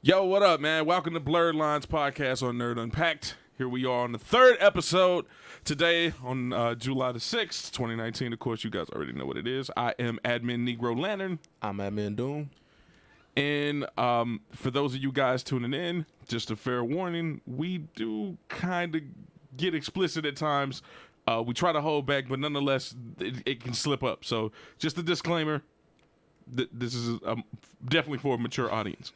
Yo, what up, man? Welcome to Blerd Lines Podcast on Nerd Unpacked. Here we are on the third episode today on July the 6th, 2019. Of course, you guys already know what it is. I am Admin Negro Lantern. I'm Admin Doom. And for those of you guys tuning in, just a fair warning, we do kind of get explicit at times. We try to hold back, but nonetheless, it can slip up. So just a disclaimer. This is definitely for a mature audience.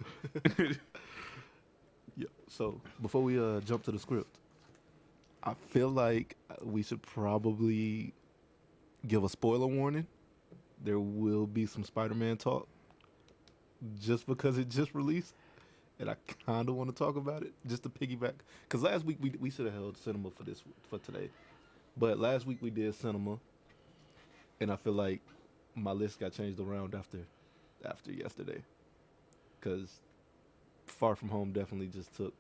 Yeah. So before we jump to the script, I feel like we should probably give a spoiler warning. There will be some Spider-Man talk, just because it just released, and I kind of want to talk about it just to piggyback. Because last week we should have held cinema for today, but last week we did cinema, and I feel like my list got changed around after yesterday, because Far From Home definitely just took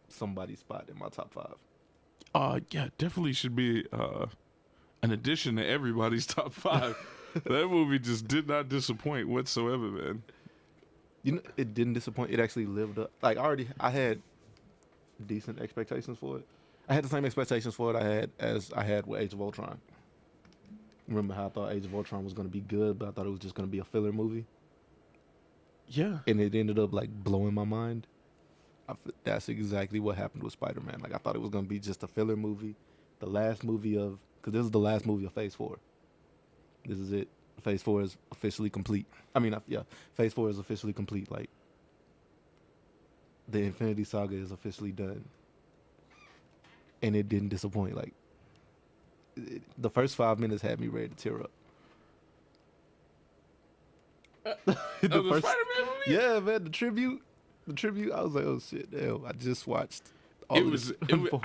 somebody's spot in my top 5. Yeah, definitely should be an addition to everybody's top 5. That movie just did not disappoint whatsoever, man. You know, it didn't disappoint. It actually lived up. Like I had decent expectations for it. I had the same expectations for it I had with Age of Ultron. Remember how I thought Age of Ultron was going to be good, but I thought it was just going to be a filler movie? Yeah. And it ended up, like, blowing my mind. That's exactly what happened with Spider-Man. Like, I thought it was going to be just a filler movie. The last movie of... Because this is the last movie of Phase 4. This is it. Phase 4 is officially complete. Phase 4 is officially complete. Like, the Infinity Saga is officially done. And it didn't disappoint. Like, the first 5 minutes had me ready to tear up. The Spider-Man movie? Yeah, man, the tribute. I was like, oh shit, damn! I just watched. I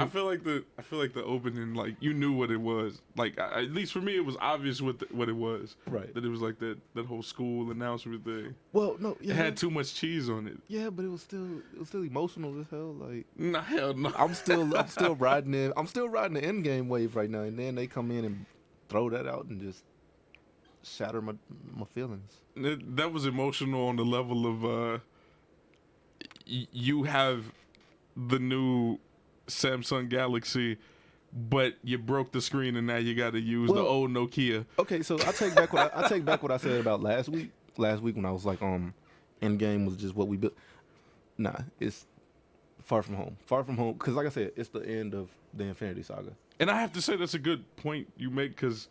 feel like the opening, like, you knew what it was. Like, at least for me, it was obvious what it was. Right. That it was like that whole school announcement thing. Well, no, yeah, it had too much cheese on it. Yeah, but it was still emotional as hell. Like, nah, hell no. I'm still riding the Endgame wave right now, and then they come in and throw that out and just shatter my feelings. That was emotional on the level of you have the new Samsung Galaxy, but you broke the screen and now you got to use the old Nokia. Okay, so I take back what I said about last week. Last week when I was like, Endgame was just what we built. Nah, it's Far From Home. Far From Home, because like I said, it's the end of the Infinity Saga. And I have to say that's a good point you make, because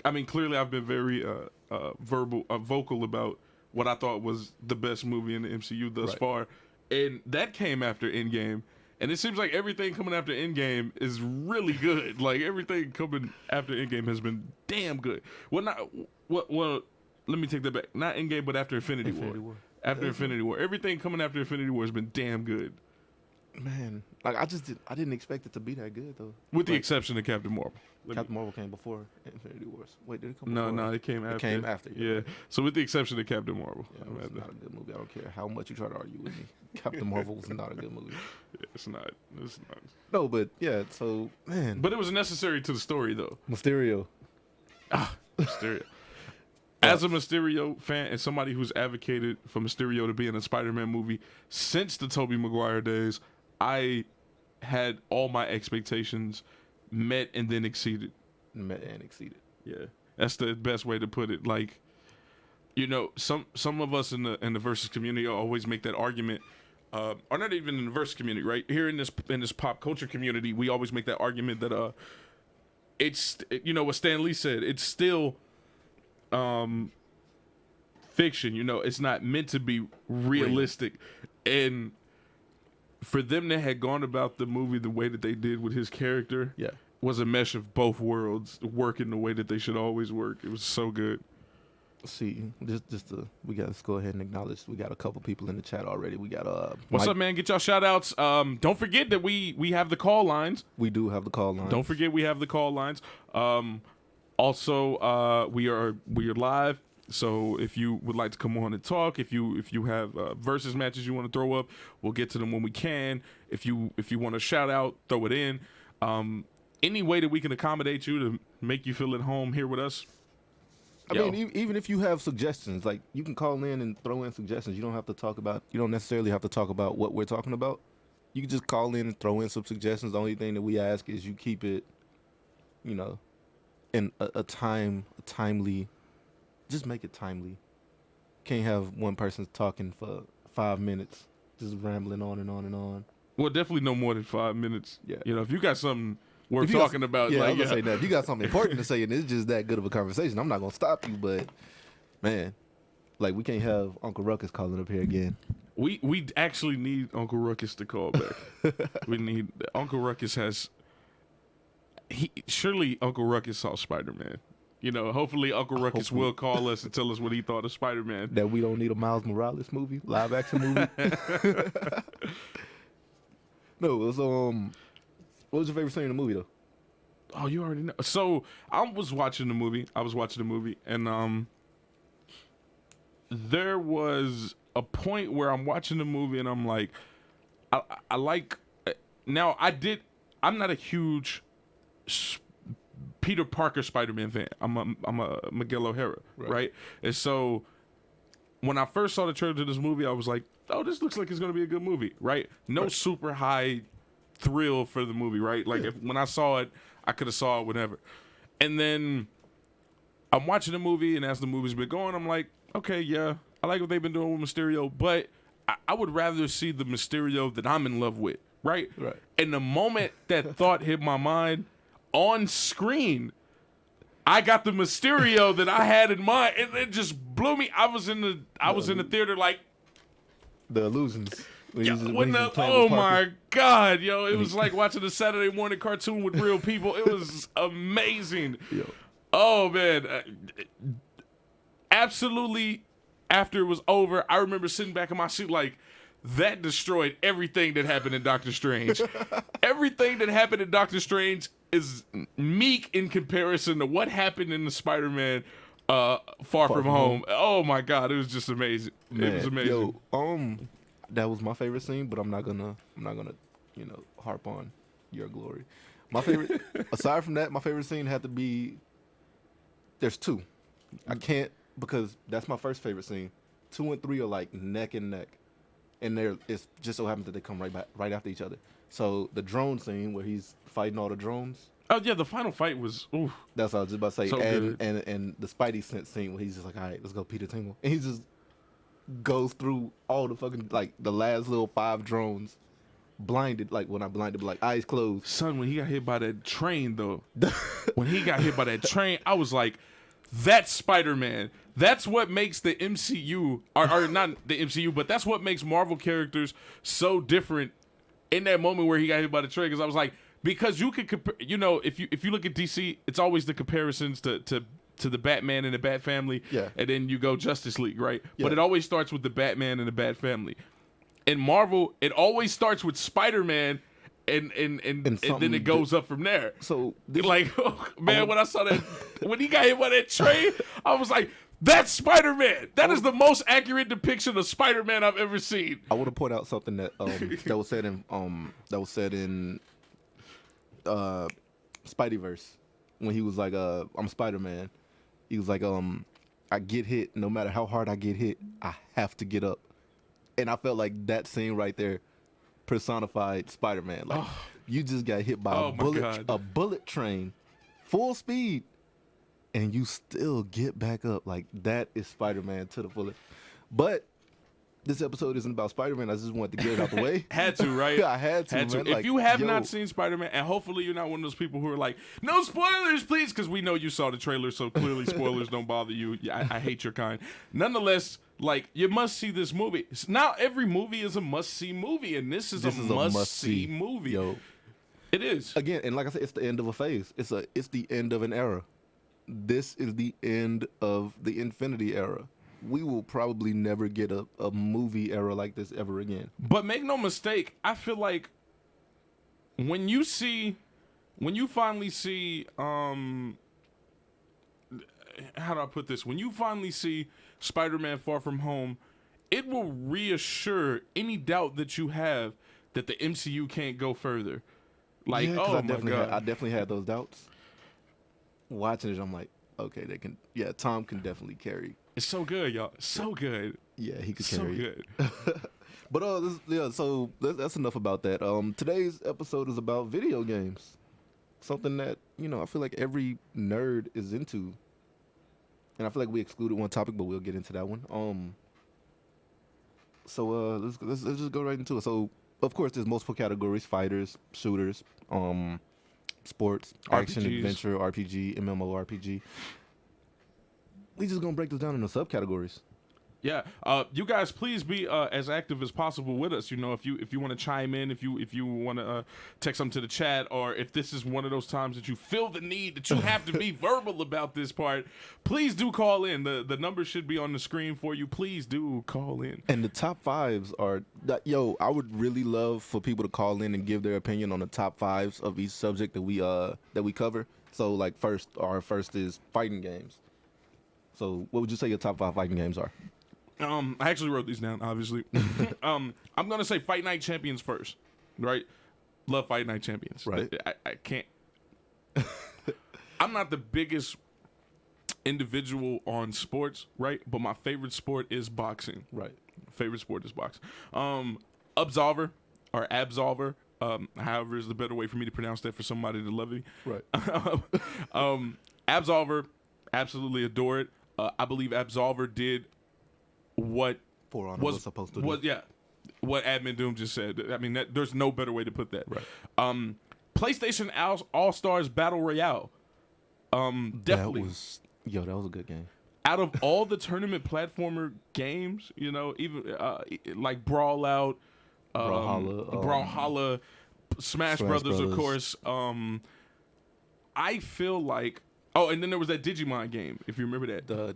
I mean, clearly I've been very vocal about what I thought was the best movie in the MCU thus far. And that came after Endgame. And it seems like everything coming after Endgame is really good. Like, everything coming after Endgame has been damn good. Well, let me take that back. Not Endgame, but after Infinity War. After Infinity War. Everything coming after Infinity War has been damn good. Man, like I didn't expect it to be that good though. With the exception of Captain Marvel. Captain Marvel came before Infinity Wars. Wait, did it come before? No, it came after. It came after. Yeah. So with the exception of Captain Marvel. Yeah, it's not a good movie. I don't care how much you try to argue with me. Captain Marvel was not a good movie. Yeah, it's not. No, but yeah, so man. But it was necessary to the story though. Mysterio. Mysterio. As a Mysterio fan and somebody who's advocated for Mysterio to be in a Spider-Man movie since the Tobey Maguire days, I had all my expectations met and then exceeded. Yeah, that's the best way to put it. Like, you know, some of us in the versus community always make that argument, or not even in the versus community, right? Here in this pop culture community, we always make that argument that it's, you know, what Stan Lee said. It's still fiction. You know, it's not meant to be realistic, and for them to have gone about the movie the way that they did with his character, was a mesh of both worlds working the way that they should always work. It was so good. See, we got to go ahead and acknowledge we got a couple people in the chat already. We got what's up, man? Get y'all shout outs. Don't forget that we have the call lines. We do have the call lines. Don't forget we have the call lines. Also, we are live. So if you would like to come on and talk, if you have versus matches you want to throw up, we'll get to them when we can. If you want to shout out, throw it in. Any way that we can accommodate you to make you feel at home here with us, I mean, even if you have suggestions, like you can call in and throw in suggestions. You don't have to talk about. You don't necessarily have to talk about what we're talking about. You can just call in and throw in some suggestions. The only thing that we ask is you keep it, you know, in a timely. Just make it timely. Can't have one person talking for 5 minutes, just rambling on and on and on. Well, definitely no more than 5 minutes. Yeah. You know, if you got something worth talking about, yeah, like, I'm gonna say that. If you got something important to say and it's just that good of a conversation, I'm not gonna stop you. But man, like we can't have Uncle Ruckus calling up here again. We actually need Uncle Ruckus to call back. We need Uncle Ruckus has. Surely Uncle Ruckus saw Spider-Man. You know, hopefully Uncle Ruckus will call us and tell us what he thought of Spider-Man. That we don't need a Miles Morales movie, live action movie. No, it was what was your favorite scene in the movie though? Oh, you already know. So I was watching the movie, and there was a point where I'm watching the movie and I'm like, I like. Now I'm not a huge Peter Parker Spider-Man fan. I'm a Miguel O'Hara, right? And so when I first saw the trailer to this movie, I was like, oh, this looks like it's gonna be a good movie, right? No super high thrill for the movie, right? Like when I saw it, I could have saw it whenever. And then I'm watching the movie, and as the movie's been going, I'm like, okay, yeah, I like what they've been doing with Mysterio, but I would rather see the Mysterio that I'm in love with, right? Right. And the moment that thought hit my mind, on screen, I got the Mysterio that I had in mind, and it just blew me. I was in the theater like the illusions. Oh my God, yo! It was like watching a Saturday morning cartoon with real people. It was amazing. Yo. Oh man, absolutely. After it was over, I remember sitting back in my seat like, that destroyed everything that happened in Doctor Strange. Everything that happened in Doctor Strange is meek in comparison to what happened in the Spider-Man Far From Home. Oh my God, it was just amazing. Man, it was amazing. Yo, that was my favorite scene, but I'm not gonna, harp on your glory. My favorite, aside from that, my favorite scene had to be. There's two. I can't because that's my first favorite scene. 2 and 3 are like neck and neck, and it's just so happens that they come right after each other. So the drone scene where he's fighting all the drones. Oh yeah, the final fight was. Oof. That's what I was just about to say. So and the Spidey sense scene where he's just like, all right, let's go, Peter Tingle, and he just goes through all the fucking the last little 5 drones, blinded, like well not blinded, but like eyes closed. Son, when he got hit by that train though, when he got hit by that train, I was like, that's Spider-Man. That's what makes the MCU, or not the MCU, but that's what makes Marvel characters so different in that moment where he got hit by the train. Because I was like, because you could compare, if you look at DC, it's always the comparisons to the Batman and the Bat Family, and then you go Justice League, right? Yeah. But it always starts with the Batman and the Bat Family. In Marvel, it always starts with Spider-Man. And then it goes up from there. So when I saw that when he got hit by that train, I was like, that's Spider-Man. That is the most accurate depiction of Spider-Man I've ever seen. I want to point out something that that was said in Spideyverse when he was like, I'm Spider-Man. He was like, I get hit, no matter how hard I get hit, I have to get up. And I felt like that scene right there personified Spider-Man. Like you just got hit by a bullet train, full speed, and you still get back up. Like that is Spider-Man to the fullest. But this episode isn't about Spider-Man. I just wanted to get it out the way. Had to, right? I had to. Man. If you have not seen Spider-Man, and hopefully you're not one of those people who are like, no spoilers, please, because we know you saw the trailer, so clearly spoilers don't bother you. I hate your kind. Nonetheless, like, you must see this movie. Now every movie is a must-see movie, and this is a must-see movie. Yo. It is. Again, and like I said, it's the end of a phase. It's the end of an era. This is the end of the Infinity era. We will probably never get a movie era like this ever again. But make no mistake, I feel like when you finally see, how do I put this? When you finally see Spider-Man Far From Home, it will reassure any doubt that you have that the MCU can't go further. Like, I definitely had those doubts. Watching it, I'm like, Okay, they can. Yeah, Tom can definitely carry. It's so good, y'all. So good. Yeah, he could So carry. good. But so that's enough about that. Today's episode is about video games, something that I feel like every nerd is into, and I feel like we excluded one topic, but we'll get into that one. So let's just go right into it. So of course, there's multiple categories: fighters, shooters, sports, action, RPGs. adventure, RPG, MMORPG. We just gonna break this down into subcategories. Yeah, you guys, please be as active as possible with us. If you want to chime in, if you want to text something to the chat, or if this is one of those times that you feel the need that you have to be verbal about this part, please do call in. The number should be on the screen for you. Please do call in. And the top fives are I would really love for people to call in and give their opinion on the top fives of each subject that we cover. So like our first is fighting games. So what would you say your top 5 fighting games are? I actually wrote these down, obviously. I'm gonna say Fight Night Champions first, right? Love Fight Night Champions. Right. I can't. I'm not the biggest individual on sports, right? But my favorite sport is boxing. Right. Favorite sport is boxing. Absolver or Absolver, however is the better way for me to pronounce that for somebody to love me. Right. Absolver, absolutely adore it. I believe Absolver did what For Honor was supposed to do. What Admin Doom just said. I mean, there's no better way to put that. Right. PlayStation All-Stars Battle Royale. Definitely. That was a good game. Out of all the tournament platformer games, even like Brawl Out, Brawlhalla, Smash Brothers, of course. I feel like. Oh, and then there was that Digimon game, if you remember that.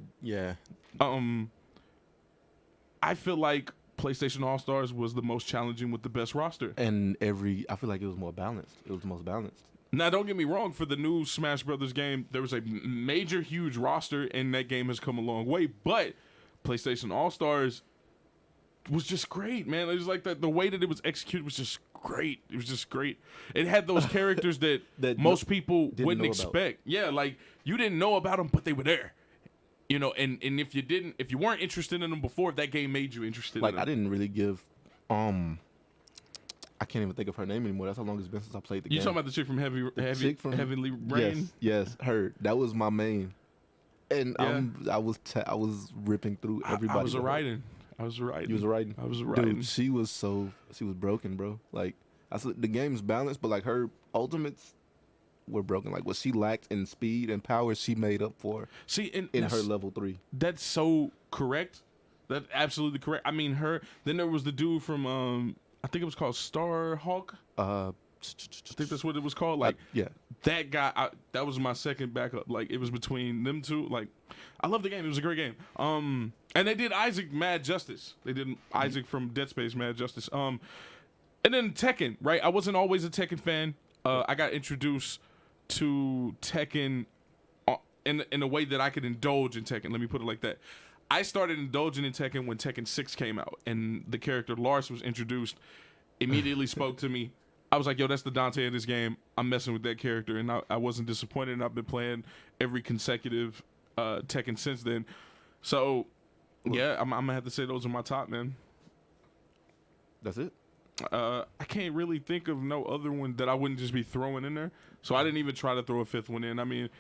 I feel like PlayStation All-Stars was the most challenging with the best roster. And I feel like it was more balanced. It was the most balanced. Now, don't get me wrong. For the new Smash Brothers game, there was a major, huge roster, and that game has come a long way. But PlayStation All-Stars was just great, man. It was like the way that it was executed was just great. It was just great. It had those characters that most people wouldn't expect. Yeah, like you didn't know about them, but they were there. And if you weren't interested in them before, that game made you interested in them. I didn't really give I can't even think of her name anymore. That's how long it's been since I played the game. You talking about the chick from Heavenly Rain? Yes, her. That was my main. And yeah. I was ripping through everybody. I was a riding. You was a riding. I was a riding. Dude, she was broken, bro. Like the game's balanced, but like her ultimates were broken. Like what she lacked in speed and power, she made up for. See, in her level 3. That's so correct. That's absolutely correct. I mean, then there was the dude from I think it was called Starhawk. I think that's what it was called. Like, yeah, that guy. That was my second backup. Like, it was between them two. Like, I love the game. It was a great game. And they did Isaac mad justice. They did Isaac from Dead Space mad justice. And then Tekken. Right. I wasn't always a Tekken fan. I got introduced to Tekken in a way that I could indulge in Tekken. Let me put it like that. I started indulging in Tekken when Tekken 6 came out, and the character Lars was introduced. Immediately spoke to me. I was like, yo, that's the Dante in this game. I'm messing with that character, and I wasn't disappointed, and I've been playing every consecutive Tekken since then. So, yeah, I'm going to have to say those are my top, man. That's it? I can't really think of no other one that I wouldn't just be throwing in there. So I didn't even try to throw a fifth one in. I mean,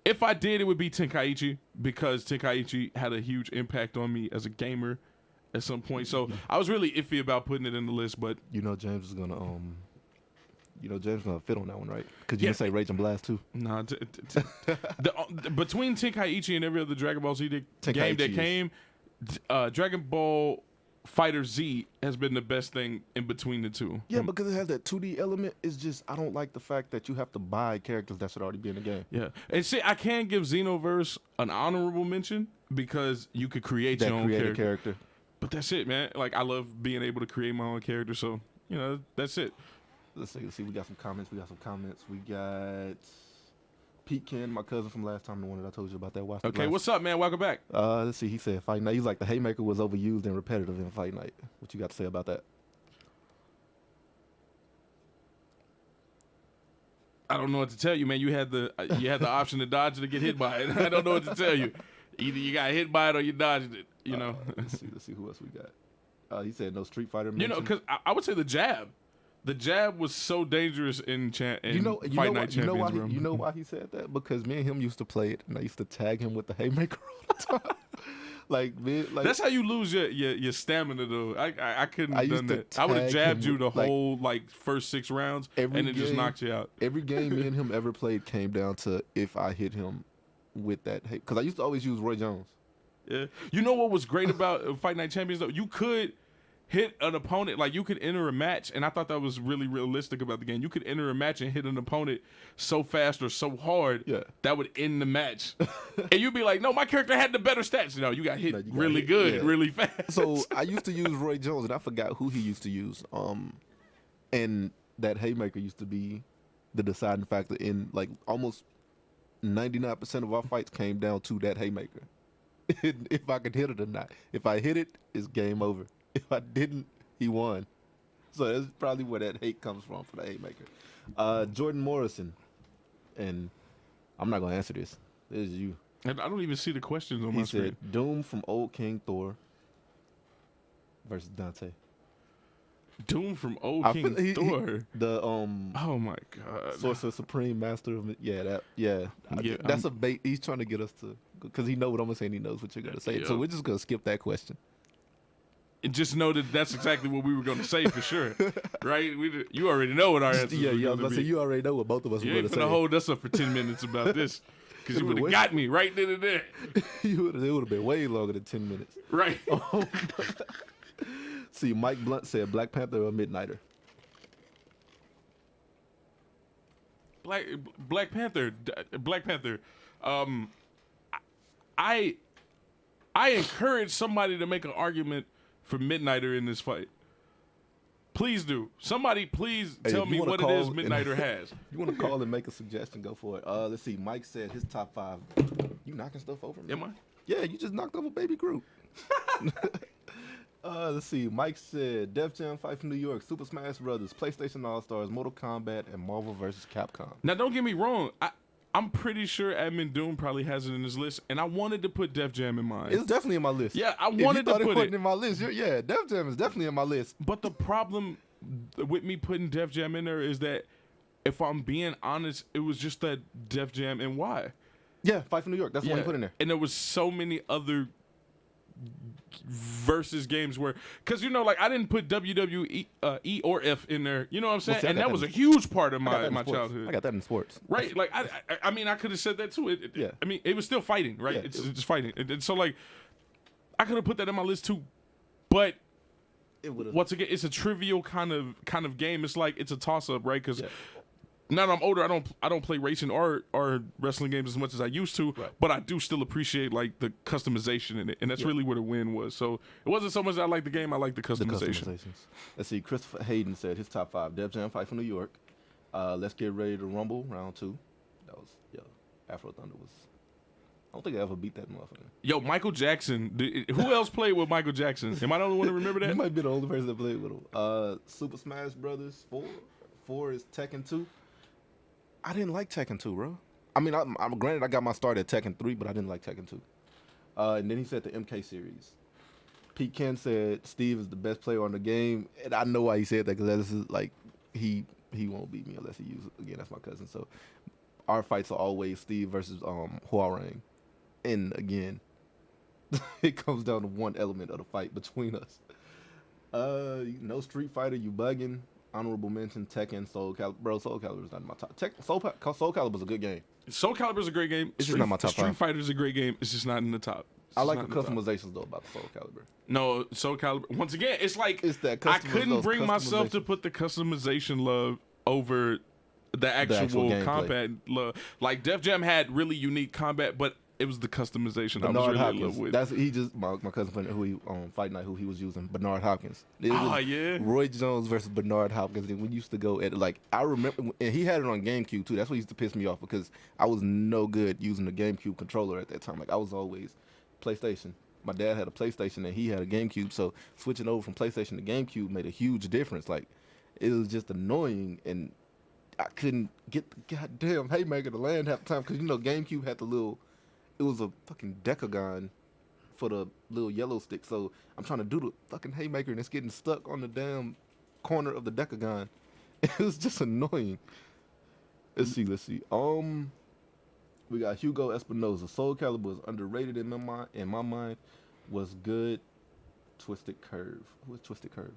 if I did, it would be Tenkaichi, because Tenkaichi had a huge impact on me as a gamer at some point. So I was really iffy about putting it in the list, but James is gonna fit on that one, right? Because you didn't say Rage and Blast too. Nah, between Tenkaichi and every other Dragon Ball Z game that came, Dragon Ball Fighter Z has been the best thing in between the two. Yeah, because it has that 2D element. It's just, I don't like the fact that you have to buy characters that should already be in the game. Yeah. And see, I can give Xenoverse an honorable mention because you could create your own character. But that's it, man. Like, I love being able to create my own character. So, that's it. Let's see. We got some comments. We got Pete Ken, my cousin from last time, the one that I told you about that. Okay, what's up, man? Welcome back. Let's see. He said Fight Night. He's like, the Haymaker was overused and repetitive in Fight Night. What you got to say about that? I don't know what to tell you, man. You had the option to dodge it or get hit by it. I don't know what to tell you. Either you got hit by it or you dodged it. You know. Let's see who else we got. He said no Street Fighter. You know, because I would say the jab. The jab was so dangerous in Fight Night Champions. You know why he said that? Because me and him used to play it, and I used to tag him with the haymaker all the time. That's how you lose your stamina though. I couldn't have done that. I would have jabbed you the whole first 6 rounds and it just knocked you out. Every game me and him ever played came down to if I hit him with that, because I used to always use Roy Jones. Yeah. You know what was great about Fight Night Champions though? You could hit an opponent, you could enter a match, and I thought that was really realistic about the game. You could enter a match and hit an opponent so fast or so hard that would end the match. And you'd be like, no, my character had the better stats. You know, you got hit really good, really fast. So I used to use Roy Jones, and I forgot who he used to use. And that haymaker used to be the deciding factor in, almost 99% of our fights came down to that haymaker. If I could hit it or not. If I hit it, it's game over. If I didn't, he won. So that's probably where that hate comes from for the haymaker. Jordan Morrison, and I'm not gonna answer this. This is you. And I don't even see the questions on my screen. He said Doom from Old King Thor versus Dante. Doom from Old King Thor. Oh my God. Sorcerer Supreme Master of that's a bait. He's trying to get us to, because he knows what I'm gonna say and he knows what you're gonna say. So we're just gonna skip that question. And just know that that's exactly what we were going to say for sure, right? You already know what our answer is. Yeah, I was going to say, you already know what both of us were going to say. You ain't going to hold us up for 10 minutes about this, because you would have got me right then and there. It would have been way longer than 10 minutes. Right. See, Mike Blunt said Black Panther or Midnighter. Black Panther. I encourage somebody to make an argument for Midnighter in this fight. Please do. Somebody please tell me what it is Midnighter has. You want to call and make a suggestion, go for it. Let's see. Mike said his top 5. You knocking stuff over, man? Am I? Yeah, you just knocked over Baby Groot. Let's see. Mike said Def Jam Fight from New York, Super Smash Brothers, PlayStation All-Stars, Mortal Kombat, and Marvel vs. Capcom. Now, don't get me wrong. I'm pretty sure Admin Doom probably has it in his list, and I wanted to put Def Jam in mine. It's definitely in my list. Yeah, I wanted to put it in my list. Def Jam is definitely in my list. But the problem with me putting Def Jam in there is that, if I'm being honest, it was just that Def Jam and why. Yeah, Fight for New York. That's the one you put in there. And there was so many other versus games where, because I didn't put WWE E or F in there, you know what I'm saying? And that was a huge part of my childhood. I got that in sports, right? I mean, I could have said that too. I mean, it was still fighting, right? Yeah, it's just fighting, and so I could have put that in my list too, but once again, it's a trivial kind of game. It's it's a toss up, right? Because now that I'm older, I don't play racing or wrestling games as much as I used to, but I do still appreciate the customization in it, and that's really where the win was. So it wasn't so much that I liked the game; I liked the customization. Let's see. Christopher Hayden said his top 5: Def Jam Fight from New York, Let's Get Ready to Rumble round 2. That was Afro Thunder was. I don't think I ever beat that motherfucker. Yo, Michael Jackson. Who else played with Michael Jackson? Am I the only one to remember that? You might be the only person that played with him. Super Smash Brothers 4. 4 is Tekken 2. I didn't like Tekken 2, bro. I mean, I'm granted I got my start at Tekken 3, but I didn't like Tekken 2. And then he said the MK series. Pete Ken said Steve is the best player on the game, and I know why he said that, because this is he won't beat me unless he uses again. That's my cousin. So our fights are always Steve versus Huarang, and again, it comes down to one element of the fight between us. No Street Fighter, you bugging. Honorable mention Tekken, Soul Calibur. Bro, Soul Calibur is not in my top. Soul Calibur is a good game. Soul Calibur is a great game. It's just not my top 5. Street Fighter is a great game. It's just not in the top. I like the customizations though about the Soul Calibur. No, Soul Calibur. Once again, it's that I couldn't bring myself to put the customization love over the actual combat love. Def Jam had really unique combat, but it was the customization I was really in love with. That's my cousin who he Fight Night who he was using, Bernard Hopkins. Yeah. Roy Jones versus Bernard Hopkins. And we used to go at I remember, and he had it on GameCube too. That's what used to piss me off, because I was no good using the GameCube controller at that time. I was always PlayStation. My dad had a PlayStation and he had a GameCube, so switching over from PlayStation to GameCube made a huge difference. It was just annoying, and I couldn't get the goddamn haymaker to land half the time because GameCube had the little. It was a fucking decagon for the little yellow stick. So I'm trying to do the fucking haymaker and it's getting stuck on the damn corner of the decagon. It was just annoying. Let's see. We got Hugo Espinoza. Soul Calibur is underrated in my mind. Was good. Twisted Curve. Who is Twisted Curve?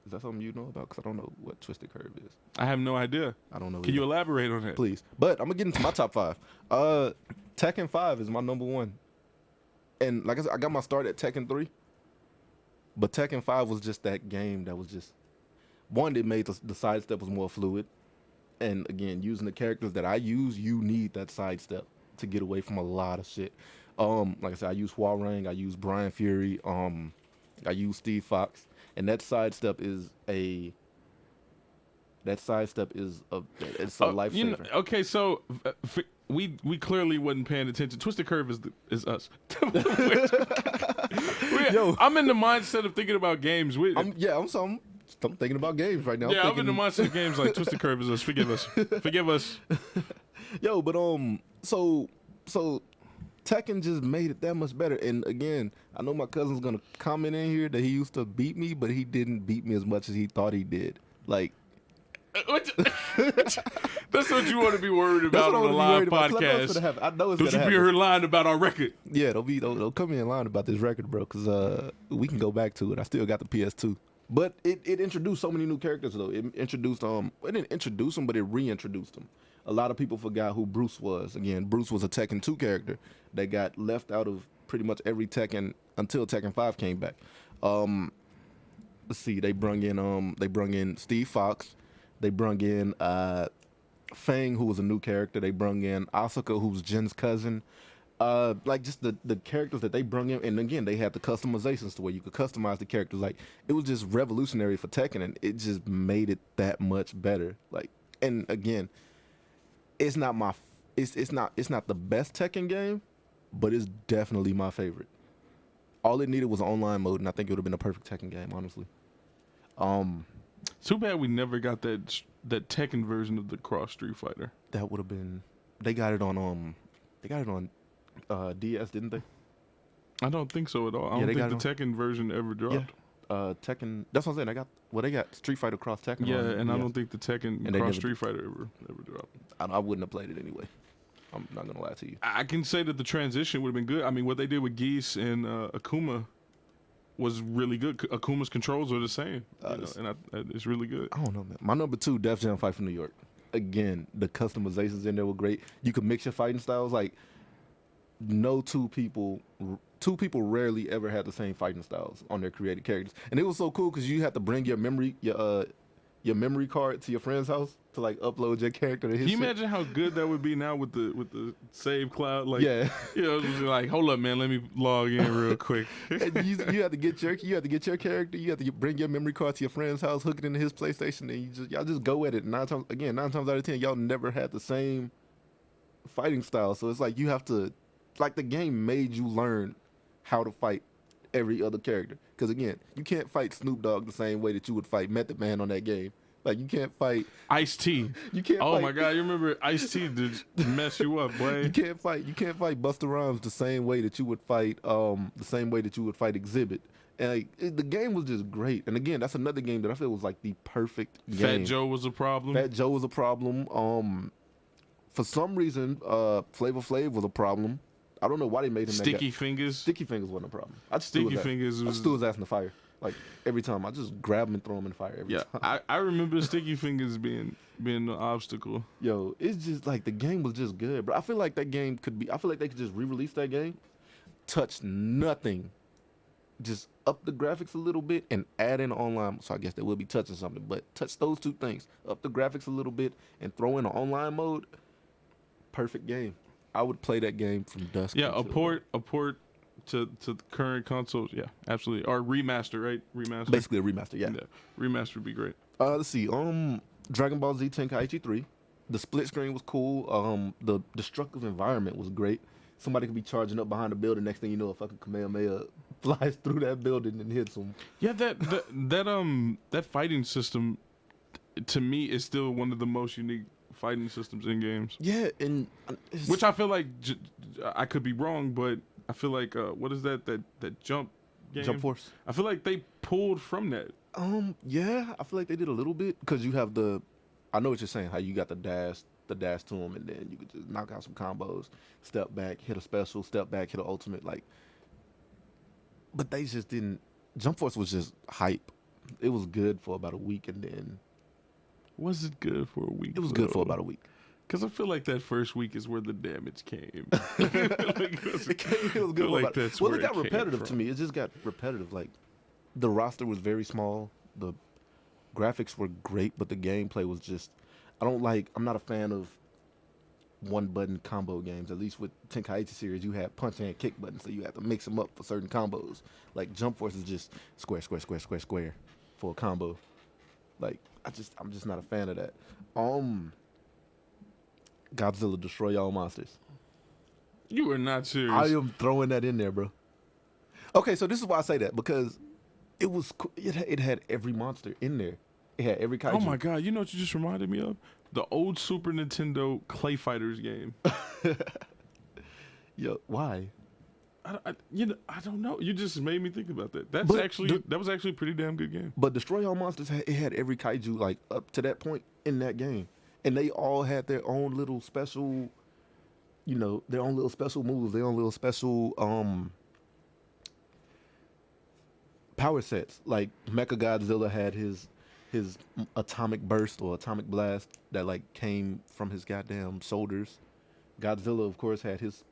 Is that something you know about? Because I don't know what Twisted Curve is. I have no idea. I don't know. Can you elaborate on that? Please. But I'm going to get into my top 5. Tekken 5 is my number 1. And like I said, I got my start at Tekken 3. But Tekken 5 was just that game that was just... One, it made the sidestep was more fluid. And again, using the characters that I use, you need that sidestep to get away from a lot of shit. Like I said, I use Huarang, I use Brian Fury, I use Steve Fox, and that sidestep is a lifesaver. Okay, so we clearly wasn't paying attention. Twisted Curve is us. Yo. I'm in the mindset of thinking about games. I'm thinking about games right now. I'm in the mindset of games like Twisted Curve is us. Forgive us. Yo, but so Tekken just made it that much better. And again, I know my cousin's gonna comment in here that he used to beat me, but he didn't beat me as much as he thought he did. Like, that's what you want to be worried about on a live podcast. I know it's Don't you be here lying about our record? Yeah, they'll come in lying about this record, bro. Because we can go back to it. I still got the PS2. But it introduced so many new characters though. It introduced it didn't introduce them, but it reintroduced them. A lot of people forgot who Bruce was. Again, Bruce was a Tekken 2 character that got left out of pretty much every Tekken until Tekken 5 came back. Let's see, they brung in Steve Fox, they brung in Fang, who was a new character. They brung in Asuka, who's Jin's cousin. Like just the characters that they brung in, and again they had the customizations to where you could customize the characters. Like it was just revolutionary for Tekken, and it just made it that much better. Like, and again, it's not the best Tekken game, but it's definitely my favorite. All it needed was an online mode, and I think it would have been a perfect Tekken game, honestly. Too bad we never got that Tekken version of the Cross Street Fighter. That would have been. They got it on DS, didn't they? I don't think so at all. I don't think the Tekken version ever dropped. Yeah. Tekken. That's what I'm saying. They got Street Fighter Cross Tekken. Yeah, and I don't think the Tekken Cross Street Fighter ever dropped. I wouldn't have played it anyway. I'm not gonna lie to you. I can say that the transition would have been good. I mean, what they did with Geese and Akuma was really good. Akuma's controls are the same, and it's really good. I don't know, man. My number 2, Def Jam Fight from New York. Again, the customizations in there were great. You could mix your fighting styles. Like, no two people rarely ever had the same fighting styles on their created characters, and it was so cool because you had to bring your memory card to your friend's house to like upload your character to his. Can you imagine how good that would be now with the save cloud? Like, yeah, like, hold up, man, let me log in real quick. And you have to get your character. You have to bring your memory card to your friend's house, hook it into his PlayStation, and y'all just go at it. And 9 times out of 10, y'all never had the same fighting style. So it's like you have to, like, the game made you learn how to fight every other character. Because again, you can't fight Snoop Dogg the same way that you would fight Method Man on that game. Like, you can't fight Ice-T. You can't. Oh my God, you remember Ice-T did mess you up, boy. You can't fight Busta Rhymes the same way that you would fight Exhibit. And like, the game was just great. And again, that's another game that I feel was like the perfect game. Fat Joe was a problem. For some reason, Flavor Flav was a problem. I don't know why they made him Sticky Fingers. Sticky Fingers wasn't a problem. I just Sticky Fingers was... I threw his ass in the fire. Like, every time. I just grab him and throw him in the fire every time. I remember Sticky Fingers being an obstacle. Yo, it's just like the game was just good, bro. I feel like they could just re-release that game, touch nothing, just up the graphics a little bit and add in online. So I guess they will be touching something, but touch those two things, up the graphics a little bit and throw in an online mode. Perfect game. I would play that game from dusk. Yeah, a port to the current consoles. Yeah, absolutely. Or remaster, right? Remaster. Basically a remaster. Yeah. Remaster would be great. Let's see. Dragon Ball Z Tenkaichi 3. The split screen was cool. The destructive environment was great. Somebody could be charging up behind the building. Next thing you know, a fucking Kamehameha flies through that building and hits them. Yeah, that fighting system. to me, it's still one of the most unique fighting systems in games. Yeah, and Which I feel like I could be wrong, but I feel like what is that jump game? Jump Force. I feel like they pulled from that. Yeah, I feel like they did a little bit because you have I know what you're saying. How you got the dash to them, and then you could just knock out some combos, step back, hit a special, step back, hit an ultimate, like. But they just didn't. Jump Force was just hype. It was good for about a week, and then. Was it good for a week? It was good for about a week. Because I feel like that first week is where the damage came. It was good. Like that's well, where it got repetitive from. to me. It just got repetitive. Like, the roster was very small. The graphics were great, but the gameplay was just. I'm not a fan of one-button combo games. At least with Tenkaichi series, you had punch and kick buttons, so you have to mix them up for certain combos. Like, Jump Force is just square, square, square, square, square for a combo. Like, I'm just not a fan of that. Godzilla Destroy All Monsters. You are not serious. I am throwing that in there, bro. Okay, so this is why I say that, because it had every monster in there. It had every kaiju. Oh my god, you know what you just reminded me of? The old Super Nintendo Clay Fighters game. Yo, why? I don't know. You just made me think about that. That was actually a pretty damn good game. But Destroy All Monsters it had every kaiju like up to that point in that game, and they all had their own little special, their own little special moves, their own little special power sets. Like Mechagodzilla had his atomic burst or atomic blast that like came from his goddamn shoulders. Godzilla, of course, had his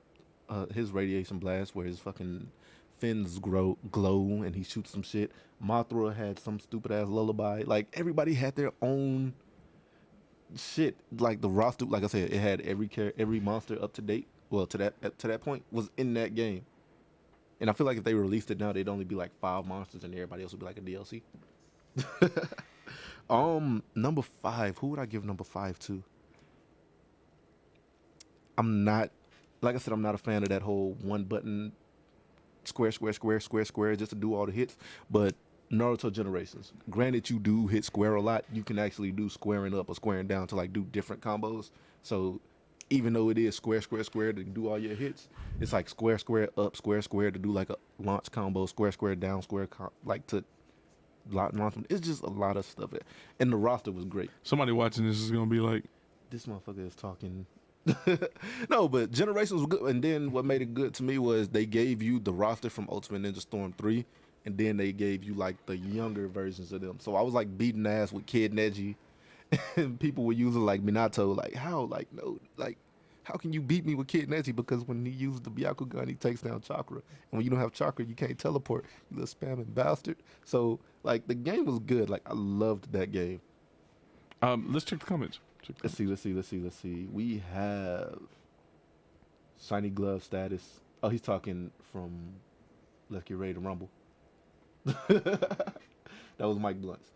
radiation blast where his fucking fins glow and he shoots some shit. Mothra had some stupid ass lullaby. Like, everybody had their own shit. Like, the roster, like I said, it had every monster up to date. Well, to that point was in that game. And I feel like if they released it now, they'd only be like 5 monsters and everybody else would be like a DLC. Number 5. Who would I give number 5 to? Like I said, I'm not a fan of that whole one button square just to do all the hits. But Naruto Generations. Granted, you do hit square a lot. You can actually do squaring up or squaring down to like do different combos. So even though it is square to do all your hits, it's like square up, square to do like a launch combo, square down, like to launch. It's just a lot of stuff. And the roster was great. Somebody watching this is gonna be like, this motherfucker is talking. No, but Generations was good. And then what made it good to me was they gave you the roster from Ultimate Ninja Storm 3, and then they gave you like the younger versions of them. So I was like beating ass with Kid Neji, and people were using like Minato. Like, how? Like, no, like, how can you beat me with Kid Neji? Because when he uses the Byakugan, he takes down Chakra. And when you don't have Chakra, you can't teleport, you little spamming bastard. So, like, the game was good. Like, I loved that game. Let's check the comments. Let's see. We have Shiny Glove status. Oh, he's talking from Let's Get Ready to Rumble. That was Mike Blunt's.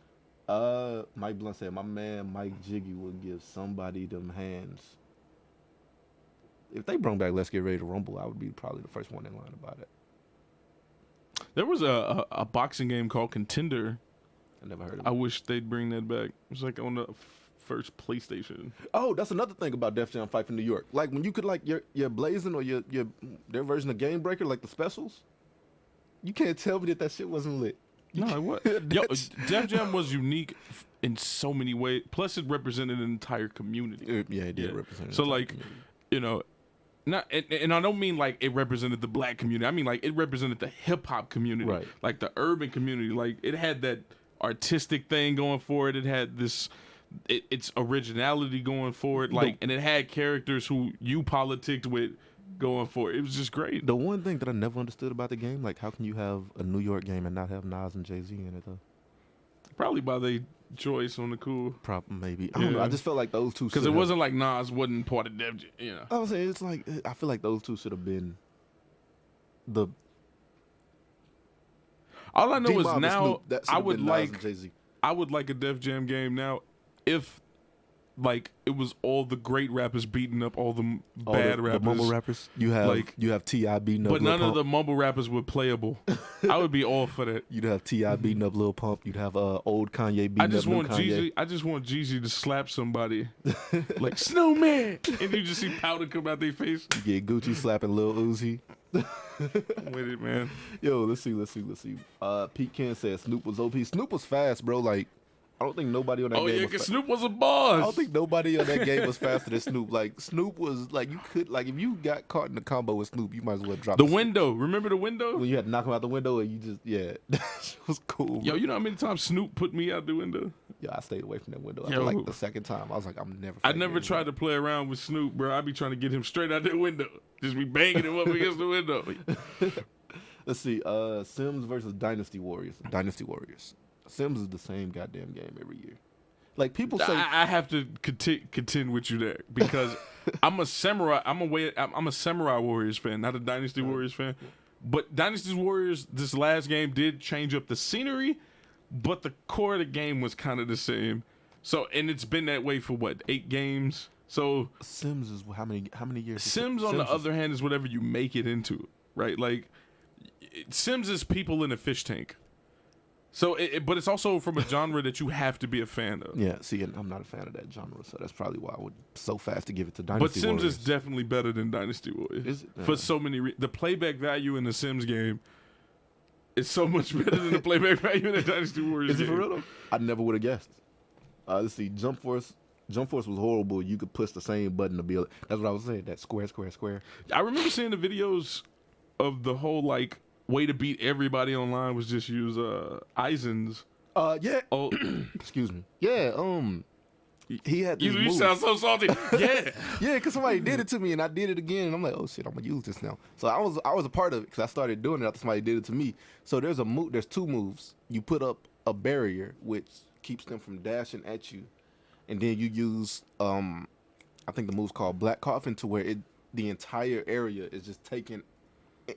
Mike Blunt said, my man Mike Jiggy will give somebody them hands. If they brought back Let's Get Ready to Rumble, I would be probably the first one in line about it. There was a boxing game called Contender. I never heard of it. I wish they'd bring that back. It was like on the first PlayStation. Oh, that's another thing about Def Jam Fight for New York. Like, when you could, like, your Blazing or their version of Game Breaker, like the specials, you can't tell me that shit wasn't lit. No, it was. Yo, Def Jam was unique in so many ways. Plus, it represented an entire community. Yeah, it did represent. So, like, not, and I don't mean like it represented the black community. I mean like it represented the hip hop community, right? Like the urban community. Like it had that artistic thing going for it. It had its originality going for it. Like, and it had characters who you politicked with going for it. It was just great. The one thing that I never understood about the game, like, how can you have a New York game and not have Nas and Jay-Z in it though? Probably by their choice on the cool. Maybe. I don't know. I just felt like those two. Because it wasn't like Nas wasn't part of Def Jam, I was saying, it's like, I feel like those two should have been the. All I know is now I would like a Def Jam game now if like it was all the great rappers beating up all the All bad the rappers. mumble rappers. You have T.I. beating up But Lil none Pump. of the mumble rappers were playable. I would be all for that. You'd have T.I. beating up Lil Pump. You'd have old Kanye beating I just up new want Kanye. Jeezy. I just want Jeezy to slap somebody like Snowman, and you just see powder come out their face. You get Gucci slapping Lil Uzi. With it, man. Yo, let's see. Pete Ken said Snoop was OP. Snoop was fast, bro. Like, I don't think nobody on that Oh game yeah, was because fast. Snoop was a boss. I don't think nobody on that game was faster than Snoop. Like, Snoop was, like, you could, like, if you got caught in a combo with Snoop, you might as well drop The window. Remember the window? When you had to knock him out the window and you just, yeah. That shit was cool, bro. Yo, you know how many times Snoop put me out the window? Yeah, I stayed away from that window. Yo. Like, the second time, I was like, I'm never I fighting never anyone. tried to play around with Snoop, bro. I be trying to get him straight out that window. Just be banging him up against the window. Let's see. Sims versus Dynasty Warriors. Sims is the same goddamn game every year. Like, people say, I have to contend with you there because I'm a samurai. I'm a Samurai Warriors fan, not a Dynasty Warriors fan. But Dynasty Warriors, this last game did change up the scenery, but the core of the game was kind of the same. So, and it's been that way for what, 8 games? So Sims is how many years? Sims, on the other hand, is whatever you make it into, right? Like, Sims is people in a fish tank. So, but it's also from a genre that you have to be a fan of. Yeah, see, and I'm not a fan of that genre, so that's probably why I would so fast to give it to But Dynasty Sims Warriors. is definitely better than Dynasty Warriors. Is it? For so many the playback value in the Sims game is so much better than the playback value in the Dynasty Warriors Is it game. for real though? I never would have guessed. Let's see, Jump Force was horrible. You could push the same button to build. That's what I was saying. That square. I remember seeing the videos of the whole like way to beat everybody online was just use Eisen's. Yeah. Oh, Excuse me. Yeah. He had these you moves. sound so salty. Yeah. Yeah, because somebody did it to me and I did it again. And I'm like, oh shit, I'm gonna use this now. So I was a part of it because I started doing it after somebody did it to me. So there's there's 2 moves. You put up a barrier which keeps them from dashing at you, and then you use I think the move's called Black Coffin, to where the entire area is just taking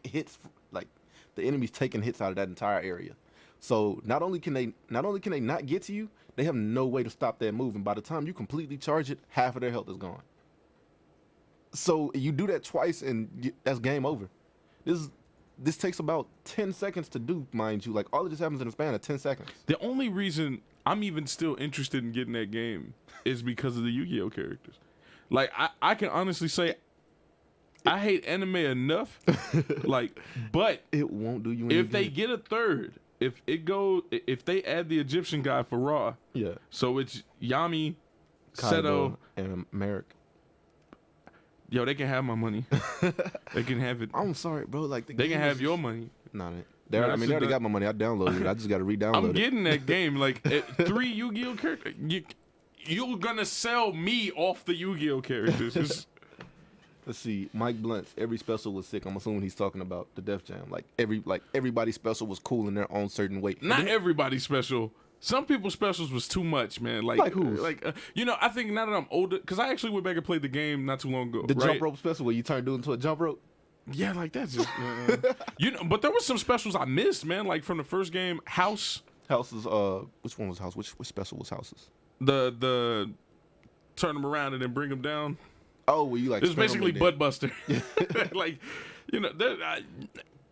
hits, like the enemy's taking hits out of that entire area. So not only can they not get to you, they have no way to stop that move. And by the time you completely charge it, half of their health is gone. So you do that twice, and that's game over. This takes about 10 seconds to do, mind you. Like, all of this happens in a span of 10 seconds. The only reason I'm even still interested in getting that game is because of the Yu-Gi-Oh characters. Like, I can honestly say I hate anime enough. Like, but It won't do you any if they good. get a third, if they add the Egyptian guy for Raw, Yeah. so it's Yami, Seto, Kaido and Merrick. yo, they can have my money. They can have it. I'm sorry, bro. Like, They game can is have your just- money. Nah, Nah, I mean, they already got my money. I downloaded it. I just got to re-download I'm it. getting that game. Like 3 Yu-Gi-Oh characters. You're gonna sell me off the Yu-Gi-Oh characters. It's- Let's see, Mike Blunt's every special was sick. I'm assuming he's talking about the Def Jam. Like everybody's special was cool in their own certain way. Not everybody special. Some people's specials was too much, man. Like whose? I think now that I'm older, because I actually went back and played the game not too long ago. The right? jump rope special where you turn dude into a jump rope. Yeah, like that's just but there was some specials I missed, man. Like from the first game, House. Houses. Which one was House? Which special was Houses? The turn them around and then bring them down. Oh, well, you like. It was spin 'em basically and Butt Buster. Like,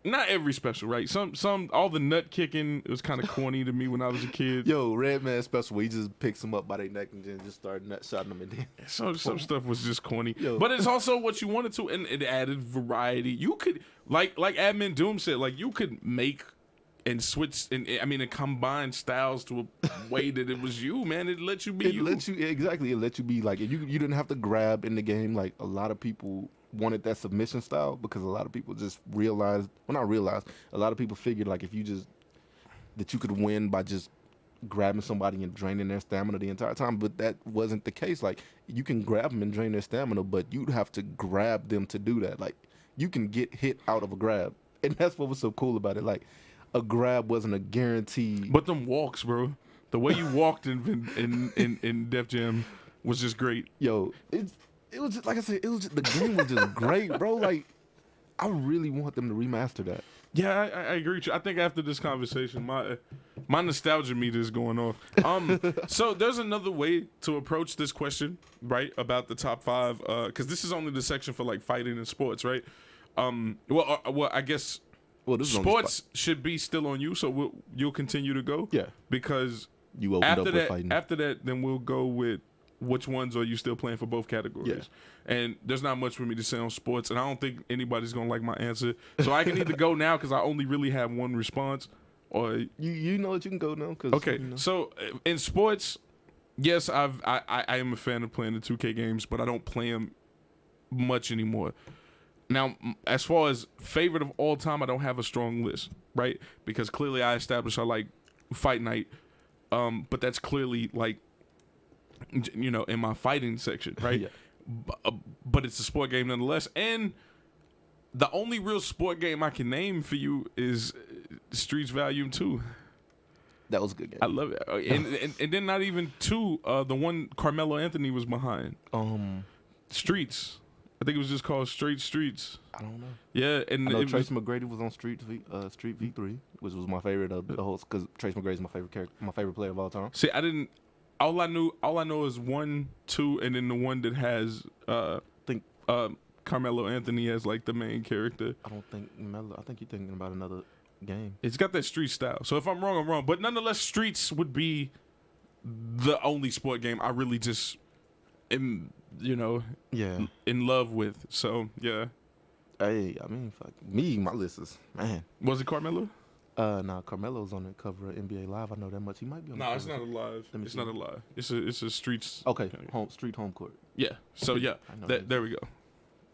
not every special, right? Some all the nut kicking, it was kind of corny to me when I was a kid. Yo, Red Man special where he just picks them up by their neck and then just start nut shotting them and then. So some stuff was just corny, Yo. but it's also what you wanted to, and it added variety. You could like Admin Doom said, like you could make and switch and combine styles to a way that it was you, man. It let you be you. It let you be like you didn't have to grab in the game. Like a lot of people wanted that submission style because a lot of people just realized, well, not realized, a lot of people figured like if you just that you could win by just grabbing somebody and draining their stamina the entire time, but that wasn't the case. Like you can grab them and drain their stamina, but you'd have to grab them to do that. Like you can get hit out of a grab, and that's what was so cool about it. Like a grab wasn't a guarantee. But them walks, bro. The way you walked in Def Jam was just great. Yo, it was just, like I said, it was just, the game was just great, bro. Like I really want them to remaster that. Yeah, I agree with you. I think after this conversation, my nostalgia meter is going off. So there's another way to approach this question, right? About the top 5, because this is only the section for like fighting and sports, right? Well, I guess This is sports should be still on you, so you'll continue to go. Yeah, because you opened up with fighting. After that, then we'll go with which ones are you still playing for both categories. Yeah. And there's not much for me to say on sports, and I don't think anybody's gonna like my answer. So I can either go now because I only really have one response, or you know that you can go now. Cause, okay. You know. So in sports, yes, I am a fan of playing the 2K games, but I don't play them much anymore. Now, as far as favorite of all time, I don't have a strong list, right? Because clearly I established I like Fight Night, but that's clearly like, you know, in my fighting section, right? Yeah. But it's a sport game nonetheless. And the only real sport game I can name for you is Streets Volume 2. That was a good game. I love it. And then not even 2, the one Carmelo Anthony was behind. Streets. I think it was just called Straight Streets. I don't know. Yeah, and I know Tracy McGrady was on Street V3, which was my favorite of the whole. Because Tracy McGrady's my favorite character, my favorite player of all time. See, I didn't. All I know is 1, 2, and then the one that has Carmelo Anthony as like the main character. I don't think Melo. I think you're thinking about another game. It's got that street style. So if I'm wrong, I'm wrong. But nonetheless, Streets would be the only sport game I really just am, you know, in love with. So yeah. Hey, I mean, fuck me. My list is, man. Was it Carmelo? Nah, Carmelo's on the cover of NBA Live. I know that much. He might be on. No, it's not alive. It's not alive. It's a Streets. Okay, home court. Yeah. So yeah, there we go.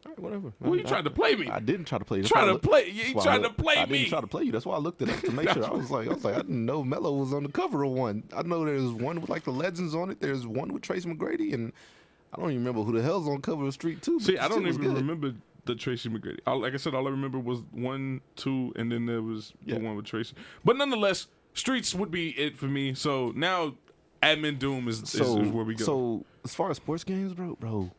All right, whatever. Well, you tried to play me. I didn't try to play you. You tried to play me. I didn't try to play you. That's why I looked it up to make sure. I was like, I didn't know Melo was on the cover of one. I know there's one with like the legends on it. There's one with Tracy McGrady, and I don't even remember who the hell's on cover of Street 2. See, I don't even remember the Tracy McGrady. Like I said, all I remember was 1, 2, and then there was the one with Tracy. But nonetheless, Streets would be it for me. So now, Admin Doom is where we go. So as far as sports games, bro,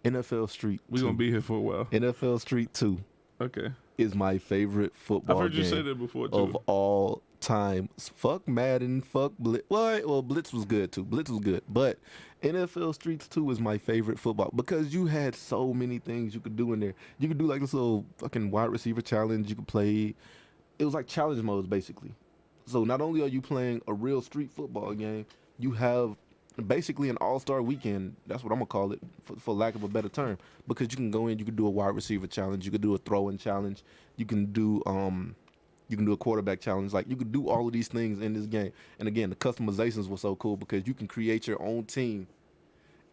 NFL Street 2. We're going to be here for a while. NFL Street 2. Okay. Is my favorite football game. I've heard you say that before, too. Of all time. Fuck Madden, fuck Blitz. Well, Blitz was good, too. Blitz was good. But NFL Streets 2 is my favorite football because you had so many things you could do in there. You could do like this little fucking wide receiver challenge. You could play. It was like challenge modes, basically. So not only are you playing a real street football game, you have basically an all-star weekend. That's what I'm gonna call it, for lack of a better term, because you can go in, you can do a wide receiver challenge, you can do a throw-in challenge, you can do a quarterback challenge. Like, you could do all of these things in this game. And again, the customizations were so cool because you can create your own team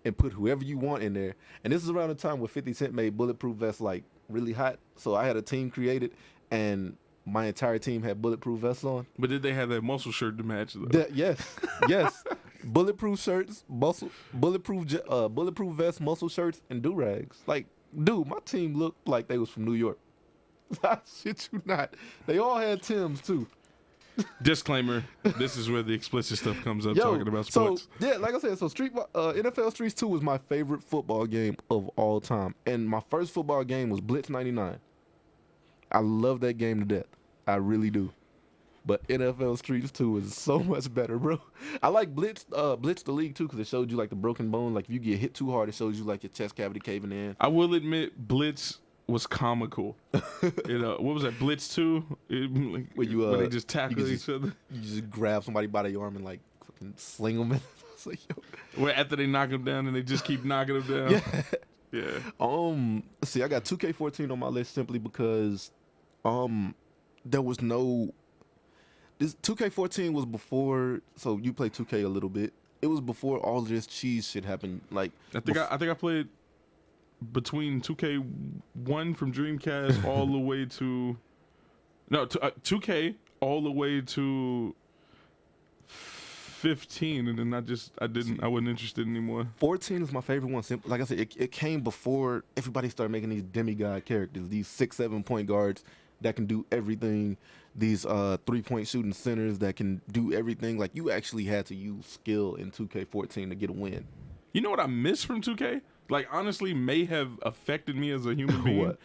and put whoever you want in there. And this is around the time where 50 Cent made bulletproof vests like really hot. So I had a team created, and my entire team had bulletproof vests on. But did they have that muscle shirt to match though? Yes. Bulletproof shirts, bulletproof vests, muscle shirts, and do-rags. Like, dude, my team looked like they was from New York. I shit you not. They all had Timbs too. Disclaimer: this is where the explicit stuff comes up. Talking about sports. So yeah, like I said, so NFL Streets 2 was my favorite football game of all time, and my first football game was Blitz '99. I love that game to death. I really do. But NFL Streets 2 is so much better, bro. I like Blitz the League too, because it showed you like the broken bone. Like, if you get hit too hard, it shows you like your chest cavity caving in. I will admit, Blitz was comical. You know, what was that, Blitz 2? Where they just tackle each other. You just grab somebody by the arm and like fucking sling them. It's like, yo. Where after they knock them down and they just keep knocking them down. Yeah. See, I got 2K14 on my list simply because there was no. This 2K14 was before, so you played 2K a little bit. It was before all of this cheese shit happened. Like, I think I played between 2K1 from Dreamcast all the way to 2K all the way to 15, and then I wasn't interested anymore. 14 is my favorite one. Like I said, it came before everybody started making these demigod characters, these 6-7 point guards that can do everything. These 3-point shooting centers that can do everything. Like, you actually had to use skill in 2K14 to get a win. You know what I miss from 2K? Like, honestly, may have affected me as a human being. What?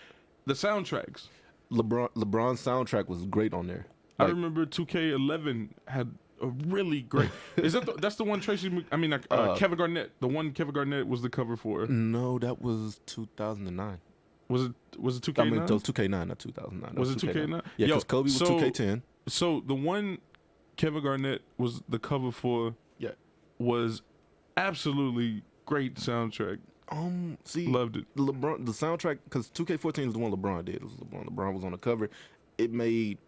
the soundtracks. LeBron's soundtrack was great on there. I remember 2K11 had a really great. Is that that's the one Kevin Garnett? The one Kevin Garnett was the cover for. No, that was 2009. Was it 2K9? I mean, it was 2K9, not 2009. Was it 2K9? Yeah, because Kobe was 2K10. So the one Kevin Garnett was the cover for. Yeah, was absolutely great soundtrack. See, loved it. The soundtrack, because 2K14 is the one LeBron did. It was LeBron was on the cover. It made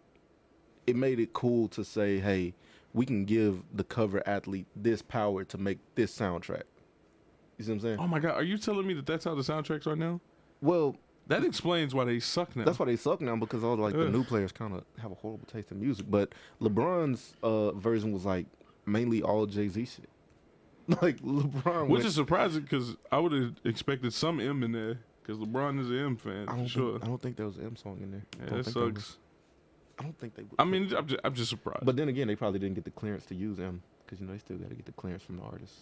it cool to say, hey, we can give the cover athlete this power to make this soundtrack. You see what I'm saying? Oh my God, are you telling me that that's how the soundtracks are now? Well, that explains why they suck now. That's why they suck now, because all the new players kind of have a horrible taste in music. But LeBron's version was like mainly all Jay-Z shit. Like LeBron, which is surprising because I would have expected some M in there because LeBron is an M fan. I don't think there was an M song in there. Yeah, that sucks. I don't think they would. I mean, I'm just surprised. But then again, they probably didn't get the clearance to use M because they still got to get the clearance from the artist.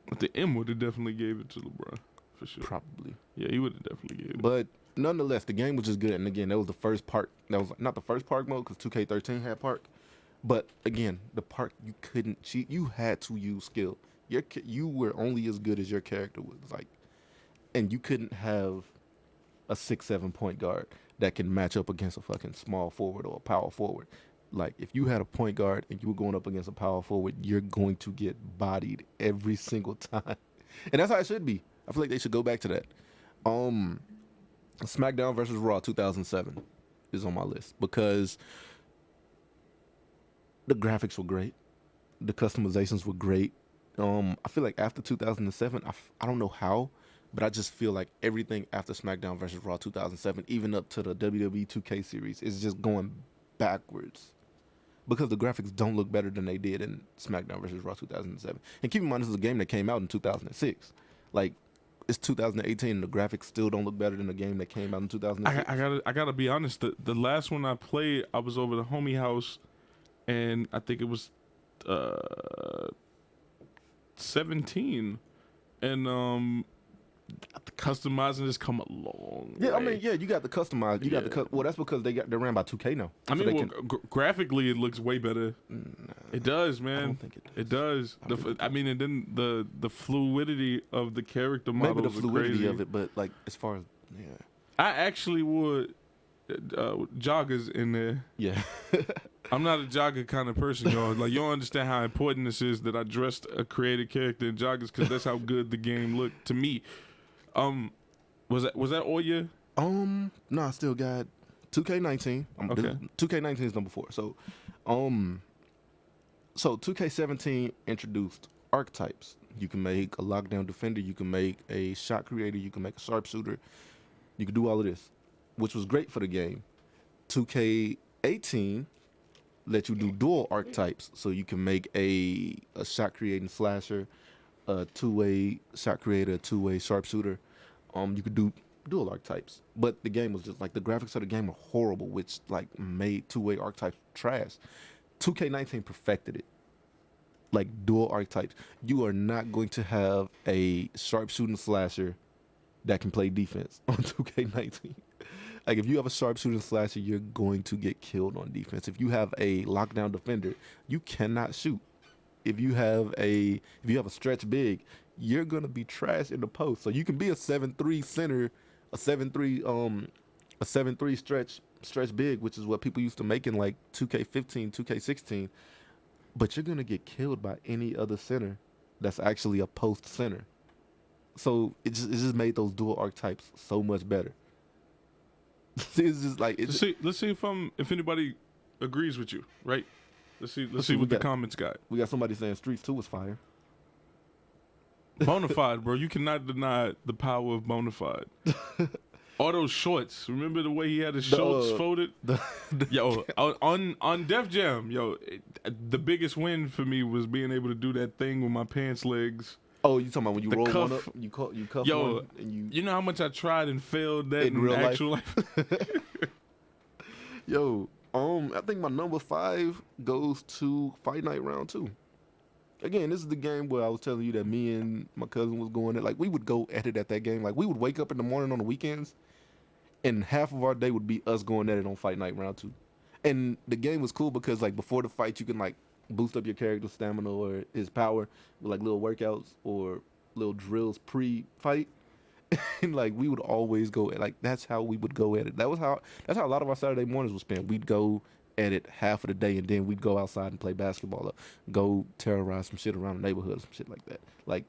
But the M would have definitely gave it to LeBron for sure. Probably. Yeah, he would have definitely gave it. But nonetheless, the game was just good. And again, that was the first park. That was not the first park mode because 2K13 had park. But again, the park, you couldn't cheat. You had to use skill. You were only as good as your character was, like, and you couldn't have a 6-7 point guard that can match up against a fucking small forward or a power forward. Like, if you had a point guard and you were going up against a power forward, you're going to get bodied every single time, and that's how it should be. I feel like they should go back to that. SmackDown versus Raw 2007 is on my list because the graphics were great, the customizations were great. I feel like after 2007, I don't know how, but I just feel like everything after SmackDown versus Raw 2007, even up to the WWE 2K series, is just going backwards because the graphics don't look better than they did in SmackDown versus Raw 2007. And keep in mind, this is a game that came out in 2006. Like, it's 2018 and the graphics still don't look better than the game that came out in 2006. I gotta be honest. The last one I played, I was over the homie house, and I think it was 17, and customizing has come a long way. I mean, you got the customized. You got the well, that's because they ran by 2K now. I mean, graphically, it looks way better. Nah, it does, man. I don't think it does. I mean, and then the fluidity of the character models. Maybe the fluidity crazy. of it, but like as far as I actually would joggers in there. Yeah. I'm not a jogger kind of person, y'all. Like, you don't understand how important this is that I dressed a created character in joggers because that's how good the game looked to me. Was that all year? No, I still got 2K19. Okay. 2K19 is number 4. So 2K17 introduced archetypes. You can make a lockdown defender. You can make a shot creator. You can make a sharpshooter. You can do all of this, which was great for the game. 2K18 let you do dual archetypes, so you can make a shot creating slasher, a two-way shot creator, a two-way sharpshooter. You could do dual archetypes, but the game was just like the graphics of the game were horrible, which like made two-way archetypes trash. 2K19 perfected it. Like dual archetypes, you are not going to have a sharpshooting slasher that can play defense on 2K19. Like, if you have a sharpshooting slasher, you're going to get killed on defense. If you have a lockdown defender, you cannot shoot. If you have a stretch big, you're gonna be trash in the post. So you can be a 7-3 center, a 7-3 stretch big, which is what people used to make in like 2K15, 2K16. But you're gonna get killed by any other center that's actually a post center. So it just made those dual archetypes so much better. It's just like let's see if anybody agrees with you, right? Let's see what the comments got. We got somebody saying Streets 2 was fire. Bonafide, bro. You cannot deny the power of Bonafide. All those shorts. Remember the way he had his shorts folded? Yo, on Def Jam, the biggest win for me was being able to do that thing with my pants legs. Oh, you talking about when you roll cuff. one up, you cuff Yo, one, and you know how much I tried and failed that in real actual life? Yo, I think my number 5 goes to Fight Night Round 2. Again, this is the game where I was telling you that me and my cousin was going at. Like, we would go at it at that game. Like, we would wake up in the morning on the weekends, and half of our day would be us going at it on Fight Night round 2. And the game was cool because like before the fight, you can like boost up your character's stamina or his power with like little workouts or little drills pre-fight. And like we would always go at, like that's how we would go at it. That's how a lot of our Saturday mornings were spent. We'd go at it half of the day, and then we'd go outside and play basketball or go terrorize some shit around the neighborhood or some shit like that. Like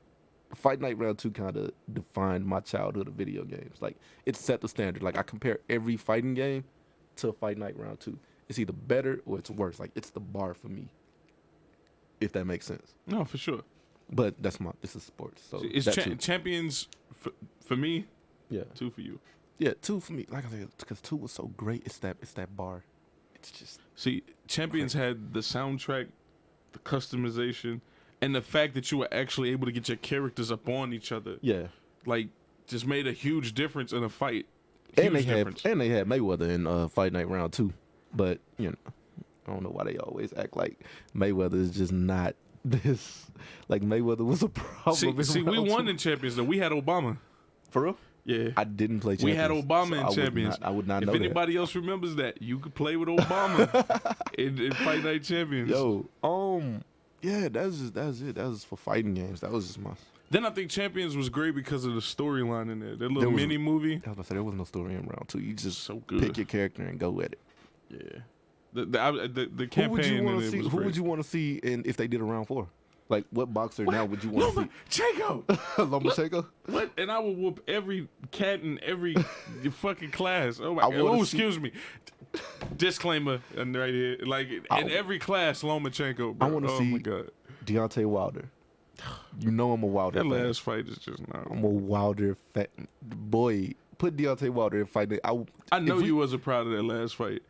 Fight Night round 2 kind of defined my childhood of video games. Like it set the standard. Like I compare every fighting game to Fight Night round 2. It's either better or it's worse. Like it's the bar for me, if that makes sense. No, for sure. But this is sports. So it's Champions for me. Yeah, 2 for you. Yeah, 2 for me. Like I said, because 2 was so great. It's that bar. It's just Champions had the soundtrack, the customization, and the fact that you were actually able to get your characters up on each other. Yeah, like just made a huge difference in a fight. And they had Mayweather in Fight Night round 2. But you know, I don't know why they always act like Mayweather is just not this. Like Mayweather was a problem. See, we won in Champions though. We had Obama. For real? Yeah. I didn't play Champions. We had Obama in Champions. I would not know If anybody else remembers that, you could play with Obama in Fight Night Champions. Yeah, that's it. That was for fighting games. That was just my. Then I think Champions was great because of the storyline in there. That little mini movie. I was about to say there was no story in round 2. You just so good. Pick your character and go at it. Yeah. The campaign in it was Who would you want to see in if they did a round 4? Like what boxer now would you want to see? Lomachenko. Lomachenko? What? And I would whoop every cat in every fucking class. Oh my god. Oh, excuse me. Disclaimer right here. Like in every class, Lomachenko. Bro. I want to see my god. Deontay Wilder. You know I'm a Wilder fan. That last fight is just not. I'm a Wilder fan. Boy, put Deontay Wilder in fight. I know you wasn't proud of that last fight.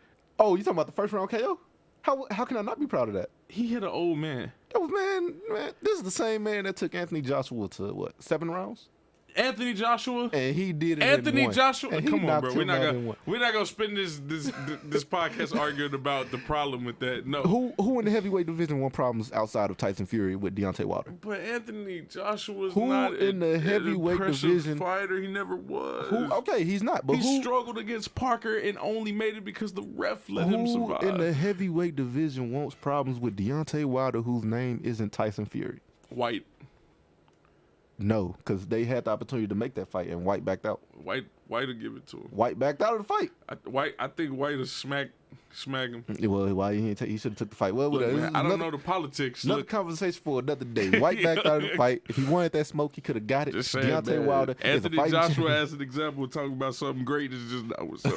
Oh, you talking about the first round KO? How can I not be proud of that? He hit an old man. That was man. This is the same man that took Anthony Joshua to what 7 rounds? Anthony Joshua, and he did it. Anthony Joshua, come on, bro. We're not gonna spend this podcast arguing about the problem with that. No. Who in the heavyweight division won problems outside of Tyson Fury with Deontay Wilder? But Anthony Joshua's who not in the heavyweight division fighter. He never was. Okay, he's not. But he struggled against Parker and only made it because the ref let him survive. Who in the heavyweight division wants problems with Deontay Wilder, whose name isn't Tyson Fury? White. No, because they had the opportunity to make that fight, and White backed out. White will give it to him. White backed out of the fight. I think White will smack him. Well, why he should have took the fight? Well, look, man, I don't know the politics. Another conversation for another day. White backed out of the fight. If he wanted that smoke, he could have got it. Just saying, Deontay Wilder. Anthony Joshua, as an example, talking about something great is just not what's up.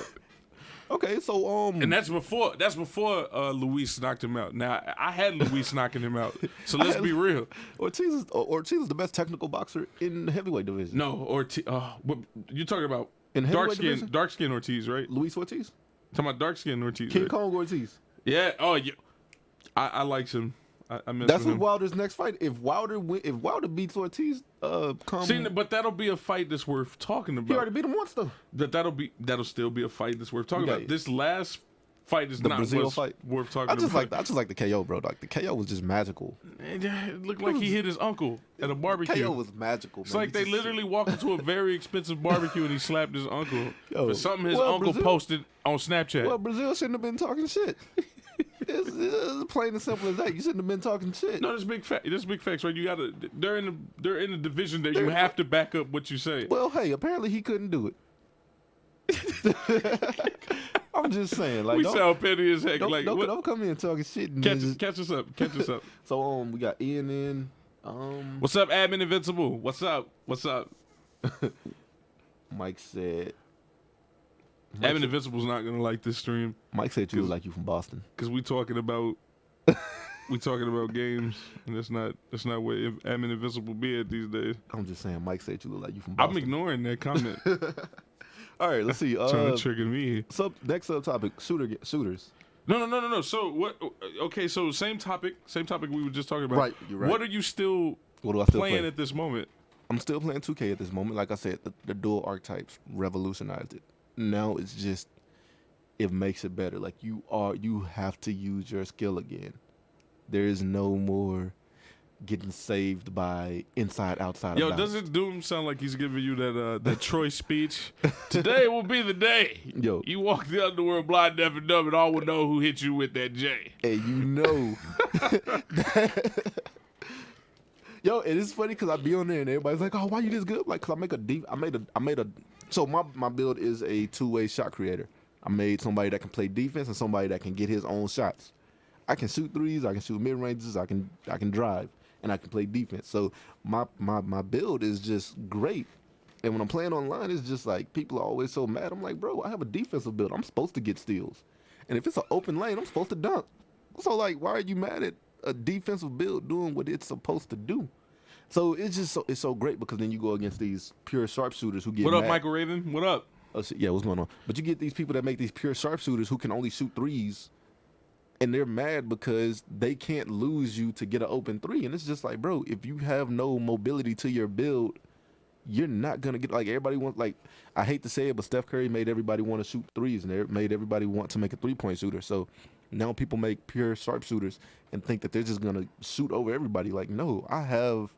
Okay, so and that's before Luis knocked him out. Now I had Luis knocking him out, so let's be real. Ortiz is the best technical boxer in the heavyweight division. No, Ortiz. What you're talking about? In dark skin Ortiz, right? Luis Ortiz. Talking about dark skin Ortiz. King right? Kong Ortiz. Yeah. Oh yeah. I liked him. That's what Wilder's next fight. If Wilder beats Ortiz, but that'll be a fight that's worth talking about. He already beat him once though. That'll still be a fight that's worth talking about. This last fight is not worth talking about. I just like the KO, bro. Like the KO was just magical. It looked like he hit his uncle at a barbecue. KO was magical. It's like they literally walked into a very expensive barbecue and he slapped his uncle for something his uncle posted on Snapchat. Well, Brazil shouldn't have been talking shit. It's plain and simple as that. You shouldn't have been talking shit. No, that's big fact. That's big facts, right? You gotta. They're in the division that you have to back up what you say. Well, hey, apparently he couldn't do it. I'm just saying, like we sound petty as heck. Don't come in talking shit. And catch us up. Catch us up. So we got Ian in. What's up, Admin Invincible? What's up? Mike said. Admin Invincible's not gonna like this stream. Mike said you look like you from Boston. Because we talking about games, and that's not where Admin Invincible be at these days. I'm just saying, Mike said you look like you from Boston. I'm ignoring that comment. All right, let's see. Trying to trigger me. Next subtopic: shooters. No. So what? Okay, so same topic we were just talking about. Right, you're right. What are you still playing at this moment? I'm still playing 2K at this moment. Like I said, the dual archetypes revolutionized it. Now it's just, it makes it better. Like you have to use your skill again. There is no more getting saved by inside outside. Yo, of doesn't Doom sound like he's giving you that Troy speech? Today will be the day. Yo, You walk the underworld blind, deaf, and dumb, and all will know who hit you with that J. and you know. Yo, it is funny because I be on there and everybody's like, "Oh, why you this good?" Like, cause I made a. So my build is a two-way shot creator. I made somebody that can play defense and somebody that can get his own shots. I can shoot threes, I can shoot mid ranges, I can drive, and I can play defense. So my build is just great. And when I'm playing online, it's just like people are always so mad. I'm like, bro, I have a defensive build. I'm supposed to get steals, and if it's an open lane, I'm supposed to dunk. So like, why are you mad at a defensive build doing what it's supposed to do? So it's so great because then you go against these pure sharpshooters who get What up, mad. Michael Raven? What up? Oh, shit, yeah, what's going on? But you get these people that make these pure sharpshooters who can only shoot threes, and they're mad because they can't lose you to get an open three. And it's just like, bro, if you have no mobility to your build, you're not gonna get like everybody wants. Like, I hate to say it, but Steph Curry made everybody want to shoot threes, and they made everybody want to make a 3-point shooter. So now people make pure sharpshooters and think that they're just gonna shoot over everybody. Like, no, I have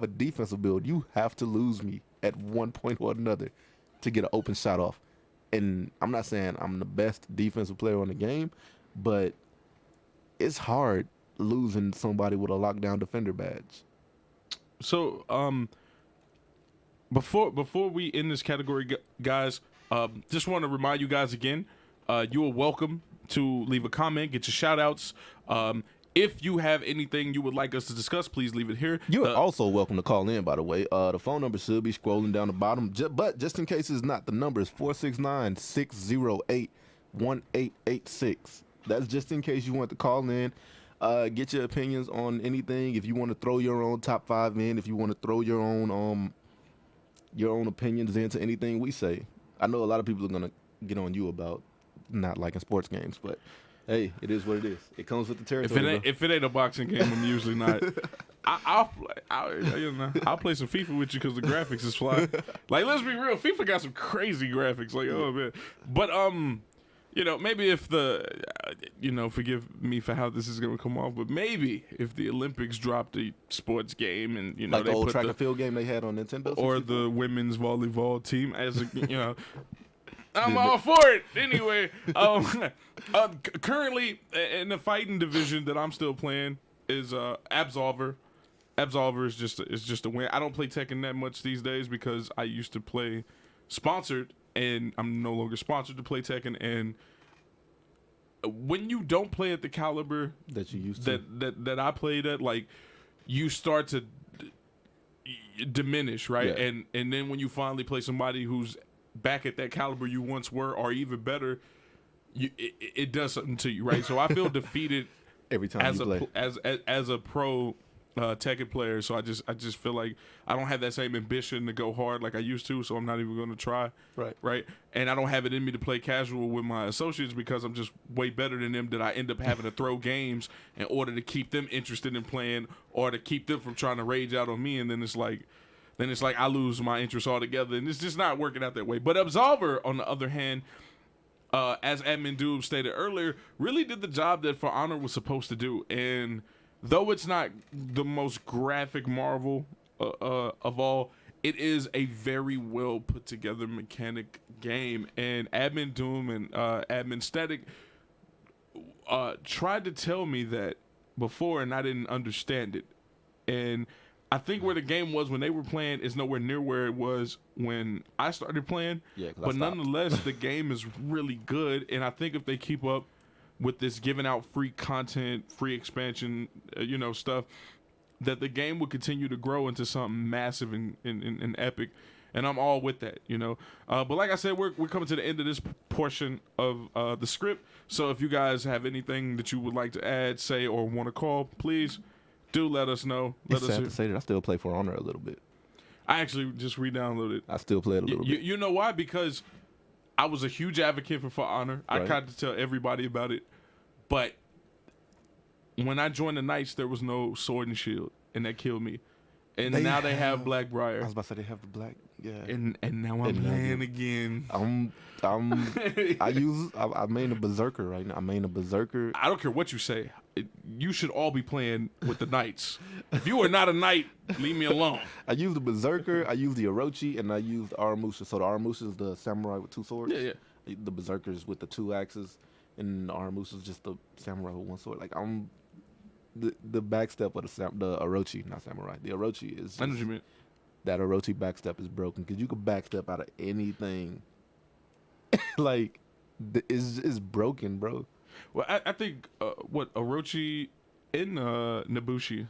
a defensive build. You have to lose me at one point or another to get an open shot off. And I'm not saying I'm the best defensive player on the game, but it's hard losing somebody with a lockdown defender badge. So, before we end this category, guys, just want to remind you guys again, you are welcome to leave a comment, get your shout outs. If you have anything you would like us to discuss, please leave it here. You're also welcome to call in, by the way. The phone number should be scrolling down the bottom. But just in case it's not, the number is 469-608-1886. That's just in case you want to call in. Get your opinions on anything. If you want to throw your own top 5 in, if you want to throw your own opinions into anything we say. I know a lot of people are going to get on you about not liking sports games, but hey, it is what it is. It comes with the territory. If it ain't a boxing game, I'm usually not. I'll play some FIFA with you because the graphics is fly. Like, let's be real, FIFA got some crazy graphics. Like, oh man, but maybe if forgive me for how this is gonna come off, but maybe if the Olympics dropped a sports game and like they the old put track and field game they had on Nintendo, or the women's volleyball team as a I'm all for it. Anyway, currently in the fighting division that I'm still playing is Absolver. Absolver is just a win. I don't play Tekken that much these days because I used to play sponsored, and I'm no longer sponsored to play Tekken. And when you don't play at the caliber that you used to, that I played at, like, you start to diminish, right? Yeah. And then when you finally play somebody who's back at that caliber you once were, or even better, it does something to you, right? So I feel defeated every time as you play. as a pro Tekken player. So I just feel like I don't have that same ambition to go hard like I used to. So I'm not even going to try. Right. And I don't have it in me to play casual with my associates because I'm just way better than them. That I end up having to throw games in order to keep them interested in playing or to keep them from trying to rage out on me. And then it's like I lose my interest altogether, and it's just not working out that way. But Absolver, on the other hand, as Admin Doob stated earlier, really did the job that For Honor was supposed to do. And though it's not the most graphic marvel of all, it is a very well put together mechanic game. And Admin Doom and Admin Static tried to tell me that before, and I didn't understand it. And I think where the game was when they were playing is nowhere near where it was when I started playing. Yeah, but nonetheless, the game is really good, and I think if they keep up with this giving out free content, free expansion, stuff, that the game will continue to grow into something massive and epic. And I'm all with that, But like I said, we're coming to the end of this portion of the script. So if you guys have anything that you would like to add, say, or want to call, please do let us know. It's sad to say that I still play For Honor a little bit. I actually just re-downloaded. I still play it a little bit. You know why? Because I was a huge advocate for Honor. Right. I tried to tell everybody about it. But when I joined the Knights, there was no sword and shield, and that killed me. And now they have Blackbriar. I was about to say they have the black. Yeah. And now I'm playing again. I main a Berserker right now. I main a Berserker. I don't care what you say. You should all be playing with the knights. If you are not a knight, leave me alone. I use the Berserker, I use the Orochi, and I use the Aramusha. So the Aramusha is the samurai with 2 swords. Yeah. The Berserkers with the 2 axes, and the Aramusha is just the samurai with 1 sword. Like I'm the backstep of the Orochi, not samurai. The Orochi is. I know what you mean. That Orochi backstep is broken because you can backstep out of anything. Like it's broken, bro. Well, I think Orochi in Nabushi.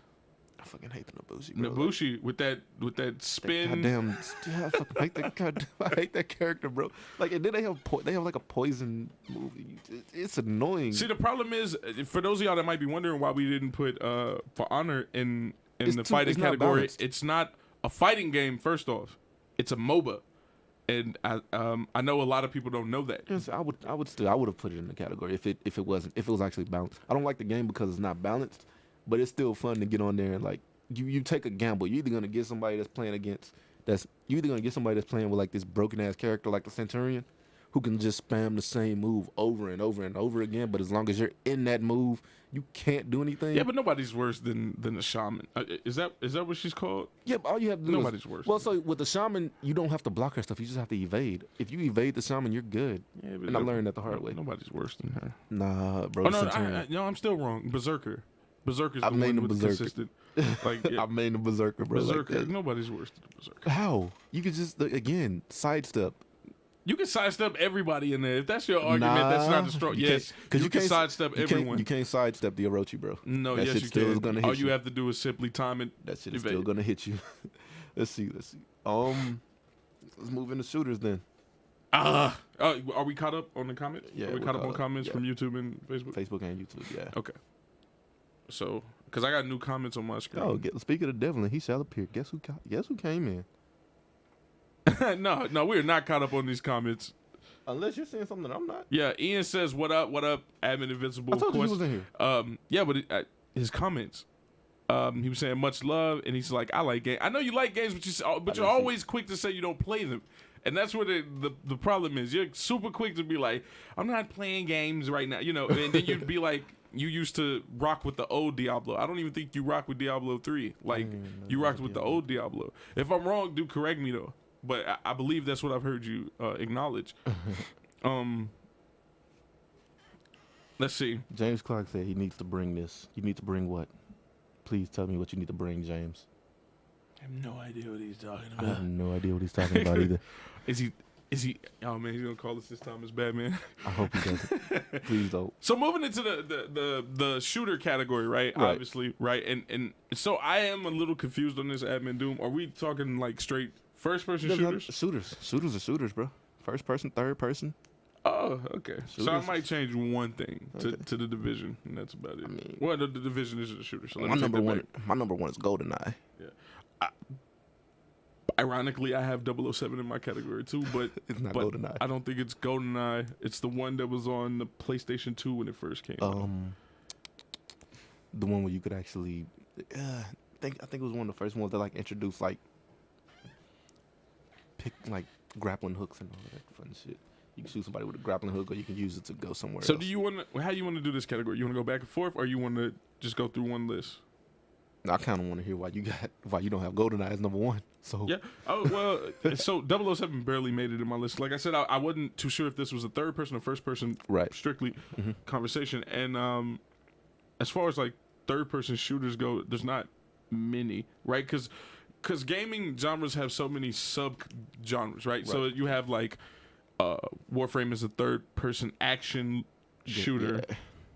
I fucking hate the Nabushi, bro. Nabushi with that spin. Goddamn, yeah, I fucking hate that. I hate that character, bro. Like, and then they have like a poison movie. It's annoying. See, the problem is, for those of y'all that might be wondering why we didn't put For Honor in the fighting category, it's not a fighting game. First off, it's a MOBA, and I know a lot of people don't know that. Yes, I would have put it in the category if it was actually balanced. I don't like the game because it's not balanced. But it's still fun to get on there and like you take a gamble. You're either gonna get somebody that's playing with like this broken ass character like the Centurion, who can just spam the same move over and over and over again. But as long as you're in that move, you can't do anything. Yeah, but nobody's worse than the shaman. Is that what she's called? Yeah, but all you have to do nobody's worse. Well, so with the shaman, you don't have to block her stuff. You just have to evade. If you evade the shaman, you're good. Yeah, and I learned that the hard way. Nobody's worse than her. Nah, bro. Oh no, I'm still wrong. Berserker's the one with the consistent. Like, yeah. I made a Berserker, bro. Berserker, like nobody's worse than a Berserker. How? You could just again sidestep. You can sidestep everybody in there. If that's your argument, that's not the strong. Yes, because you can sidestep everyone. You can't sidestep the Orochi, bro. No, that yes, shit you still can. Is gonna hit All you have to do is simply time it. That shit is still gonna hit you. Let's see. Let's move into shooters then. Are we caught up on the comments? Yeah, are we caught up on comments from YouTube and Facebook? Facebook and YouTube, yeah. Okay. So, because I got new comments on my screen. Oh, speak of the devil, and he shall appear. Guess who came in? No, we're not caught up on these comments. Unless you're saying something that I'm not. Yeah, Ian says, "What up? What up, Admin Invincible?" I told you he was in here. Yeah, but his comments. He was saying much love, and he's like, "I like games. I know you like games, but you're always quick to say you don't play them." And that's where the problem is. You're super quick to be like, "I'm not playing games right now," and then you'd be like. You used to rock with the old Diablo. I don't even think you rock with Diablo 3. Like, you rocked with the old Diablo. If I'm wrong, do correct me, though. But I believe that's what I've heard you acknowledge. Let's see. James Clark said he needs to bring this. You need to bring what? Please tell me what you need to bring, James. I have no idea what he's talking about. I have no idea what he's talking about either. Is he? Oh man, he's gonna call us this time as Batman. I hope he doesn't. Please don't. So moving into the shooter category, right? Obviously, right? And so I am a little confused on this, Admin Doom. Are we talking like straight first person shooters? Shooters are shooters, bro. First person, third person. Oh, okay. Shooters. So I might change one thing to the Division, and that's about it. I mean, well, the Division is a shooter. So my number one is GoldenEye. Yeah. Ironically, I have 007 in my category too, but it's not GoldenEye. I don't think it's GoldenEye. It's the one that was on the PlayStation 2 when it first came out. The one where you could actually, I think it was one of the first ones that like introduced like grappling hooks and all that fun shit. You can shoot somebody with a grappling hook, or you can use it to go somewhere. So else. How you want to do this category? You want to go back and forth, or you want to just go through one list? I kind of want to hear why you don't have GoldenEye as number one. So yeah. Oh well. So 007 barely made it in my list. Like I said, I wasn't too sure if this was a third person or first person, strictly conversation. And as far as like third person shooters go, there's not many, right? Because gaming genres have so many sub genres, right? So you have like Warframe is a third person action shooter,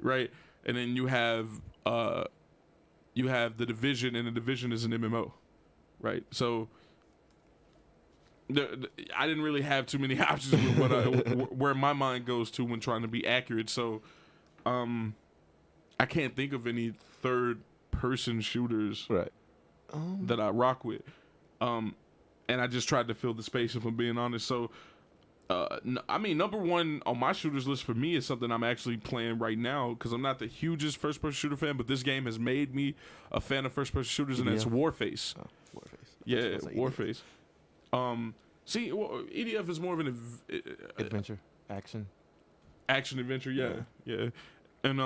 right? And then you have the Division, and the Division is an MMO, right? So I didn't really have too many options with where my mind goes to when trying to be accurate. So I can't think of any third-person shooters that I rock with. And I just tried to fill the space, if I'm being honest. So I mean, number one on my shooters list for me is something I'm actually playing right now because I'm not the hugest first-person shooter fan, but this game has made me a fan of first-person shooters, and that's Warface. Oh, Warface. Yeah, Warface. See, well, EDF is more of an adventure, action adventure. Yeah, and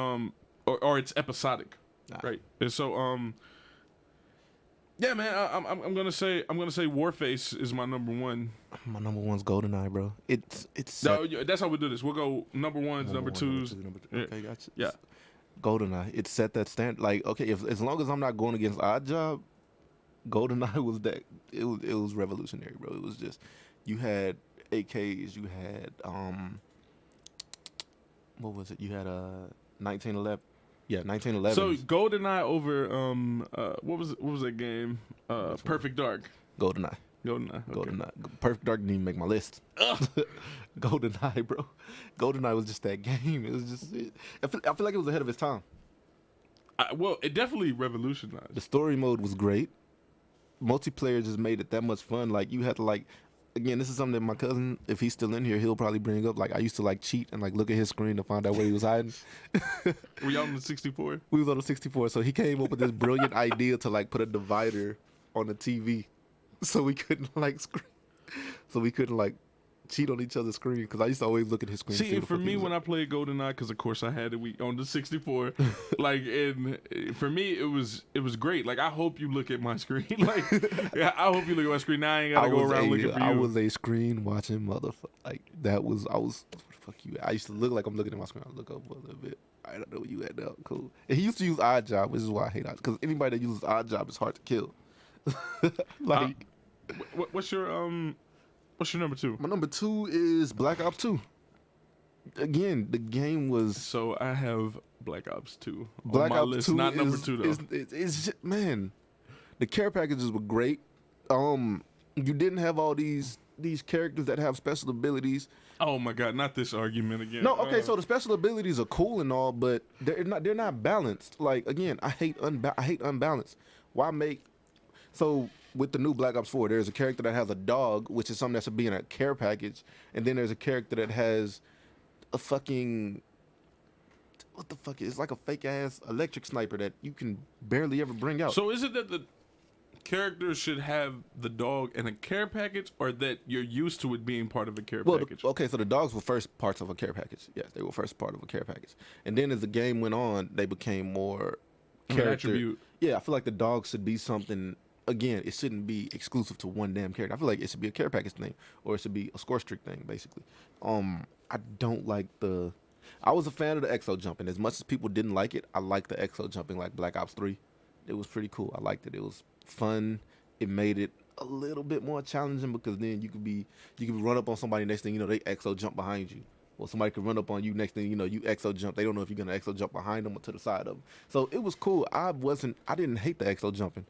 or it's episodic, right? And so yeah, man, I'm gonna say Warface is my number one. My number one's GoldenEye, bro. It's no, that's how we do this. We'll go number ones, number twos. Number two. Okay, gotcha. Yeah, GoldenEye. It set that standard. Like, okay, as long as I'm not going against Oddjob, GoldenEye was that. It was revolutionary, bro. It was just, you had AKs, you had what was it? You had 1911. Yeah, 1911. So GoldenEye over what was that game? Perfect Dark. GoldenEye. Okay. GoldenEye. Perfect Dark didn't even make my list. GoldenEye, bro. GoldenEye was just that game. It was just. I feel like it was ahead of its time. Well, it definitely revolutionized. The story mode was great. Multiplayer just made it that much fun. Like, you had to, like, again, this is something that my cousin, if he's still in here, he'll probably bring up. Like, I used to, like, cheat and, like, look at his screen to find out where he was hiding. Were y'all on the 64? We was on the 64, so he came up with this brilliant idea to, like, put a divider on the TV so we couldn't, like, cheat on each other's screen, because I used to always look at his screen. See, for me, when I played GoldenEye, because of course I had it on the 64, like, and for me it was great. Like, I hope you look at my screen. Like, yeah, I hope you look at my screen. Now I ain't gotta go around looking for you. I was a screen watching motherfucker. Like, I was fuck you. I used to look like I'm looking at my screen. I look up a little bit. I don't know where you at now. Cool. And he used to use Oddjob, which is why I hate Oddjob, because anybody that uses Oddjob is hard to kill. Like, what's your number two? My number two is Black Ops 2. Again, the game was... So I have Black Ops 2 Black on my Ops list, 2 not number two, though. It's just, man, the care packages were great. You didn't have all these characters that have special abilities. Oh my God, not this argument again. No, okay, so the special abilities are cool and all, but they're not balanced. Like, again, I hate unbalanced. Why make... So... With the new Black Ops 4, there's a character that has a dog, which is something that should be in a care package. And then there's a character that has a fucking... What the fuck? It's like a fake-ass electric sniper that you can barely ever bring out. So is it that the character should have the dog in a care package, or that you're used to it being part of a care package? Okay, so the dogs were first parts of a care package. Yes, they were first part of a care package. And then as the game went on, they became more character. Attribute. Yeah, I feel like the dog should be something... Again, it shouldn't be exclusive to one damn character. I feel like it should be a care package thing, or it should be a score streak thing, basically. I don't like the... I was a fan of the exo jumping. As much as people didn't like it, I liked the exo jumping, like Black Ops 3. It was pretty cool. I liked it. It was fun. It made it a little bit more challenging, because then you could run up on somebody, next thing you know, they exo jump behind you. Well, somebody could run up on you, next thing you know, you exo jump. They don't know if you're gonna exo jump behind them or to the side of them. So it was cool. I didn't hate the exo jumping.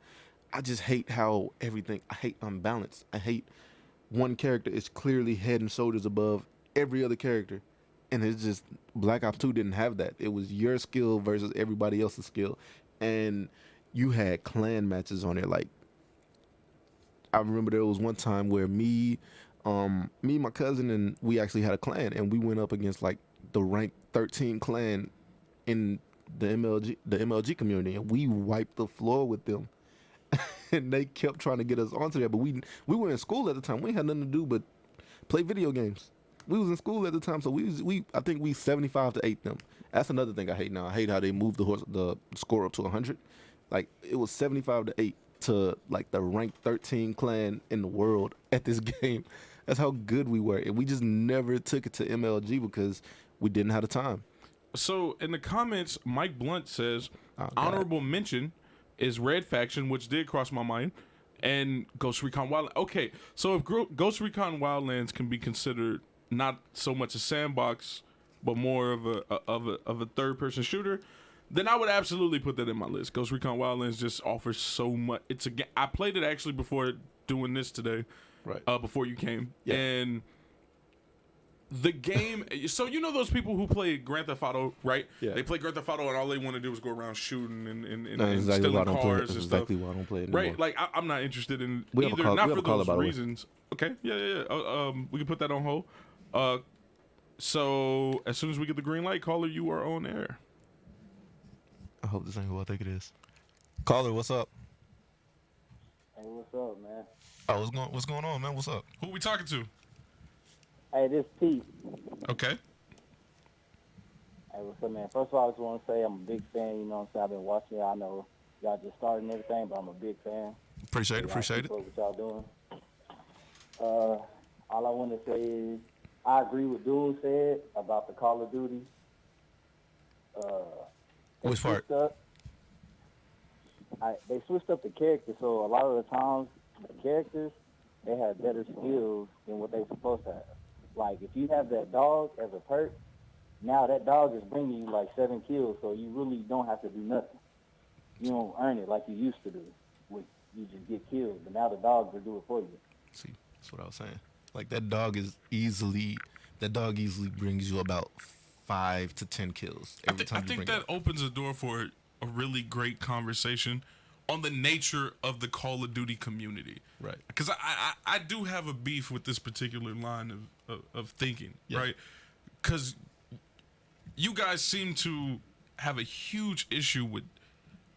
I just hate how I hate unbalanced. I hate one character is clearly head and shoulders above every other character. And it's just, Black Ops 2 didn't have that. It was your skill versus everybody else's skill. And you had clan matches on there. Like, I remember there was one time where me, my cousin, and we actually had a clan, and we went up against, like, the rank 13 clan in the MLG community, and we wiped the floor with them. And they kept trying to get us onto that, but we were in school at the time. We had nothing to do but play video games. We was in school at the time, so I think we 75-8 them. That's another thing I hate now. I hate how they moved the score up to 100. Like, it was 75-8 to, like, the ranked 13 clan in the world at this game. That's how good we were, and we just never took it to MLG because we didn't have the time. So in the comments, Mike Blunt says, honorable mention is Red Faction, which did cross my mind, and Ghost Recon Wildlands. Okay, so if Ghost Recon Wildlands can be considered not so much a sandbox, but more of a third-person shooter, then I would absolutely put that in my list. Ghost Recon Wildlands just offers so much. I played it actually before doing this today, right? Before you came, and the game. So you know those people who play Grand Theft Auto, right? Yeah. They play Grand Theft Auto and all they want to do is go around shooting and exactly stealing cars That's and exactly stuff. why I don't play it anymore. Right? Like I'm not interested in we either. Not for those reasons. Okay. Yeah. We can put that on hold. So as soon as we get the green light, caller, you are on air. I hope this ain't who I think it is. Caller, what's up? Hey, what's up, man? Oh, what's going on, man? What's up? Who we talking to? Hey, this Pete. Okay. Hey, what's up, man? First of all, I just want to say I'm a big fan. You know what I'm saying? I've been watching. I know y'all just started and everything, but I'm a big fan. Appreciate it. Keep up what y'all doing. All I want to say is I agree with Doom said about the Call of Duty. Which part? They switched up the characters, so a lot of the times the characters, they have better skills than what they're supposed to have. Like, if you have that dog as a perk, now that dog is bringing you like 7 kills, so you really don't have to do nothing. You don't earn it like you used to do. You just get killed, but now the dogs will do it for you. See, that's what I was saying. Like, that dog easily brings you about 5 to 10 kills every time you bring it. I think that opens a door for a really great conversation on the nature of the Call of Duty community. Right. Because I do have a beef with this particular line of thinking, right? Because you guys seem to have a huge issue with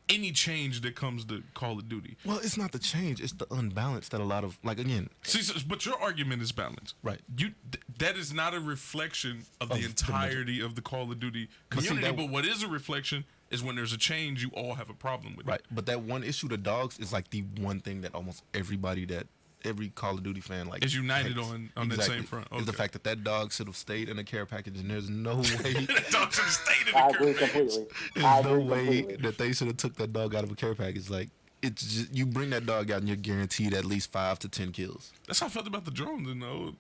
any change that comes to Call of Duty. Well, it's not the change; it's the unbalance that a lot of, like, again. See, but your argument is balanced, right? That is not a reflection of the entirety of the Call of Duty community. But what is a reflection is when there's a change, you all have a problem with it. Right. But that one issue, the dogs, is like the one thing that almost every Call of Duty fan is united on that same front. Okay. Is the fact that dog should have stayed in a care package, and there's no way that dog should have stayed in I a care agree completely. There's no way that they should have took that dog out of a care package. Like, it's just, you bring that dog out and you're guaranteed at least 5 to 10 kills. That's how I felt about the drones in the old.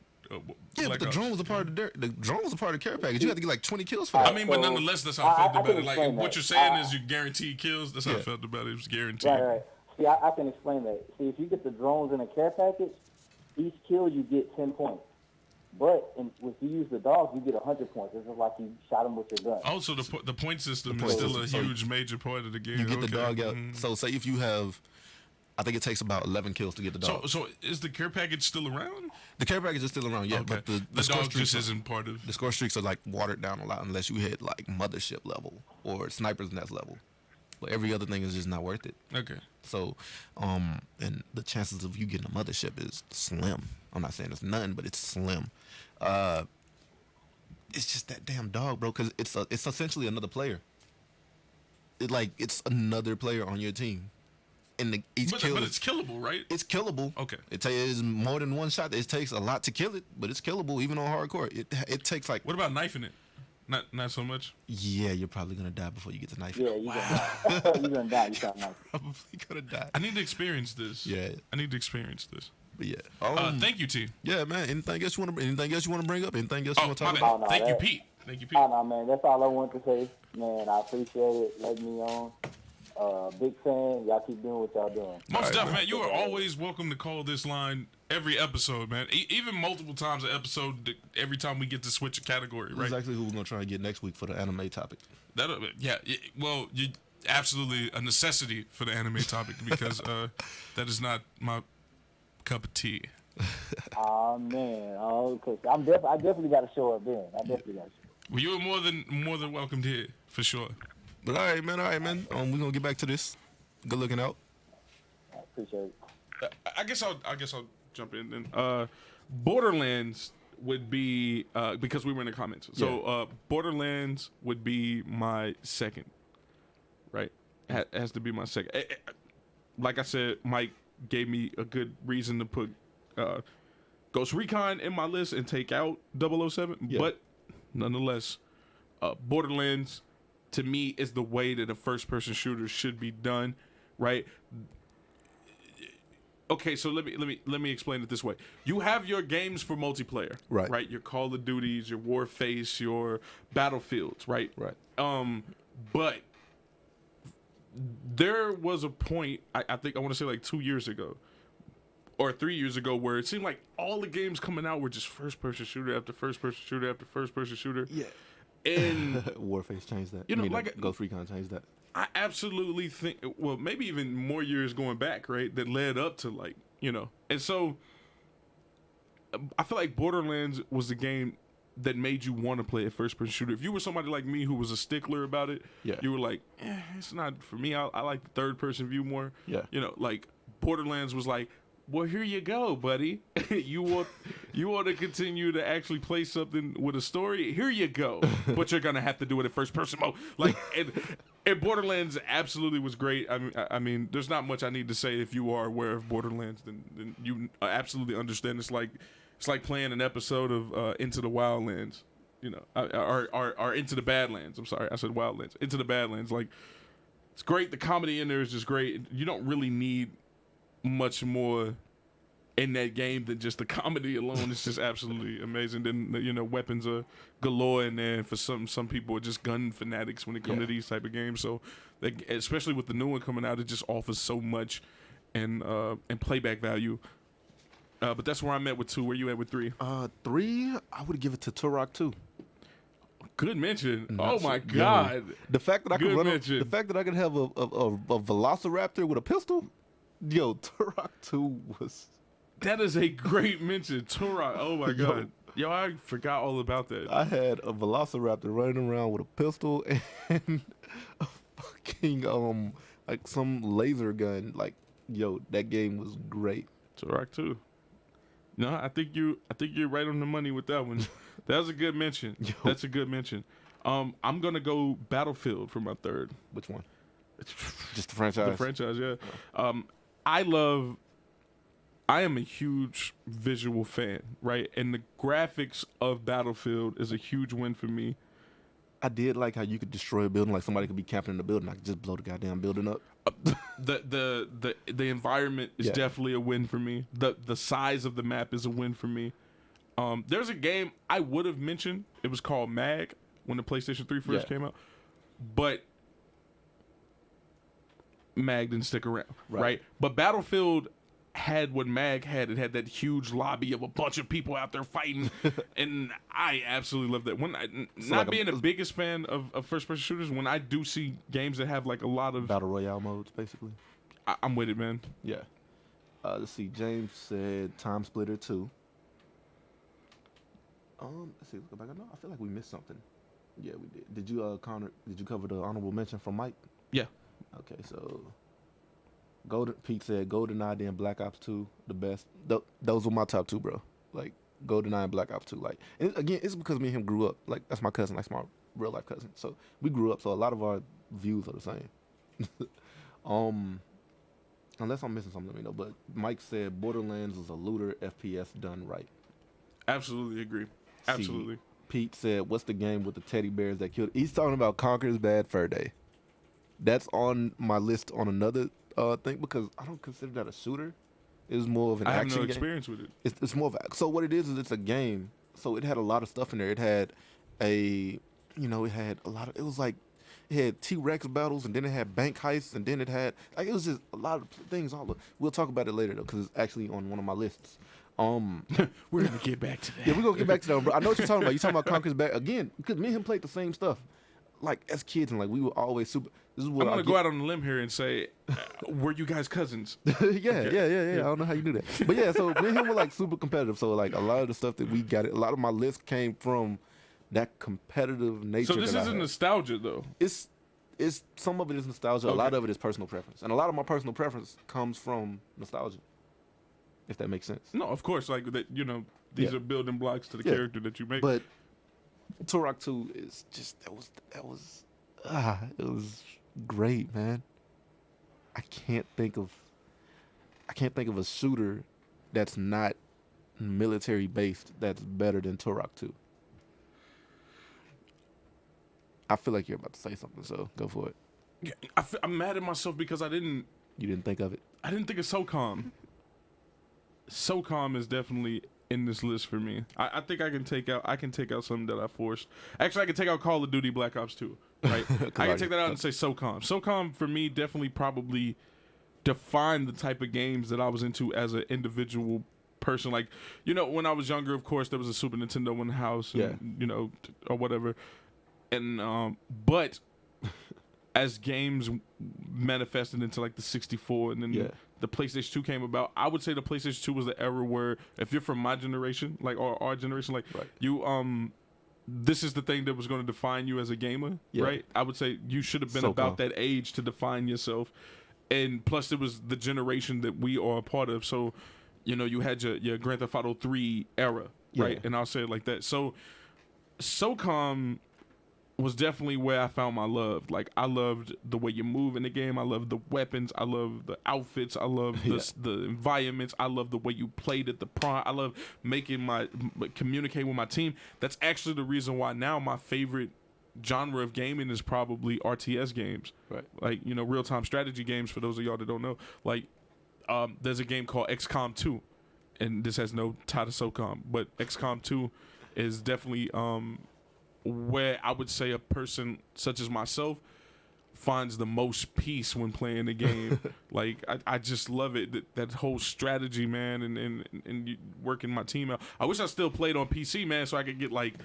But the drone was a part of the drone was a part of the care package. You had to get like 20 kills for that. I mean, but nonetheless, that's how I felt about it. Like, what you're saying is you guaranteed kills. That's how I felt about it. It was guaranteed. Right. See, I can explain that. See, if you get the drones in a care package, each kill you get 10 points. But if you use the dogs, you get 100 points. It's just like you shot them with your gun. Also, the point system is still a huge major part of the game. You get the dog out. So say if you have, I think it takes about 11 kills to get the dog. So is the care package still around? The care package is still around, yeah. Okay. But the dog just isn't part of. The score streaks are like watered down a lot unless you hit like mothership level or sniper's nest level. But every other thing is just not worth it. Okay. So, and the chances of you getting a mothership is slim. I'm not saying it's none, but it's slim. It's just that damn dog, bro, because it's essentially another player. It's another player on your team. And each kill but it's killable, right? It's killable. Okay. It is more than one shot. It takes a lot to kill it, but it's killable even on hardcore. It takes like. What about knifing it? Not so much. Yeah, you're probably gonna die before you get to knife. Yeah, you're gonna die. You shot knife. Probably gonna die. I need to experience this. Yeah. I need to experience this. But yeah. Thank you, T. Yeah, man. Anything else you want to bring up? Anything else you want to talk about? about? Thank you, Pete. Oh, no, man. That's all I wanted to say. Man, I appreciate it. Letting me on. Big fan. Y'all keep doing what y'all doing. Most definitely, man. You are always welcome to call this line every episode, man. Even multiple times an episode. Every time we get to switch a category, right? Exactly who we're gonna try and get next week for the anime topic. Well, you absolutely a necessity for the anime topic because that is not my cup of tea. Oh man, I definitely got to show up then. Well, you are more than welcome here for sure. But all right, man. We're gonna get back to this. Good looking out. I appreciate it. I guess I'll jump in then. Borderlands would be because we were in the comments. So Borderlands would be my second. Right, has to be my second. Like I said, Mike gave me a good reason to put Ghost Recon in my list and take out 007. Yeah. But nonetheless, Borderlands to me is the way that a first-person shooter should be done, right? Okay, so let me explain it this way. You have your games for multiplayer, right? Your Call of Duties, your Warface, your Battlefields, right? Right. But there was a point, I think I want to say like 2 years ago or 3 years ago, where it seemed like all the games coming out were just first-person shooter after first-person shooter after first-person shooter. Yeah. And Warface changed that. Ghost Recon changed that. I absolutely think, well, maybe even more years going back, right, that led up to and so I feel like Borderlands was the game that made you want to play a first-person shooter. If you were somebody like me who was a stickler about it, you were like, it's not for me. I like the third-person view more. Yeah. You know, like Borderlands was like, well, here you go, buddy. you want to continue to actually play something with a story? Here you go. But you're gonna have to do it in first-person mode. Like, and Borderlands absolutely was great. I mean, there's not much I need to say. If you are aware of Borderlands, then you absolutely understand. It's like playing an episode of Into the Wildlands, you know, or Into the Badlands. I'm sorry, I said Wildlands. Into the Badlands. Like, it's great. The comedy in there is just great. You don't really need much more in that game than just the comedy alone. It's just absolutely amazing. Then, you know, weapons are galore in there. And for some people are just gun fanatics when it comes to these type of games. So, especially with the new one coming out, it just offers so much and playback value. But that's where I'm at with 2. Where you at with 3? 3, I would give it to Turok 2. Good mention. Oh my God. The fact that I could mention. The fact that I could have a Velociraptor with a pistol. Yo, Turok 2 was. That is a great mention, Turok. Oh my God. Yo, I forgot all about that. I had a Velociraptor running around with a pistol and a fucking like some laser gun. Like, yo, that game was great. Turok 2. No, I think you're right on the money with that one. That was a good mention. Yo. That's a good mention. I'm gonna go Battlefield for my 3rd. Which one? Just the franchise. The franchise, yeah. Oh. I am a huge visual fan, right? And the graphics of Battlefield is a huge win for me. I did like how you could destroy a building, like somebody could be camping in the building. I could just blow the goddamn building up. The environment is definitely a win for me. The size of the map is a win for me. There's a game I would have mentioned. It was called Mag when the PlayStation 3 first came out, but Mag didn't stick around, right? But Battlefield had what Mag had. It had that huge lobby of a bunch of people out there fighting, and I absolutely love that. When not being the biggest fan of first-person shooters, when I do see games that have like a lot of battle royale modes, basically, I'm with it, man. Yeah. Let's see. James said Time Splitter 2. Let's see. Let's go back. No, I feel like we missed something. Yeah, we did. Did you, Connor? Did you cover the honorable mention from Mike? Yeah. Okay, so Pete said GoldenEye, then Black Ops 2, the best. Those were my top 2, bro. Like GoldenEye and Black Ops 2. Like, and again, it's because me and him grew up. Like, that's my cousin. That's my real life cousin. So we grew up. So a lot of our views are the same. Unless I'm missing something, let me know. But Mike said Borderlands is a looter FPS done right. Absolutely agree. Absolutely. See, Pete said, "What's the game with the teddy bears that killed?" He's talking about Conker's Bad Fur Day. That's on my list on another thing because I don't consider that a shooter. It was more of an action game. I have no experience with it. It's more of so what it is it's a game. So it had a lot of stuff in there. It had it had a lot of. It was like it had T-Rex battles, and then it had bank heists, and then it had it was just a lot of things. We'll talk about it later though, because it's actually on one of my lists. We're gonna get back to that. Yeah, we're gonna get back to that, bro. I know what you're talking about. You're talking about Conker's Bad again, because me and him played the same stuff. Like as kids, and like we were always super. This is what I'm gonna go out on a limb here and say, were you guys cousins? Yeah. I don't know how you knew that, but yeah. So me and him were like super competitive. So like a lot of the stuff that we got, a lot of my list came from that competitive nature. So this isn't nostalgia though. It's some of it is nostalgia. Okay. A lot of it is personal preference, and a lot of my personal preference comes from nostalgia. If that makes sense. No, of course. Like that, these are building blocks to the character that you make. But Turok 2 is just it was great, man. I can't think of a shooter that's not military based that's better than Turok 2. I feel like you're about to say something, so go for it. Yeah, I'm mad at myself because you didn't think of it. I didn't think of SOCOM. SOCOM is definitely in this list for me. I think I can take out something that I forced. Actually, I can take out Call of Duty Black Ops 2. Right? I can take that out and say SOCOM. SOCOM for me definitely probably defined the type of games that I was into as an individual person. Like, when I was younger, of course, there was a Super Nintendo in the house, and, or whatever. And but as games manifested into like the 64 and then the PlayStation 2 came about, I would say the PlayStation 2 was the era where if you're from my generation, like or our generation, like you this is the thing that was going to define you as a gamer, Yeah. right? I would say you should have been So about calm. that age to define yourself. And plus, it was the generation that we are a part of. So, you know, you had your Grand Theft Auto 3 era, right? Yeah. And I'll say it like that. So, SOCOM was definitely where I found my love. Like, I loved the way you move in the game. I loved the weapons. I loved the outfits. I loved the environments. I loved the way you played at the prime. I love communicating with my team. That's actually the reason why now my favorite genre of gaming is probably RTS games. Right. Like, you know, real-time strategy games, for those of y'all that don't know. Like, there's a game called XCOM 2. And this has no tie to SOCOM. But XCOM 2 is definitely... where I would say a person such as myself finds the most peace when playing the game. Like, I just love it. That whole strategy, man, and you working my team out. I wish I still played on PC, man, so I could get, like,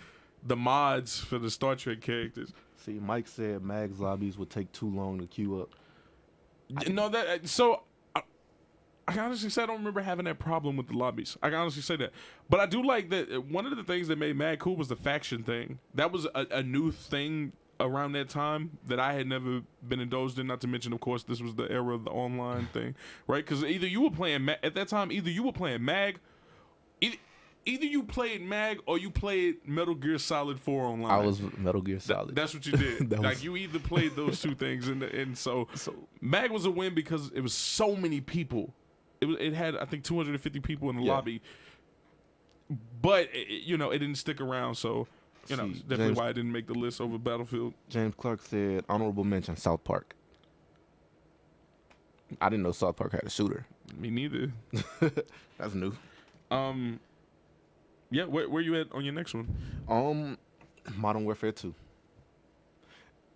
the mods for the Star Trek characters. See, Mike said Mag's lobbies would take too long to queue up. No, that... So... I can honestly say I don't remember having that problem with the lobbies. I can honestly say that. But I do like that one of the things that made Mad cool was the faction thing. That was a new thing around that time that I had never been indulged in. Not to mention, of course, this was the era of the online thing, right? Because either you were playing at that time, either you played Mag or you played Metal Gear Solid 4 online. I was Metal Gear Solid. That's what you did. Like, you either played those two things, and so Mag was a win because it was so many people. It had, I think, 250 people in the lobby, but you know, it didn't stick around. So, you know, definitely why I didn't make the list over Battlefield. James Clark said honorable mention South Park. I didn't know South Park had a shooter. Me neither. That's new. Yeah, where you at on your next one? Modern Warfare 2.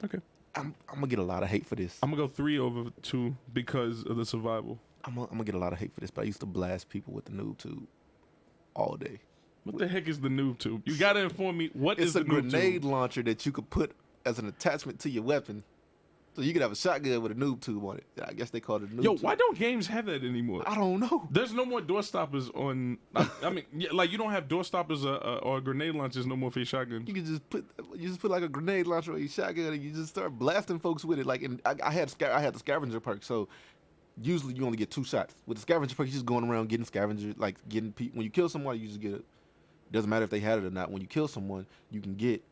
Okay. I'm gonna get a lot of hate for this. I'm gonna go 3 over 2 because of the survival. I'm gonna get a lot of hate for this, but I used to blast people with the noob tube all day. What the heck is the noob tube? You gotta inform me. What is the noob tube? It's a grenade launcher that you could put as an attachment to your weapon, so you could have a shotgun with a noob tube on it. I guess they call it a noob tube. Why don't games have that anymore? I don't know. There's no more door stoppers on. I mean, like, you don't have door stoppers or grenade launchers no more for your shotgun. You can just put like a grenade launcher on your shotgun and you just start blasting folks with it. Like, and I had the scavenger perk, so. Usually you only get 2 shots. With the scavenger perk, you're just going around getting scavenger, like getting people. When you kill someone, you just get it. Doesn't matter if they had it or not. When you kill someone, you can get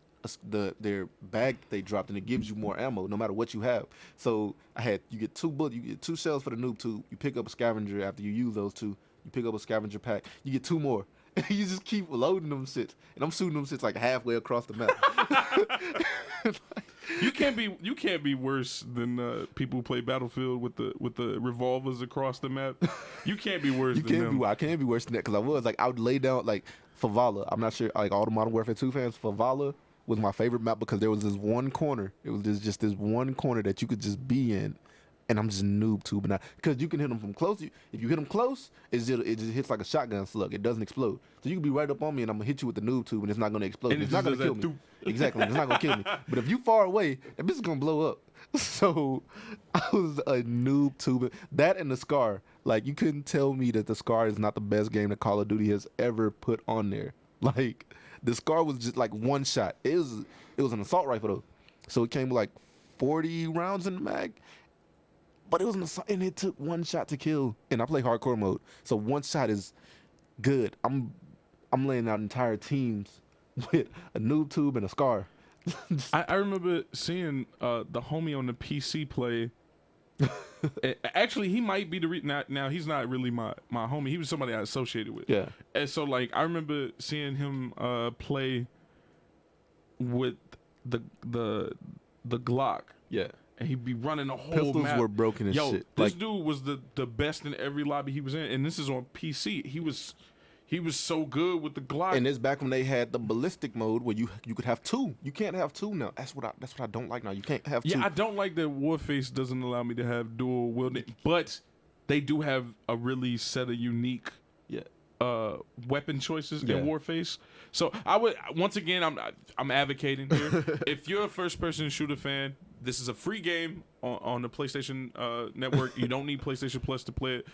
their bag that they dropped, and it gives you more ammo, no matter what you have. So you get 2 bullets, you get 2 shells for the noob tube. You pick up a scavenger after you use those 2. You pick up a scavenger pack. You get 2 more. You just keep loading them shits, and I'm shooting them shits like halfway across the map. You can't be worse than people who play Battlefield with the revolvers across the map. You can't be worse than them. I can't be worse than that, because I would lay down, like, for Vala. I'm not sure, like, all the Modern Warfare 2 fans, for Vala was my favorite map because there was this one corner. It was just this one corner that you could just be in, and I'm just noob tubing out, because you can hit them from close. If you hit them close, it just hits like a shotgun slug. It doesn't explode. So you can be right up on me, and I'm gonna hit you with the noob tube, and it's not gonna explode. And it's not gonna kill me. Exactly, it's not gonna kill me. But if you far away, that bitch is gonna blow up. So I was a noob tubing. That and the Scar. Like, you couldn't tell me that the Scar is not the best game that Call of Duty has ever put on there. Like, the Scar was just like one shot. It was an assault rifle though, so it came with like 40 rounds in the mag. But it was an assault, and it took 1 shot to kill. And I play hardcore mode, so 1 shot is good. I'm laying out entire teams with a noob tube and a Scar. I remember seeing the homie on the PC play. Actually, he might be the now he's not really my homie. He was somebody I associated with. Yeah. And so, like, I remember seeing him play with the Glock. Yeah. And he'd be running the whole Pistols map. were broken as shit. This dude was the best in every lobby he was in, and this is on PC. He was so good with the Glock. And it's back when they had the ballistic mode where you could have 2. You can't have 2 now. That's what I don't like now. You can't have 2. Yeah, I don't like that Warface doesn't allow me to have dual wielding, but they do have a really set of unique weapon choices in Warface. So I would, once again, I'm advocating here. If you're a first-person shooter fan, this is a free game on the PlayStation Network. You don't need PlayStation Plus to play it.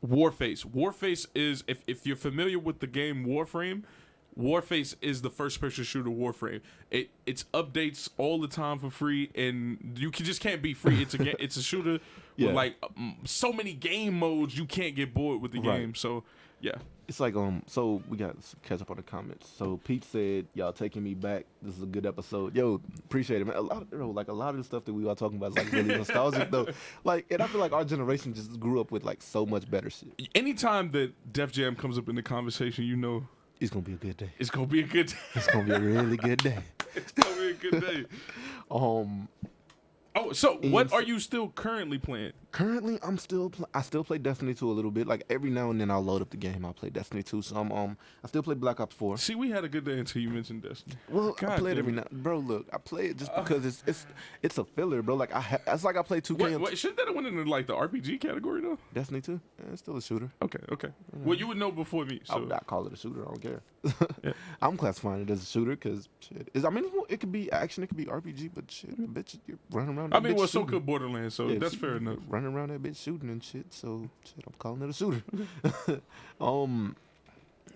Warface is, if you're familiar with the game Warframe, Warface is the first-person shooter Warframe. It's updates all the time for free, and you just can't be free. It's a shooter with like so many game modes. You can't get bored with the game. So yeah, it's like So we got to catch up on the comments. So Pete said, "Y'all taking me back. This is a good episode. Yo, appreciate it, man. A lot of the stuff that we are talking about is like really nostalgic though. Like, and I feel like our generation just grew up with like so much better shit. Anytime that Def Jam comes up in the conversation, you know. It's gonna be a good day. It's gonna be a good day. It's gonna be a really good day. It's gonna be a good day. So what are you still currently playing? Currently, I still play Destiny 2 a little bit. Like every now and then, I'll load up the game. I'll play Destiny 2. So I still play Black Ops 4. See, we had a good day until you mentioned Destiny. Well, I play it every now. Bro, look, I play it just because it's a filler, bro. Like it's like I play 2K. Wait, shouldn't that have went into like the RPG category though? Destiny 2, it's still a shooter. Okay. Well, you would know before me. So. I would not call it a shooter. I don't care. Yeah. I'm classifying it as a shooter because it could be action, it could be RPG, but shit, bitch, you're running around. So could Borderlands, so that's fair enough. Running around that bitch shooting and shit, so shit, I'm calling it a shooter.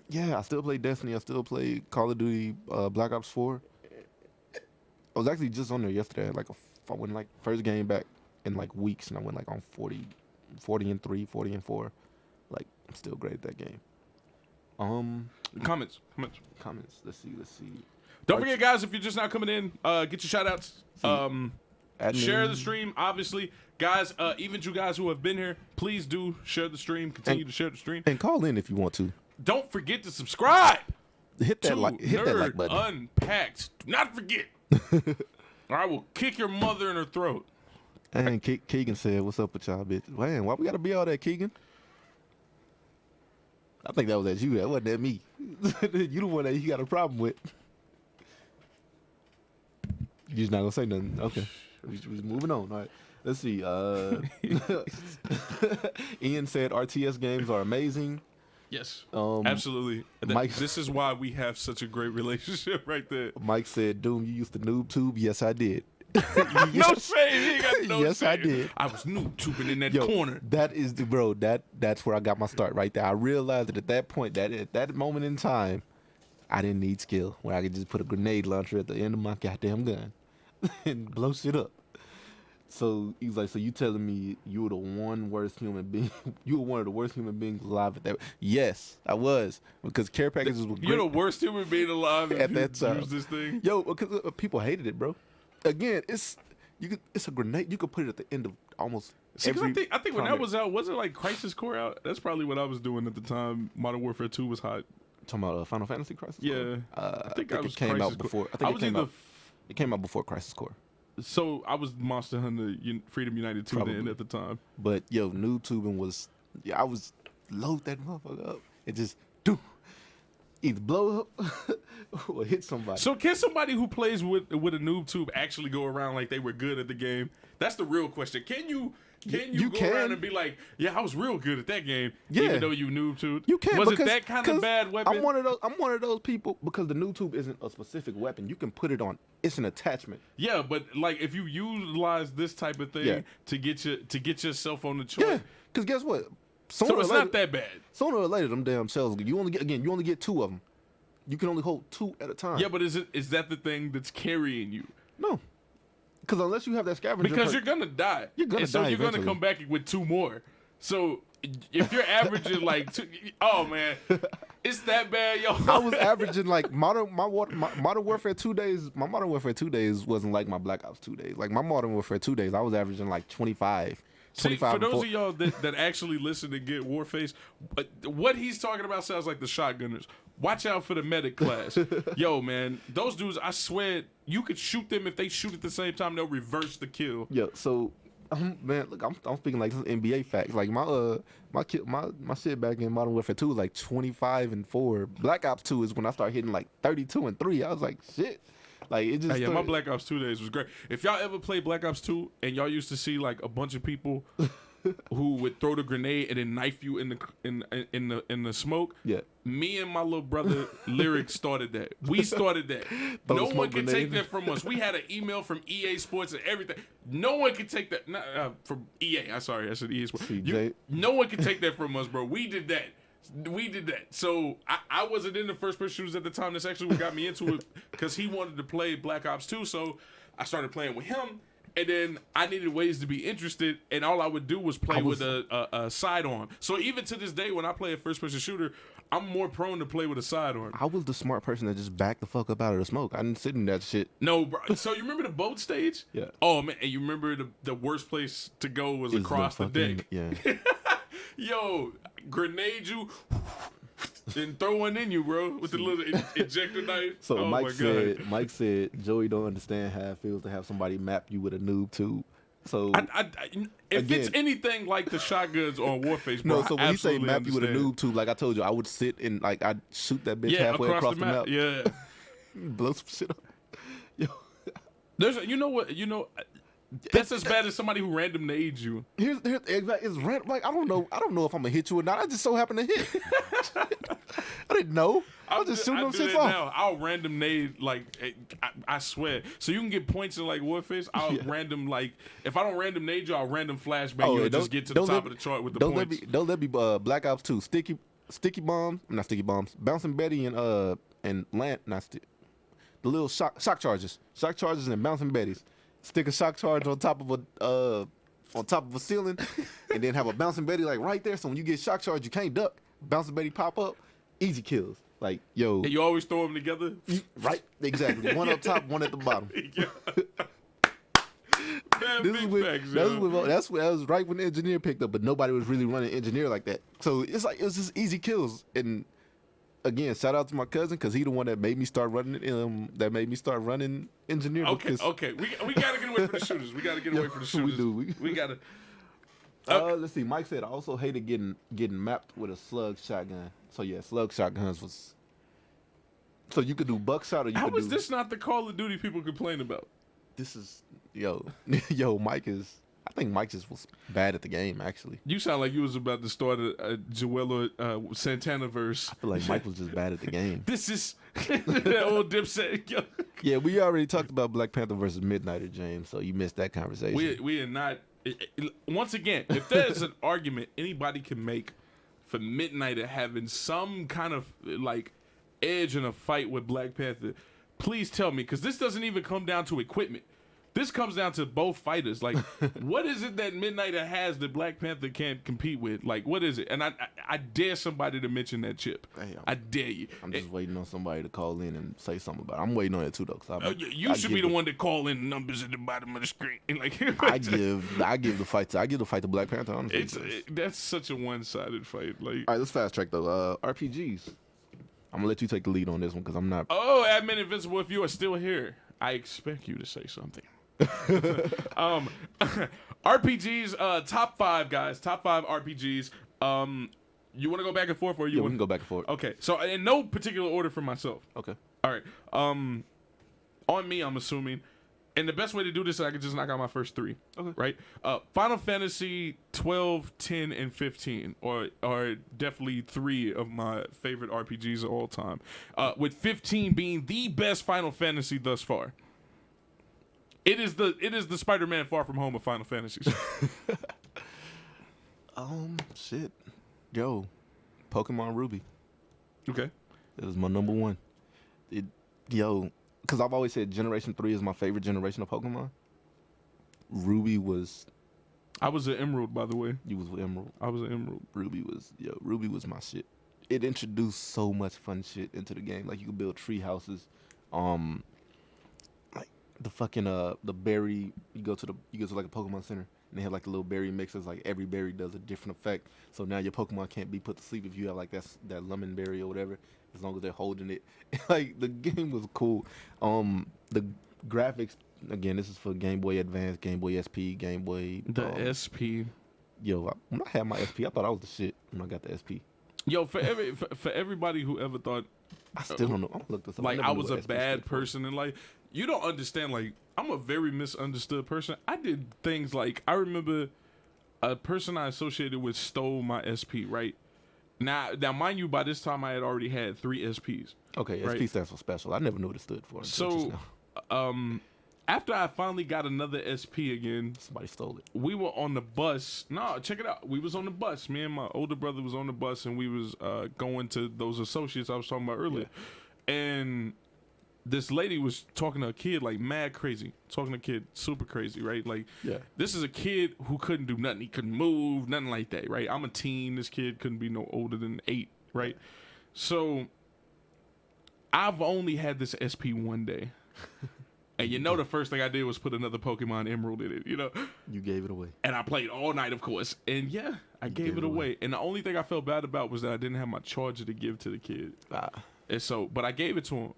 Yeah, I still play Destiny. I still play Call of Duty, Black Ops 4. I was actually just on there yesterday. I went like first game back in like weeks, and I went like on 40 and 3, 40 and 4. Like I'm still great at that game. Comments. Let's see. Don't forget, guys, if you're just now coming in, get your shout outs. Share the stream, obviously. Guys, even you guys who have been here, please do share the stream. Continue to share the stream. And call in if you want to. Don't forget to subscribe. Hit that like button. Unpacked. Do not forget. Or I will kick your mother in her throat. And Keegan said, "What's up with y'all, bitch? Man, why we gotta be all that, Keegan?" I think that was at you. That wasn't at me. You the one that he got a problem with. You just not gonna say nothing. Okay. We're moving on. All right. Let's see. Ian said RTS games are amazing. Yes. Absolutely. Mike, this is why we have such a great relationship right there. Mike said, "Doom, you used to noob tube." Yes, I did. No shame. He ain't got no yes, shame. I did. I was noob tubing in that corner. That is that's where I got my start right there. I realized that at that point, at that moment in time, I didn't need skill. Where I could just put a grenade launcher at the end of my goddamn gun and blow shit up. So he's like, "So you telling me you were the worst human being? You were one of the worst human beings alive at that?" Yes, I was, because care packages were great. You're the worst human being alive at that time. Use this thing, yo, because people hated it, bro. Again, it's a grenade. You could put it at the end of almost. Every I think when that was out, was it like Crisis Core out? That's probably what I was doing at the time. Modern Warfare 2 was hot. Talking about Final Fantasy Crisis yeah, Core? I think it came out before. I think it came out before Crisis Core. So I was Monster Hunter Freedom United 2 then at the time. But yo, noob tubing was, I was load that motherfucker up and just either blow up or hit somebody. So can somebody who plays with a noob tube actually go around like they were good at the game? That's the real question. Can you go around and be like, yeah, I was real good at that game, even though you noob tube? You can. Was it that kind of bad weapon? I'm one of those people, because the noob tube isn't a specific weapon. You can put it on. It's an attachment. Yeah, but like if you utilize this type of thing to get yourself on the choice. Yeah, because guess what? So it's not that bad. Sooner or later, them damn cells. You only get 2 of them. You can only hold 2 at a time. Yeah, but is that the thing that's carrying you? No. Because unless you have that scavenger, because you're gonna die. You're gonna die. So you're gonna come back with 2 more. So if you're averaging like 2, oh man, it's that bad, yo. I was averaging like Modern Warfare 2 days. My Modern Warfare 2 days wasn't like my Black Ops 2 days. Like my Modern Warfare 2 days, I was averaging like 25. See, for those of y'all that actually listen to get Warface, what he's talking about sounds like the shotgunners. Watch out for the medic class. Yo, man, those dudes, I swear, you could shoot them. If they shoot at the same time, they'll reverse the kill. Yo, so, man, look, I'm speaking like some NBA facts. Like my shit back in Modern Warfare 2 was like 25 and 4. Black Ops 2 is when I started hitting like 32 and 3. I was like, shit. Like it just. My Black Ops 2 days was great. If y'all ever played Black Ops 2 and y'all used to see like a bunch of people who would throw the grenade and then knife you in the smoke. Yeah. Me and my little brother Lyric started that. We started that. No one can take that from us. We had an email from EA Sports and everything. No one can take that from EA. I'm sorry, I said EA Sports. CJ. No one can take that from us, bro. We did that. We did that. So I wasn't in the first-person shooters at the time. That's actually what got me into it because he wanted to play Black Ops 2. So I started playing with him. And then I needed ways to be interested, and all I would do was play with a sidearm. So even to this day, when I play a first-person shooter, I'm more prone to play with a sidearm. I was the smart person that just backed the fuck up out of the smoke. I didn't sit in that shit. No, bro. So you remember the boat stage? Yeah. Oh, man. And you remember the worst place to go was across the deck? Yeah. Yo, grenade you, then throw one in you, bro, with the little ejector knife. So oh Mike said, Joey don't understand how it feels to have somebody map you with a noob tube. So if it's anything like the shotguns on Warface, bro, no. So when you say map you with a understand. noob tube, like I told you, I would sit and like I'd shoot that bitch halfway across the map. Yeah, Blow some shit up. Yo. you know what? That's as bad as somebody who random nades you. Here's it's random. Like I don't know if I'm gonna hit you or not. I just so happen to hit. I didn't know. I was just shooting them shit off. Now. I'll random nade I swear. So you can get points in like Warface. I'll random if I don't random nade you, I'll random flashbang you and just get to the top of the chart with the points. Don't let me Black Ops 2 sticky bombs, not sticky bombs, bouncing Betty and land the little shock charges and bouncing Bettys. Stick a shock charge on top of a ceiling, and then have a bouncing Betty like right there. So when you get shock charge, you can't duck. Bouncing Betty pop up, easy kills. Like yo, and you always throw them together, right? Exactly. One up top, one at the bottom. Man, that was right when the engineer picked up, but nobody was really running engineer like that. So it was just easy kills. And again, shout out to my cousin because he the one that made me start running. Engineer. Okay. We gotta get away from the shooters. We gotta get away from the shooters. We gotta. Let's see. Mike said I also hated getting mapped with a slug shotgun. So yeah, slug shotguns was. So you could do buckshot or you How could was do. this not the Call of Duty people complain about? This is Mike is. I think Mike just was bad at the game. Actually, you sound like you was about to start a Joella Santana verse. I feel like Mike was just bad at the game. This is that old Dipset. Yeah, we already talked about Black Panther versus Midnighter, James. So you missed that conversation. We are not. Once again, if there's an argument anybody can make for Midnighter having some kind of edge in a fight with Black Panther, please tell me, because this doesn't even come down to equipment. This comes down to both fighters. Like, what is it that Midnighter has that Black Panther can't compete with? Like, what is it? And I dare somebody to mention that chip. Hey, I dare you. I'm just waiting on somebody to call in and say something about it. I'm waiting on it too, though. You should be the one to call in the numbers at the bottom of the screen. Like, I give the fight to Black Panther. Honestly, that's such a one-sided fight. Like, all right, let's fast track though. RPGs. I'm gonna let you take the lead on this one because I'm not. Oh, Admin Invincible, if you are still here, I expect you to say something. RPGs, top 5 guys, top 5 RPGs. You want to go back and forth, or you? We can go back and forth. Okay, so in no particular order for myself. Okay. All right. On me, I'm assuming, and the best way to do this is I can just knock out my first 3. Okay. Right. Final Fantasy 12, 10, and 15 are definitely 3 of my favorite RPGs of all time. With 15 being the best Final Fantasy thus far. It is the Spider-Man Far From Home of Final Fantasies. Shit. Yo, Pokemon Ruby. Okay. That was my number 1. Because I've always said Generation 3 is my favorite generation of Pokemon. Ruby was... I was an Emerald, by the way. You was an Emerald. I was an Emerald. Ruby was my shit. It introduced so much fun shit into the game. Like, you could build tree houses. The fucking the berry, you go to like a Pokemon Center and they have like the little berry mixes. Like every berry does a different effect. So now your Pokemon can't be put to sleep if you have like that lemon berry or whatever, as long as they're holding it. Like the game was cool. The graphics, again, this is for Game Boy Advance, Game Boy SP, Game Boy. The SP. Yo, when I had my SP, I thought I was the shit when I got the SP. Yo, for everybody who ever thought, I still don't know. I'm gonna look this up. Like I was a bad person in life. You don't understand. Like I'm a very misunderstood person. I did things like I remember a person I associated with stole my SP. Right now, mind you, by this time I had already had 3 SPs. Okay, right? SP stands for special. I never knew what it stood for. So, after I finally got another SP again, Somebody stole it. we were on the bus. No, check it out. We was on the bus. Me and my older brother was on the bus, and we was going to those associates I was talking about earlier. And this lady was talking to a kid like mad crazy. Talking to a kid super crazy, right? Like, this is a kid who couldn't do nothing. He couldn't move, nothing like that, right? I'm a teen. This kid couldn't be no older than 8, right? So I've only had this SP one day. And the first thing I did was put another Pokemon Emerald in it, You gave it away. And I played all night, of course. And yeah, I gave it away. And the only thing I felt bad about was that I didn't have my charger to give to the kid. And so, but I gave it to him.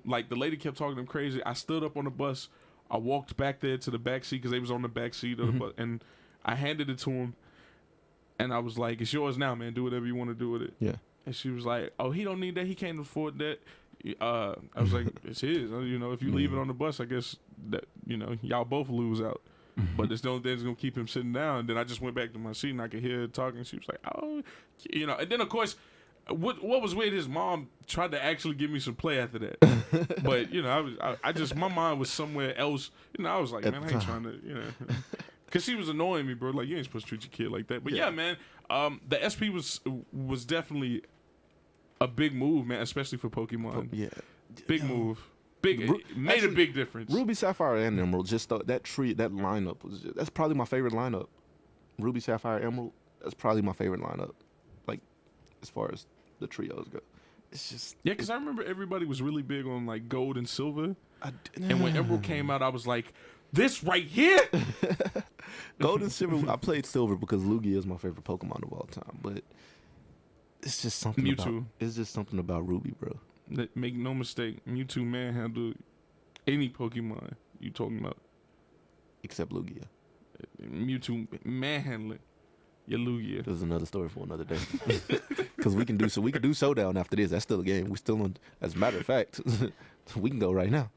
Like, the lady kept talking to him crazy. I stood up on the bus. I walked back there to the back seat because they was on the back seat of the bus. And I handed it to him. And I was like, it's yours now, man. Do whatever you want to do with it. Yeah. And she was like, oh, he don't need that. He can't afford that. I was like, it's his. If you leave it on the bus, I guess that, y'all both lose out. But it's the only thing that's going to keep him sitting down. And then I just went back to my seat and I could hear her talking. She was like, oh, And then, of course, what was weird, his mom tried to actually give me some play after that. But, I just, my mind was somewhere else. I was like, man, I ain't trying to, Because she was annoying me, bro. Like, you ain't supposed to treat your kid like that. But yeah, man, the SP was definitely a big move, man, especially for Pokemon. Big move. Made a big difference. Ruby, Sapphire, and Emerald, just that lineup that's probably my favorite lineup. Ruby, Sapphire, Emerald, that's probably my favorite lineup. Like, as far as the trios go. It's just... Yeah, because I remember everybody was really big on, like, Gold and Silver. And when Emerald came out, I was like, this right here? Gold and Silver, I played Silver because Lugia is my favorite Pokemon of all time, but... It's just something about Ruby, bro. Make no mistake, Mewtwo manhandled any Pokemon you talking about. Except Lugia. Mewtwo manhandling your Lugia. This is another story for another day. Because we can do Showdown after this. That's still a game. We're still on. As a matter of fact, we can go right now.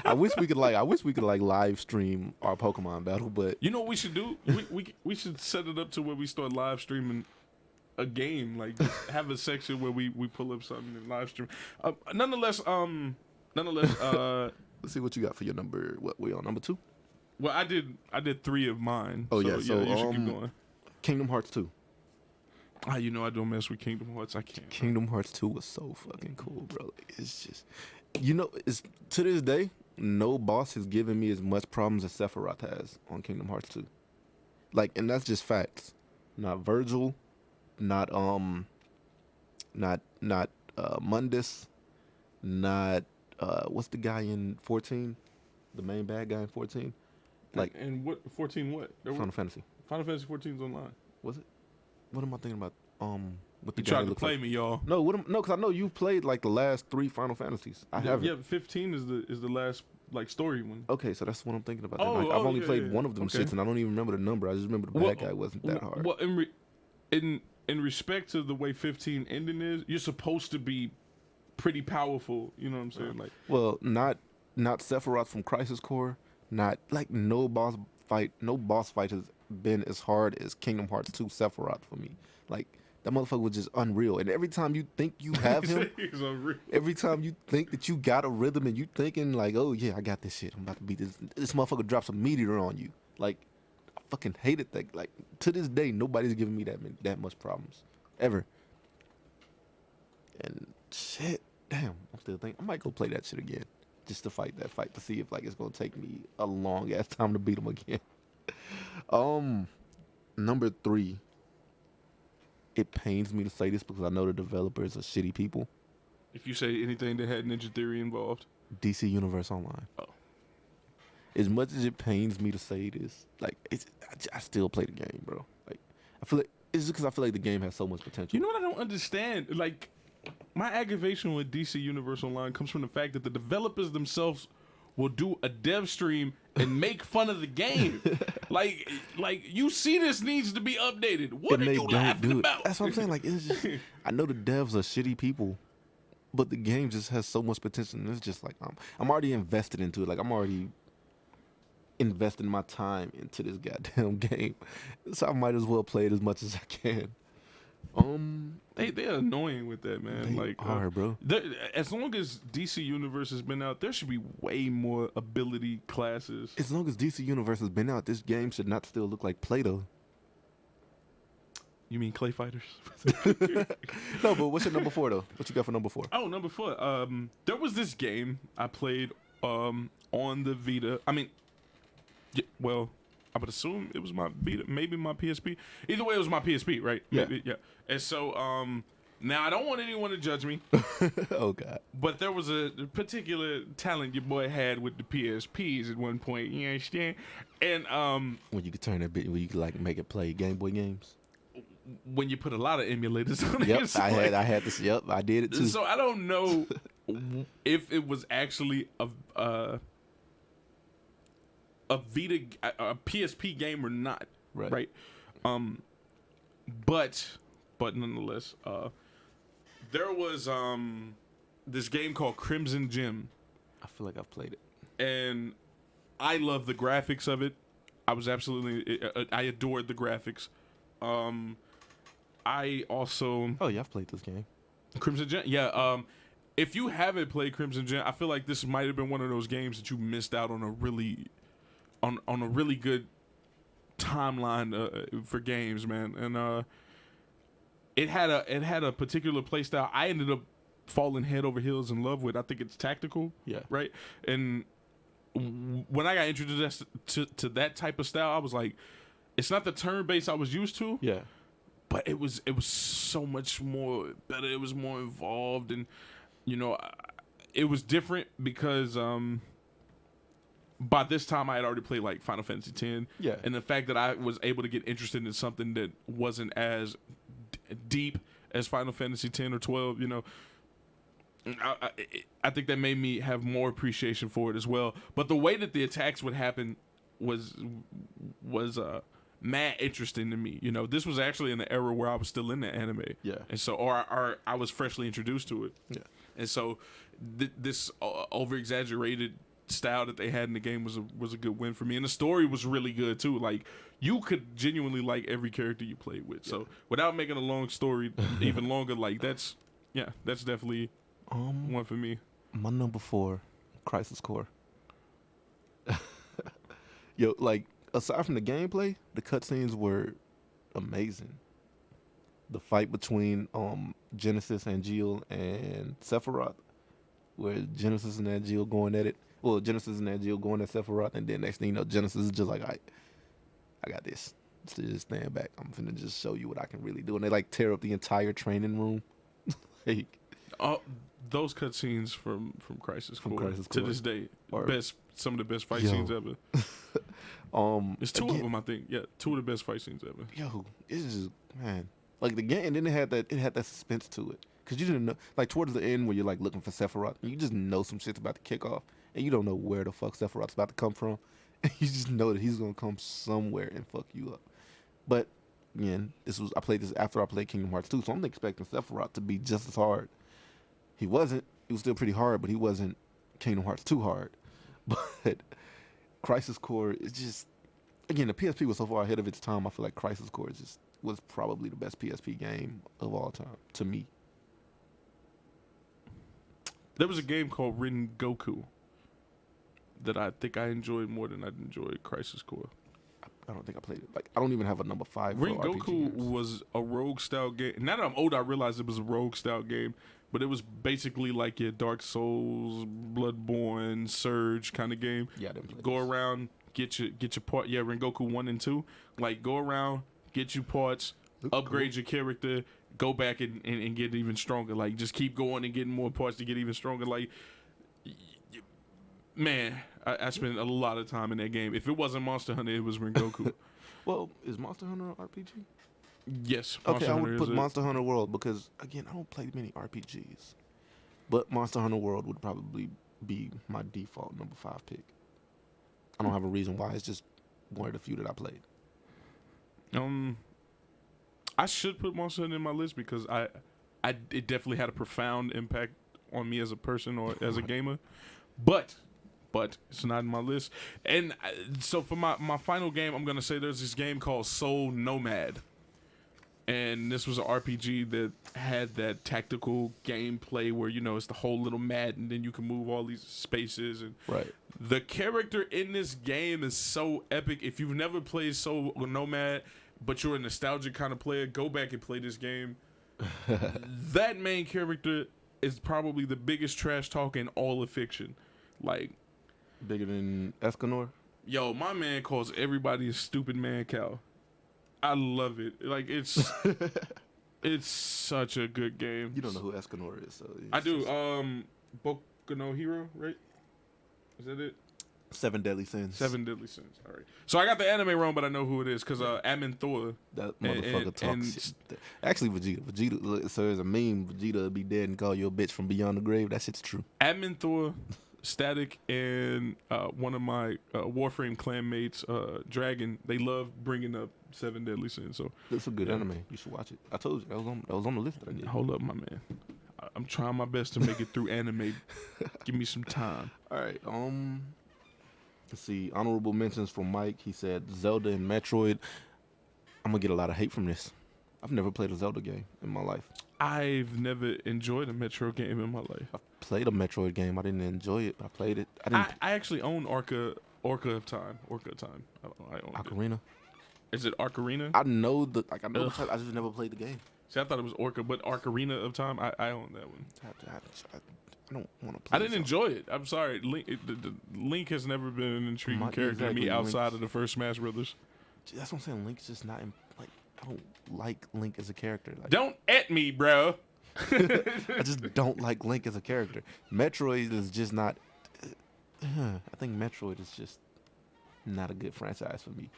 I wish we could live stream our Pokemon battle, but you know what we should do? We should set it up to where we start live streaming a game, like have a section where we pull up something and live stream. Nonetheless, let's see what you got for your number. What we on number 2? Well, I did 3 of mine. Oh, so you should keep going. Kingdom Hearts 2. I don't mess with Kingdom Hearts. I can't. Kingdom Hearts 2 was so fucking cool, bro. Like, it's just, it's to this day, no boss has given me as much problems as Sephiroth has on Kingdom Hearts 2. Like, and that's just facts. Not Virgil. Not Mundus, not what's the guy in 14? The main bad guy in 14? Like, and what 14 what? Final Fantasy. Final Fantasy 14's online. Was it? What am I thinking about? What the you guy tried to play me, y'all. No, because I know you've played like the last 3 Final Fantasies. I haven't. Yeah, 15 is the last like story one. Okay, so that's what I'm thinking about. I've only played one of them shits, and I don't even remember the number. I just remember the bad guy wasn't that hard. Well, in respect to the way 15 ending is, you're supposed to be pretty powerful. You know what I'm saying? Like, well, not Sephiroth from Crisis Core. Not like no boss fight has been as hard as Kingdom Hearts 2 Sephiroth for me. Like, that motherfucker was just unreal. And every time you think you have him, every time you think that you got a rhythm and you thinking like, oh yeah, I got this shit, I'm about to beat this motherfucker drops a meteor on you. Like, I fucking hated that. Like, to this day, nobody's giving me that much problems ever. And shit, damn, I'm still thinking I might go play that shit again, just to fight that fight to see if like it's gonna take me a long ass time to beat him again. Number 3. It pains me to say this because I know the developers are shitty people. If you say anything that had Ninja Theory involved, DC Universe Online. Oh. As much as it pains me to say this, like I still play the game, bro. Like, I feel like it's just because I feel like the game has so much potential. You know what I don't understand? Like, my aggravation with DC Universe Online comes from the fact that the developers themselves will do a dev stream and make fun of the game. like you see this needs to be updated. What are you laughing about? That's what I'm saying. Like, it's just, I know the devs are shitty people, but the game just has so much potential. And it's just like I'm already invested into it. Like, I'm already investing my time into this goddamn game, so I might as well play it as much as I can. They're annoying with that, man. They Like, are, bro. as long as DC Universe has been out, there should be way more ability classes. As long as DC Universe has been out, this game should not still look like Play-Doh. You mean Clay Fighters? No, but what's your number 4 though? What you got for number 4? Oh, number 4. There was this game I played on the Vita. I mean, well, I would assume it was my Vita, maybe my PSP. Either way, it was my PSP, right? Yeah. Maybe, yeah. And so, now I don't want anyone to judge me, Oh God. but there was a particular talent your boy had with the PSPs at one point. You understand? And When you could turn that bit, where you could like make it play Game Boy games. when you put a lot of emulators on it, Yep, it's I like- had this. Yep, I did it too. So I don't know if it was actually a Vita, a PSP game or not. Right. But nonetheless, there was this game called Crimson Gem, I feel like I've played it. and I love the graphics of it. I was absolutely, I adored the graphics. I also Oh yeah, I've played this game. Crimson Gem, yeah. If you haven't played Crimson Gem, I feel like this might have been one of those games that you missed out on a really good timeline for games, man. And it had a particular play style I ended up falling head over heels in love with. I think it's tactical, Yeah. right? And when I got introduced to that type of style, I was like, it's not the turn based I was used to, Yeah. but it was so much more better. It was more involved, and it was different because by this time I had already played like Final Fantasy X. Yeah. And the fact that I was able to get interested in something that wasn't as deep as Final Fantasy X or 12, I think that made me have more appreciation for it as well. But the way that the attacks would happen was mad interesting to me. This was actually in an era where I was still in the anime. Yeah. And so, or I was freshly introduced to it. Yeah. And so, this over exaggerated style that they had in the game was a good win for me, and the story was really good too. Like, you could genuinely like every character you played with. So, without making a long story even longer, like that's definitely one for me. My number 4, Crisis Core. Yo, like aside from the gameplay, the cutscenes were amazing. The fight between Genesis, Angeal, and Sephiroth, where Genesis and Angeal going at it. Well, Genesis and Angeal going at Sephiroth, and then next thing you know, Genesis is just like, I got this. So just stand back. I'm finna just show you what I can really do. And they like tear up the entire training room. Like, those cutscenes from Crisis Core Crisis to Core this day, are- some of the best fight Yo. scenes ever. It's two of again, them, I think. Yeah, two of the best fight scenes ever. Yo, it's just, man, like the game, and then it had that suspense to it, because you didn't know, like towards the end where you're like looking for Sephiroth, and you just know some shit's about to kick off, and you don't know where the fuck Sephiroth's about to come from, and you just know that he's gonna come somewhere and fuck you up. But again, I played this after I played Kingdom Hearts 2, so I'm expecting Sephiroth to be just as hard. He wasn't. It was still pretty hard, but he wasn't Kingdom Hearts 2 hard. But Crisis Core is just, again, the PSP was so far ahead of its time. I feel like Crisis Core was probably the best PSP game of all time to me. There was a game called Ren Goku that I think I enjoyed more than I enjoyed Crisis Core. I don't think I played it. Like, I don't even have a number 5 for Ren RPG Goku games. was a rogue style game. Now that I'm older, I realized it was a rogue style game, but it was basically like your Dark Souls, Bloodborne, Surge kind of game. Yeah, I didn't play Go this. around, get your part. Yeah, Rengoku 1 and 2. Like, go around, get you parts, Look upgrade your character, go back and get even stronger. Like, just keep going and getting more parts to get even stronger. Like, man, I spent a lot of time in that game. If it wasn't Monster Hunter, it was Rengoku. Well, is Monster Hunter an RPG? Yes. Okay, I would Hunter put is Monster Hunter World, because again, I don't play many RPGs, but Monster Hunter World would probably be my default number 5 pick. I don't have a reason why. It's just one of the few that I played. I should put Monster Hunter in my list because it definitely had a profound impact on me as a person or as a gamer, but it's not in my list. And so for my final game, I'm gonna say there's this game called Soul Nomad, And this was an RPG that had that tactical gameplay where, you know, it's the whole little mat and then you can move all these spaces. And Right. the character in this game is so epic. If you've never played Soul Nomad, but you're a nostalgic kind of player, go back and play this game. That main character is probably the biggest trash talk in all of fiction. Like, Bigger than Escanor? yo, my man calls everybody a stupid man cow. I love it. Like, it's such a good game. You don't know who Escanor is, so I do. Boku no Hero, right? Is that it? 7 Deadly Sins. 7 Deadly Sins. All right. So I got the anime wrong, but I know who it is because Amin Thor. That motherfucker talks shit. Actually, Vegeta. So there's a meme. Vegeta will be dead and call you a bitch from beyond the grave. That shit's true. Amin Thor, Static, and one of my Warframe clan mates, Dragon. They love bringing up 7 Deadly Sins. So That's a good anime. You should watch it. I told you that was on the list that I did. hold up, my man. I'm trying my best to make it through anime. Give me some time. All right. Let's see. Honorable mentions from Mike. He said Zelda and Metroid. I'm gonna get a lot of hate from this. I've never played a Zelda game in my life. I've never enjoyed a Metro game in my life. I played a Metroid game. I didn't enjoy it. I played it. I actually own Orca of Time. I own Ocarina. it. Is it Ocarina? I know the I know. I just never played the game. See, I thought it was Orca, but Ocarina of Time, I own that one. I don't want to play. I didn't enjoy it. I'm sorry. Link has never been an intriguing character to me exactly, outside of the first Smash Brothers. That's what I'm saying. Link's just not like. I don't like Link as a character. Like, Don't at me, bro. I just don't like Link as a character. Metroid is just not. I think Metroid is just not a good franchise for me.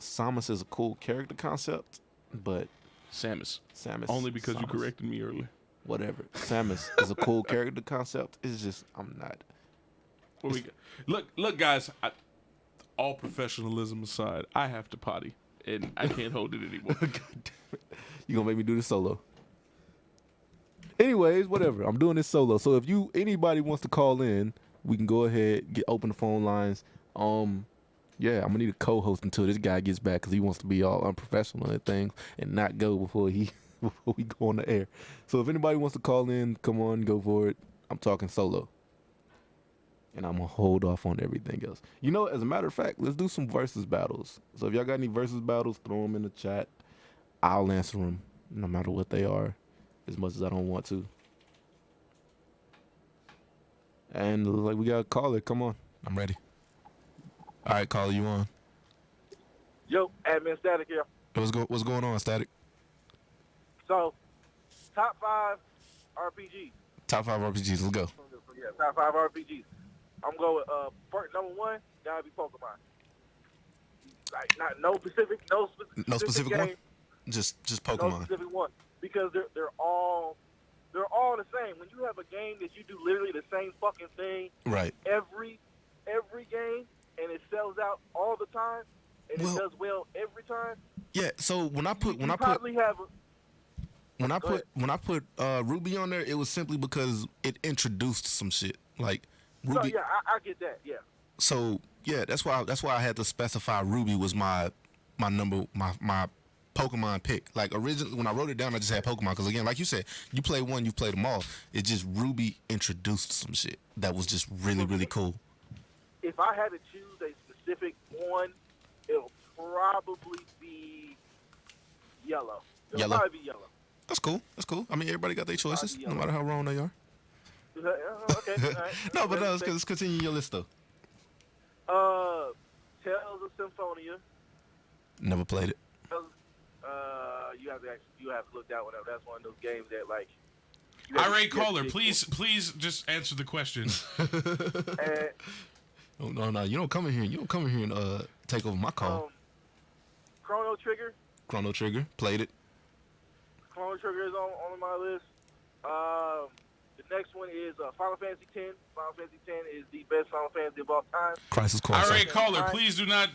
Samus is a cool character concept, but Samus. Only because you corrected me earlier. Whatever. Samus is a cool character concept. It's just I'm not. What we got? Look, guys. All professionalism aside, I have to potty, and I can't hold it anymore. God damn it. You gonna make me do this solo? Anyways, whatever. I'm doing this solo. So if anybody wants to call in, we can go ahead, open the phone lines. Yeah, I'm gonna need a co-host until this guy gets back because he wants to be all unprofessional and things and not go before we go on the air. So if anybody wants to call in, come on, go for it. I'm talking solo, and I'm gonna hold off on everything else. You know, as a matter of fact, let's do some versus battles. So if y'all got any versus battles, throw them in the chat. I'll answer them no matter what they are, as much as I don't want to. And it looks like we got a caller. Come on, I'm ready. All right, caller, you on? Yo, Admin Static here. What's going on, Static? So, top 5 RPGs. Top 5 RPGs. Let's go. Yeah, top 5 RPGs. I'm going with number 1. Gotta be Pokemon. Like no specific specific game, one. Just Pokemon. No specific one because they're all the same. When you have a game that you do literally the same fucking thing, Right. Every game, and it sells out all the time, and it does well every time. Yeah. So when I put Ruby on there, it was simply because it introduced some shit like Ruby. No, yeah, I get that. Yeah. So yeah, that's why I had to specify Ruby was my Pokemon pick. Like originally, when I wrote it down, I just had Pokemon because again, like you said, you play one, you play them all. It just Ruby introduced some shit that was just really really cool. If I had to choose a specific one, it'll probably be yellow. It'll probably be yellow. That's cool. I mean, everybody got their choices, no matter how wrong they are. Okay. All right. No, but let's continue your list though. Tales of Symphonia. Never played it. You have to look that one up. That's one of those games that like. Irate caller, please just answer the question. No, you don't come in here. You don't come in here and take over my call. Chrono Trigger. Chrono Trigger, played it. Chrono Trigger is on my list. The next one is Final Fantasy X. Final Fantasy X is the best Final Fantasy of all time. Crisis Core. Irate caller, please do not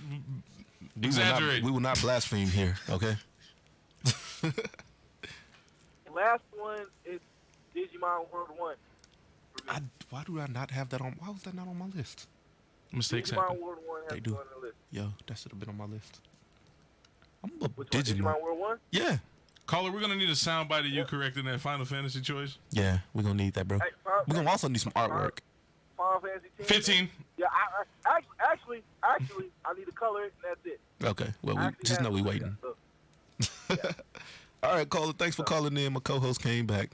exaggerate. We will not blaspheme here, okay? Last one is Digimon World 1. Why do I not have that on? Why was that not on my list? Mistakes Digimon happen. World 1 has They to do. go on the list. Yo, that should have been on my list. I'm a Which one? Digimon. Digimon World 1? Yeah, Caller, we're gonna need a soundbite of you correcting that Final Fantasy choice. Yeah, we're gonna need that, bro. Hey, We're gonna also need some artwork. Final Fantasy 10. 15. Yeah, actually, I need a color, and that's it. Okay, well, we just know we waiting. All right, caller, thanks for calling in. My co-host came back.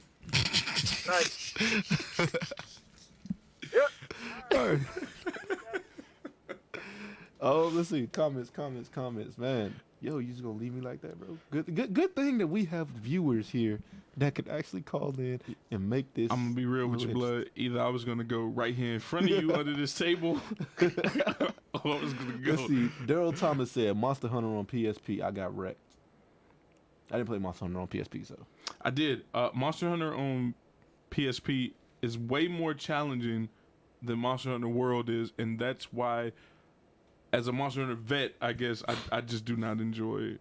Nice. Yep. All right. Oh, let's see. Comments, man. Yo, you just gonna leave me like that, bro? Good thing that we have viewers here that could actually call in and make this. I'm gonna be real with you, Blood. Either I was gonna go right here in front of you under this table, or I was gonna go. Let's see. Daryl Thomas said Monster Hunter on PSP. I got wrecked. I didn't play Monster Hunter on PSP, so. I did. Monster Hunter on PSP is way more challenging than Monster Hunter World is, and that's why, as a Monster Hunter vet, I guess I just do not enjoy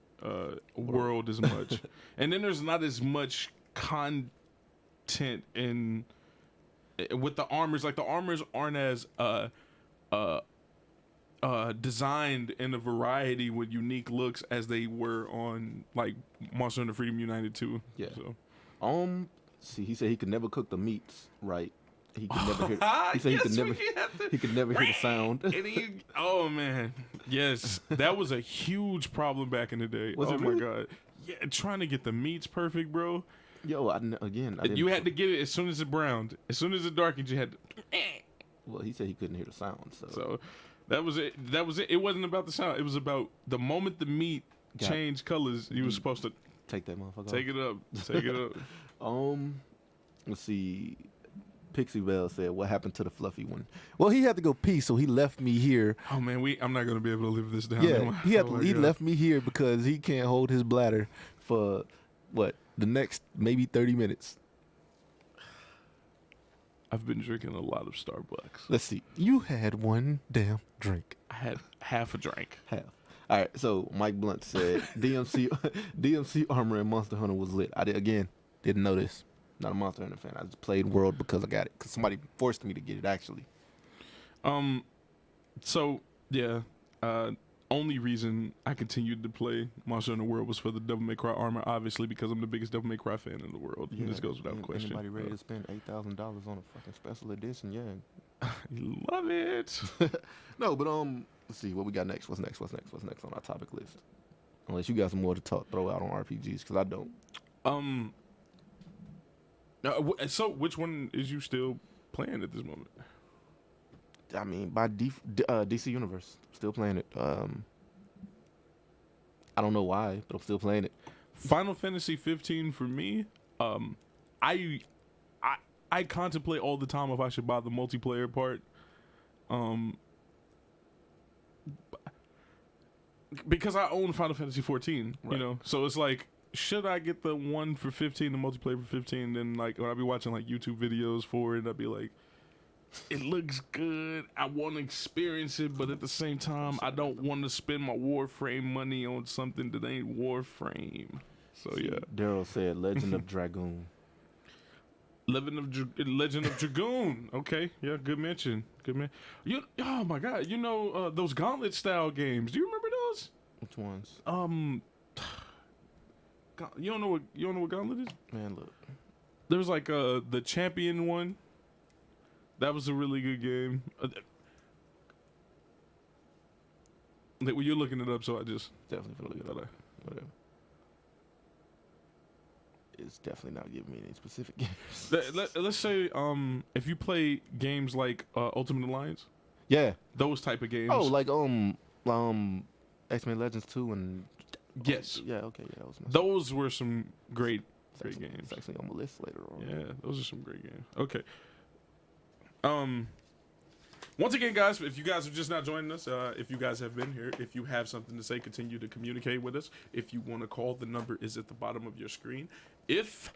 World as much. And then there's not as much content in with the armors. Like the armors aren't as designed in a variety with unique looks as they were on like Monster Hunter Freedom United 2. Yeah. So. See, he said he could never cook the meats right. He could never hear. He said he could never hear the sound. Oh man, yes, that was a huge problem back in the day. Was oh it my really? god, yeah, trying to get the meats perfect, bro. Yo, I didn't. You had to get it as soon as it browned. As soon as it darkened, you had to. Well, he said he couldn't hear the sound, So that was it. That was it. It wasn't about the sound. It was about the moment the meat changed colors. You were supposed to take that motherfucker. Take it up. Take it up. Let's see. Pixie Bell said, "What happened to the fluffy one?" Well, he had to go pee, so he left me here. Oh man, I'm not gonna be able to live this down. Yeah, he left me here because he can't hold his bladder for the next maybe 30 minutes. I've been drinking a lot of Starbucks. Let's see. You had one damn drink. I had half a drink. Half. All right. So Mike Blunt said DMC Armor and Monster Hunter was lit. I didn't know this. Not a Monster Hunter fan. I just played World because I got it. Because somebody forced me to get it, actually. So, yeah. Only reason I continued to play Monster Hunter World was for the Devil May Cry armor, obviously, because I'm the biggest Devil May Cry fan in the world. Yeah, this goes without question. Anybody ready to spend $8,000 on a fucking special edition? Yeah. Love it. No, but let's see. What we got next? What's next on our topic list? Unless you got some more to throw out on RPGs, because I don't. So which one is you still playing at this moment? I mean, by DC Universe, still playing it. I don't know why, but I'm still playing it. Final Fantasy 15 for me. I contemplate all the time if I should buy the multiplayer part. Because I own Final Fantasy 14, right. You know, so it's like, should I get the one for 15, the multiplayer for 15? Then like when I be watching like YouTube videos for it, I'd be like, it looks good. I want to experience it, but at the same time, I don't want to spend my Warframe money on something that ain't Warframe. So yeah. Daryl said Legend of Dragoon. Legend of Dragoon. Okay, yeah, good mention. Oh my God, you know those Gauntlet style games? Do you remember those? Which ones? You don't know what Gauntlet is? Man, look. There was like the Champion one. That was a really good game. Well, you're looking it up, so I just definitely look it up. Whatever. It's definitely not giving me any specific games. Let's say if you play games like Ultimate Alliance. Yeah. Those type of games. Oh, like X-Men Legends 2 and yes. Yeah, okay, yeah, that was nice. Those were some great games. It's actually on my list later on. Yeah, those are some great games. Okay. Once again, guys, if you guys are just not joining us, if you guys have been here, if you have something to say, continue to communicate with us. If you want to call, the number is at the bottom of your screen. If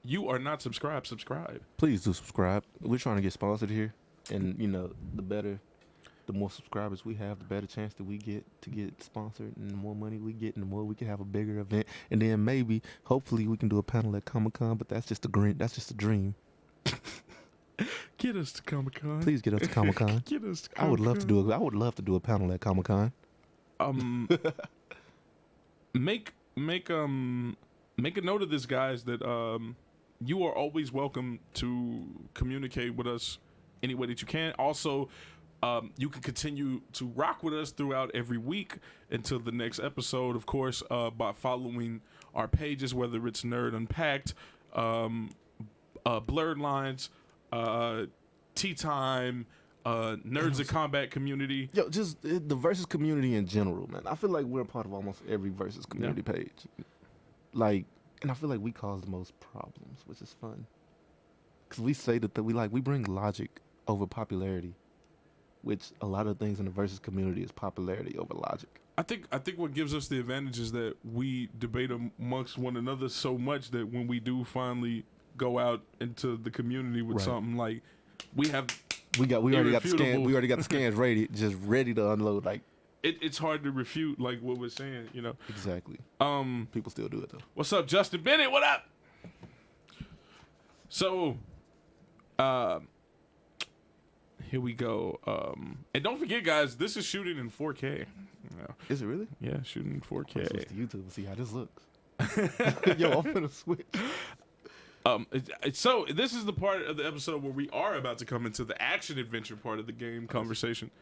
you are not subscribed, subscribe. Please do subscribe. We're trying to get sponsored here, and you know, the more subscribers we have, the better chance that we get to get sponsored, and the more money we get, and the more we can have a bigger event, and then maybe, hopefully, we can do a panel at Comic-Con. But that's just a dream. Get us to Comic-Con. Please get us to Comic-Con. Get us to Comic-Con. I would love to do a panel at Comic-Con. Make make a note of this, guys, that you are always welcome to communicate with us any way that you can. Also, you can continue to rock with us throughout every week until the next episode, of course, by following our pages, whether it's Nerd Unpacked, Blerd Lines, Tea Time, Nerds of Combat community. Yo, just the versus community in general, man. I feel like we're a part of almost every versus community page. Like, and I feel like we cause the most problems, which is fun. Because we say that we bring logic over popularity, which a lot of things in the versus community is popularity over logic. I think what gives us the advantage is that we debate amongst one another so much that when we do finally go out into the community with something, like we already got the scans ready to unload. Like it's hard to refute like what we're saying, you know. Exactly. People still do it though. What's up, Justin Bennett? What up? So, here we go. And don't forget, guys, this is shooting in 4K. Yeah. Is it really? Yeah, shooting in 4K. I'll switch to YouTube and see how this looks. Yo, I'm gonna switch. So this is the part of the episode where we are about to come into the action adventure part of the game conversation.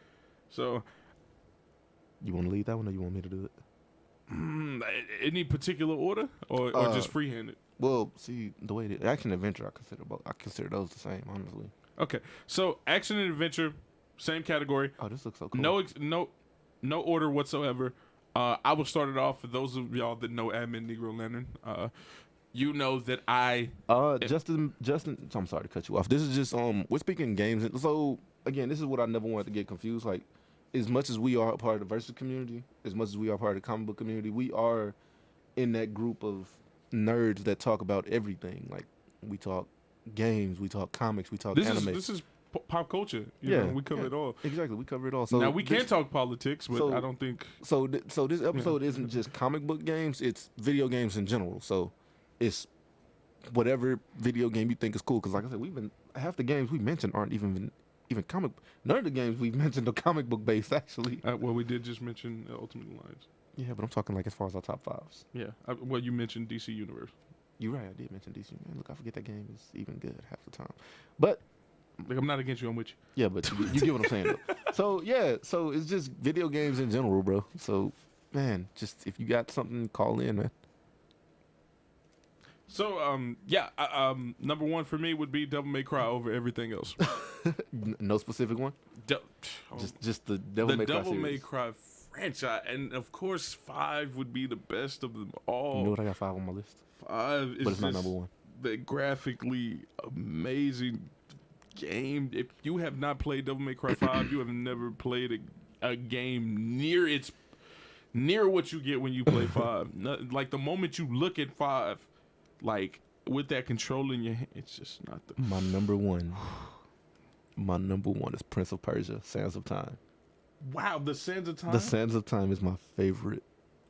So, you want to lead that one, or you want me to do it? Any particular order, or just freehanded? Well, see, the way the action adventure, I consider those the same, honestly. Okay, so action and adventure, same category. Oh, this looks so cool. No order whatsoever. I will start it off for those of y'all that know Admin Negro Lantern. You know that Justin, I'm sorry to cut you off. This is just we're speaking games, so again, this is what I never wanted to get confused. Like, as much as we are a part of the versus community, as much as we are part of the comic book community, we are in that group of nerds that talk about everything. Like, we talk games, we talk comics, we talk anime. This is pop culture. You know, we cover it all. Exactly, we cover it all. So now we can't talk politics, but I don't think so. So this episode isn't just comic book games; it's video games in general. So it's whatever video game you think is cool. Because like I said, half the games we mentioned aren't even comic. None of the games we've mentioned are comic book based. Actually, well, we did just mention Ultimate Alliance. Yeah, but I'm talking like as far as our top fives. Yeah, well, you mentioned DC Universe. You're right, I did mention DC. Man, look, I forget that game is even good half the time. But like, I'm not against you. I'm with you. Yeah, but you get what I'm saying. Though. So yeah, so it's just video games in general, bro. So man, just if you got something, call in, man. So number one for me would be Devil May Cry over everything else. No specific one. Just the Devil May Cry series. Devil May Cry franchise, and of course 5 would be the best of them all. You know what? I got 5 on my list. 5 is but it's not number one. The graphically amazing game. If you have not played Devil May Cry 5, you have never played a game near what you get when you play 5. Like the moment you look at 5, like with that control in your hand, it's just not the. My number one is Prince of Persia: Sands of Time. Wow, the Sands of Time. The Sands of Time is my favorite.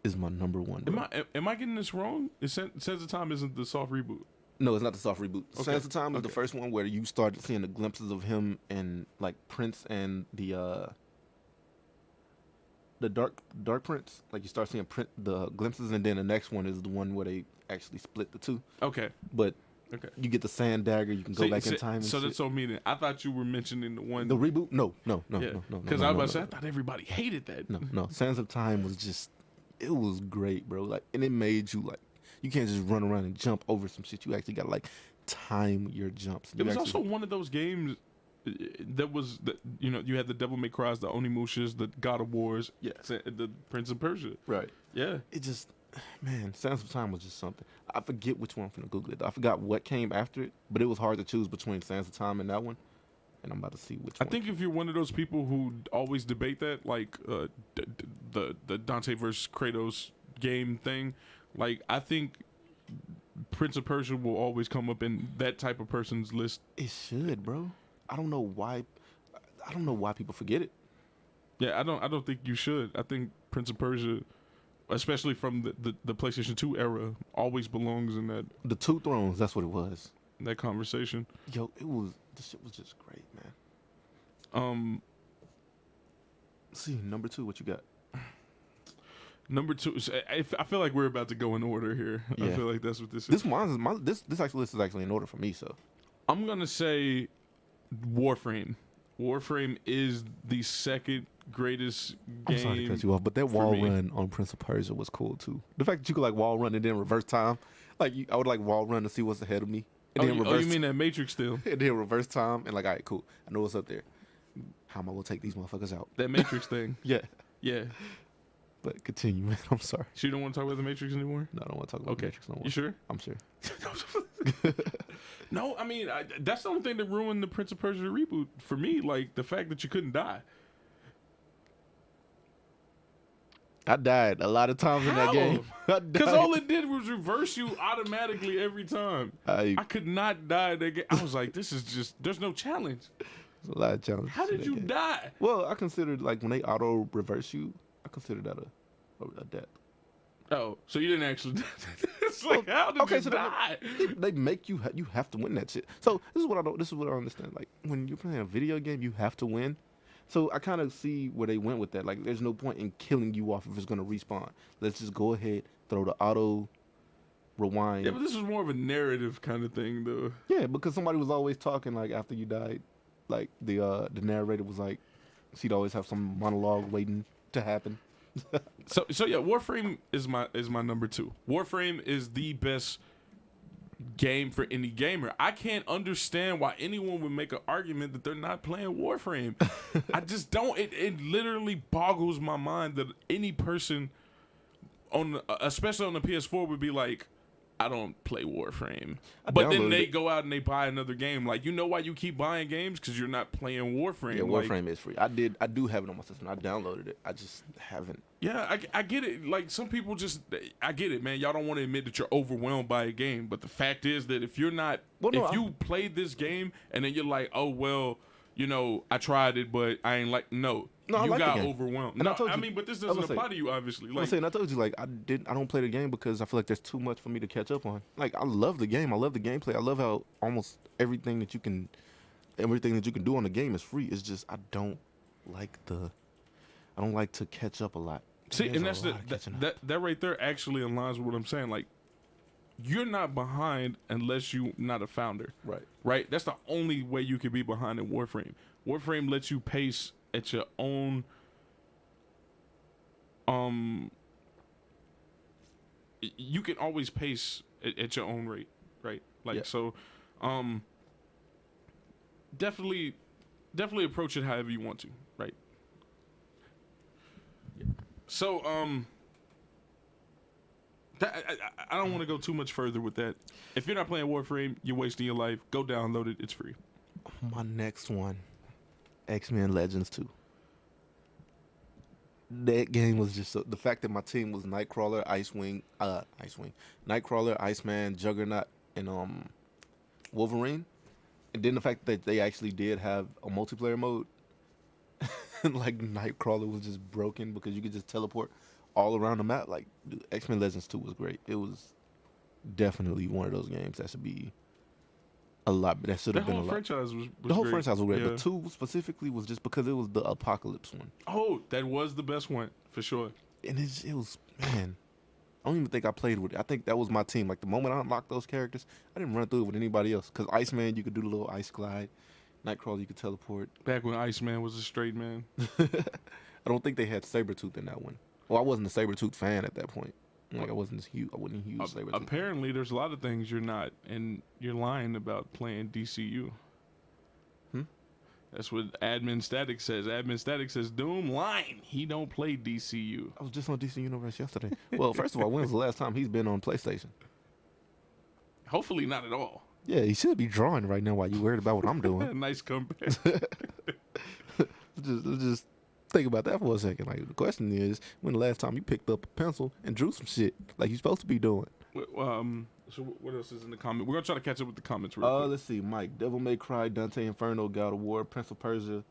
Is my number one. Bro. Am I getting this wrong? Sands of Time isn't the soft reboot. No, it's not the soft reboot. Okay. Sands of Time is the first one where you started seeing the glimpses of him and like Prince and the Dark Prince. Like you start seeing the glimpses, and then the next one is the one where they actually split the two. Okay. But you get the sand dagger. You can go back in time. And so that's so meaning. I thought you were mentioning the one. The reboot? No. Because I was about to say, I thought everybody hated that. No. Sands of Time was just, it was great, bro. Like, and it made you like, you can't just run around and jump over some shit. You actually got to like time your jumps. It was also one of those games that was, you had the Devil May Cry's, the Onimushas, the God of Wars, the Prince of Persia. Right. Yeah. It just, man, Sands of Time was just something. I forget which one. I'm finna Google it. I forgot what came after it, but it was hard to choose between Sands of Time and that one. And I'm about to see which one. I think if you're one of those people who always debate that, like the Dante versus Kratos game thing, like I think Prince of Persia will always come up in that type of person's list. It should, bro. I don't know why people forget it. Yeah, I don't think you should. I think Prince of Persia, especially from the PlayStation 2 era, always belongs in that. The Two Thrones, that's what it was. That conversation. Yo, this shit was just great, man. Let's see, number 2, what you got? Number 2. I feel like we're about to go in order here. I Yeah. feel like that's what this is. This actually list is actually in order for me. So I'm gonna say Warframe. Warframe is the second greatest game. I'm sorry to cut you off, but that for wall me. run on Prince of Persia was cool too. The fact that you could like wall run and then reverse time, like I would like wall run to see what's ahead of me, and then Oh, reverse. you mean that Matrix still? And then reverse time and like, all right, cool. I know what's up there. How am I gonna take these motherfuckers out? That Matrix thing. Yeah, Yeah. but continue, man. I'm sorry. So you don't want to talk about the Matrix anymore? No, I don't want to talk about Okay. Matrix no more. You sure? I'm sure. No, I mean that's the only thing that ruined the Prince of Persia reboot for me. Like the fact that you couldn't die. I died a lot of times in that How? game. Because all it did was reverse you automatically every time. I I could not die in that game. I was like, this is just, there's no challenge. a lot of challenges. How in did that you game. die? Well, I considered like when they auto reverse you, I consider that a death. Oh, so you didn't actually. It's like, how did you so die? they make you you have to win that shit. So this is what I don't. This is what I understand. Like when you're playing a video game, you have to win. So I kind of see where they went with that. Like there's no point in killing you off if it's gonna respawn. Let's just go ahead, throw the auto rewind. Yeah, but this was more of a narrative kind of thing, though. Yeah, because somebody was always talking like after you died, like the narrator was like, she'd always have some monologue waiting to happen. So yeah, Warframe is my number 2. Warframe is the best game for any gamer. I can't understand why anyone would make an argument that they're not playing Warframe. I just don't. It literally boggles my mind that any person especially on the PS4 would be like, I don't play Warframe. But then downloaded they it. go out and they buy another game. Like, you know why you keep buying games? Because you're not playing Warframe. Yeah, Like, Warframe is free. I do have it on my system. I downloaded it. I just haven't. yeah, I get it. Like, some people just, I get it, man. Y'all don't want to admit that you're overwhelmed by a game. But the fact is that if you're not, you played this game and then you're like, oh, well, you know, I tried it, but I ain't like, no. I You like the got game. overwhelmed. And No, I told I you- mean, but this I doesn't was apply saying- to you, obviously. I'm Like, saying I told you like I don't play the game because I feel like there's too much for me to catch up on. Like I love the game. I love the gameplay. I love how almost everything that you can do on the game is free. It's just I don't like to catch up a lot. see, There's and a that's lot of catching up. that right there actually aligns with what I'm saying. Like, you're not behind unless you're not a founder. Right. Right? That's the only way you can be behind in Warframe. Warframe lets you pace at your own you can always pace at your own rate, right? Like Yeah. so definitely approach it however you want to, right? So I don't want to go too much further with that. If you're not playing Warframe, you're wasting your life. Go download it. It's free. My next one, X-Men Legends 2. That game was just the fact that my team was Nightcrawler, Nightcrawler, Iceman, Juggernaut, and Wolverine, and then the fact that they actually did have a multiplayer mode, like Nightcrawler was just broken because you could just teleport all around the map. Like dude, X-Men Legends 2 was great. It was definitely one of those games that should be a lot. That should The have been a whole lot. franchise was The whole great. franchise was great, Yeah. but 2 specifically was just because it was the Apocalypse one. Oh, that was the best one for sure. And it was, man, I don't even think I played with it. I think that was my team. Like, the moment I unlocked those characters, I didn't run through it with anybody else. Because Iceman, you could do the little ice glide. Nightcrawler, you could teleport. Back when Iceman was a straight man. I don't think they had Sabretooth in that one. Well, I wasn't a Sabretooth fan at that point. Like, I wasn't a huge Sabretooth. Apparently, there's a lot of things you're not, and you're lying about playing DCU. That's what Admin Static says. Admin Static says, Doom lying. He don't play DCU. I was just on DC Universe yesterday. Well, first of all, when was the last time he's been on PlayStation? Hopefully not at all. Yeah, he should be drawing right now while you worried about what I'm doing. Nice comeback. just think about that for a second. Like, the question is, when the last time you picked up a pencil and drew some shit like you're supposed to be doing? So what else is in the comment? We're gonna try to catch up with the comments real quick. Let's see. Mike, Devil May Cry, Dante Inferno, God of War, Prince of Persia,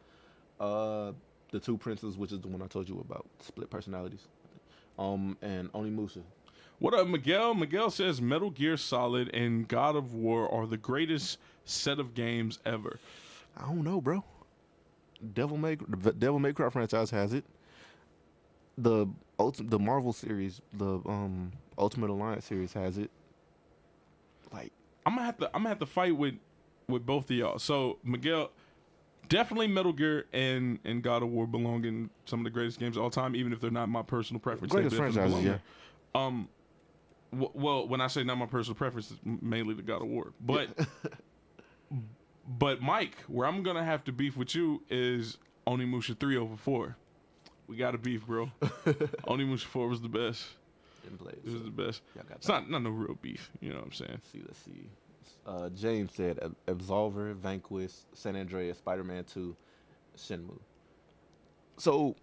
The Two Princes, which is the one I told you about, split personalities, and Onimusha. What up, Miguel? Miguel says Metal Gear Solid and God of War are the greatest set of games ever. I don't know, bro. The Devil May Cry franchise has it. The the Marvel series, the Ultimate Alliance series has it. Like, I'm gonna have to fight with both of y'all. So Miguel, definitely Metal Gear and God of War belong in some of the greatest games of all time, even if they're not my personal preference. greatest They definitely franchises, belong there. Well, when I say not my personal preference, it's mainly the God of War. But but Mike, where I'm gonna have to beef with you is Onimusha 3 over 4. We got to beef, bro. Onimusha 4 was the best. Didn't play it. It was the best. Y'all got It's not no real beef. You know what I'm saying? Let's see. James said Absolver, Vanquish, San Andreas, Spider-Man 2, Shenmue. So,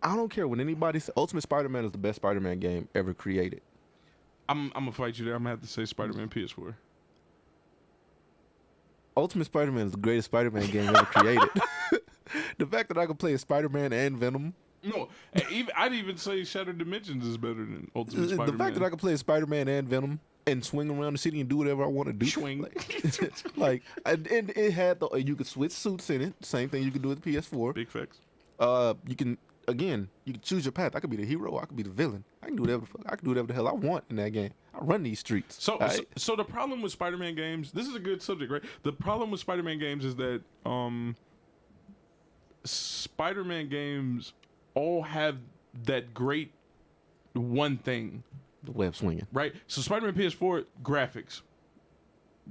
I don't care what anybody says. Ultimate Spider-Man is the best Spider-Man game ever created. I'm gonna fight you there. I'm gonna have to say Spider-Man PS4. Ultimate Spider-Man is the greatest Spider-Man game ever created. The fact that I can play Spider-Man and Venom. No, I'd even say Shattered Dimensions is better than Ultimate Spider-Man. The fact that I can play Spider-Man and Venom and swing around the city and do whatever I want to do. Swing. And it had you could switch suits in it. Same thing you could do with the PS4. Big facts. You can choose your path. I could be the hero. I could be the villain. I can do whatever. I can do whatever the hell I want in that game. I run these streets. So the problem with Spider-Man games, this is a good subject, right? The problem with Spider-Man games is that Spider-Man games all have that great one thing. The web swinging. Right? So Spider-Man PS4 graphics,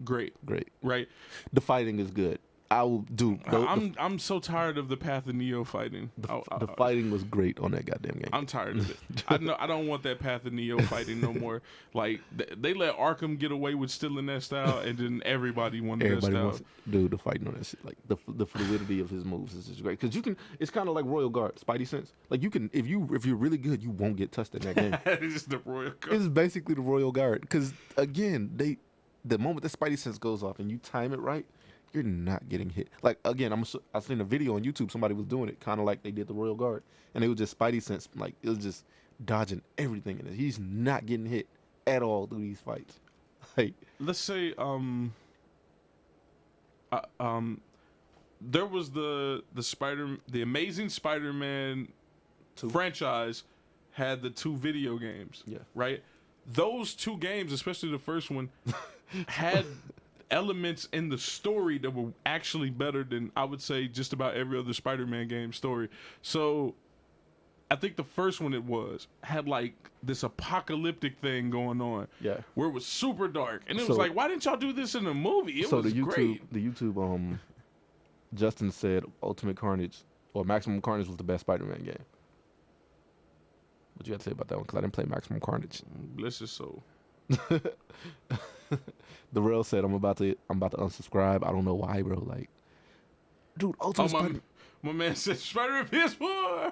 great, right? The fighting is good. I will do. I'm so tired of the path of Neo fighting. The fighting was great on that goddamn game. I'm tired of it. I don't want that path of Neo fighting no more. Like they let Arkham get away with stealing that style, and then everybody wanted that style. Dude, the fighting on that shit, like the fluidity of his moves is just great. Because you can, it's kind of like Royal Guard, Spidey sense. Like you can, if you're really good, you won't get touched in that game. It's the Royal Guard. It's basically the Royal Guard. Because again, the moment the Spidey sense goes off and you time it right, you're not getting hit. Like, again, I seen a video on YouTube. Somebody was doing it kind of like they did the Royal Guard. And it was just Spidey sense. Like, it was just dodging everything in it. He's not getting hit at all through these fights. Like, let's say, there was the Amazing Spider-Man franchise had the 2 video games. Yeah. Right? Those 2 games, especially the first one, had elements in the story that were actually better than, I would say, just about every other Spider-Man game story. So I think the first one had like this apocalyptic thing going on. Yeah. Where it was super dark. And it was like, why didn't y'all do this in a movie? It was great. The YouTube Justin said Ultimate Carnage or Maximum Carnage was the best Spider-Man game. What you got to say about that one? Because I didn't play Maximum Carnage. Bless his soul. The Rail said I'm about to unsubscribe. I don't know why, bro. Like, dude, Ultimate Spider-Man. My man said Spider-Man PS4.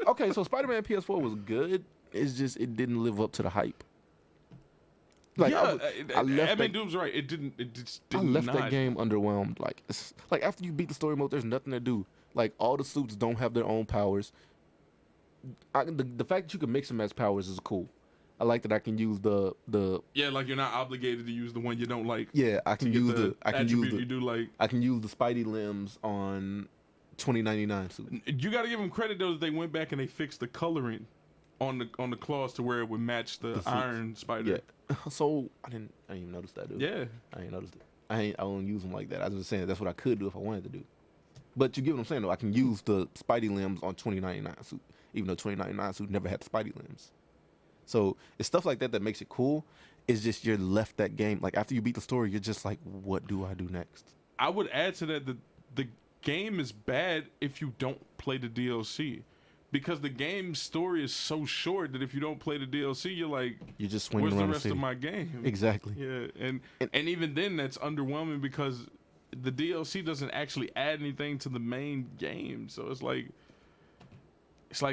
Okay, so Spider-Man PS4 was good. It's just it didn't live up to the hype. Like, yeah, I left I mean, Doom's right. It just did I left not. that game underwhelmed. Like, like after you beat the story mode, there's nothing to do. Like, all the suits don't have their own powers. The fact that you can mix them as powers is cool. I like that I can use the yeah, like you're not obligated to use the one you don't like. Yeah, I can use the you do like. I can use the Spidey limbs on 2099 suit. You got to give them credit though that they went back and they fixed the coloring on the claws to where it would match the Iron Spider. Yeah. So I didn't even notice that, dude. Yeah. I ain't noticed it. I don't use them like that. I was just saying that's what I could do if I wanted to do. But you get what I'm saying though. I can use the Spidey limbs on 2099 suit, even though 2099 suit never had the Spidey limbs. So it's stuff like that that makes it cool. It's just you're left that game. Like after you beat the story, you're just like, what do I do next? I would add to that the game is bad if you don't play the DLC. Because the game's story is so short that if you don't play the DLC, you're like, you're just swinging where's around the rest of my game? Exactly. Yeah, and even then that's underwhelming because the DLC doesn't actually add anything to the main game. So it's like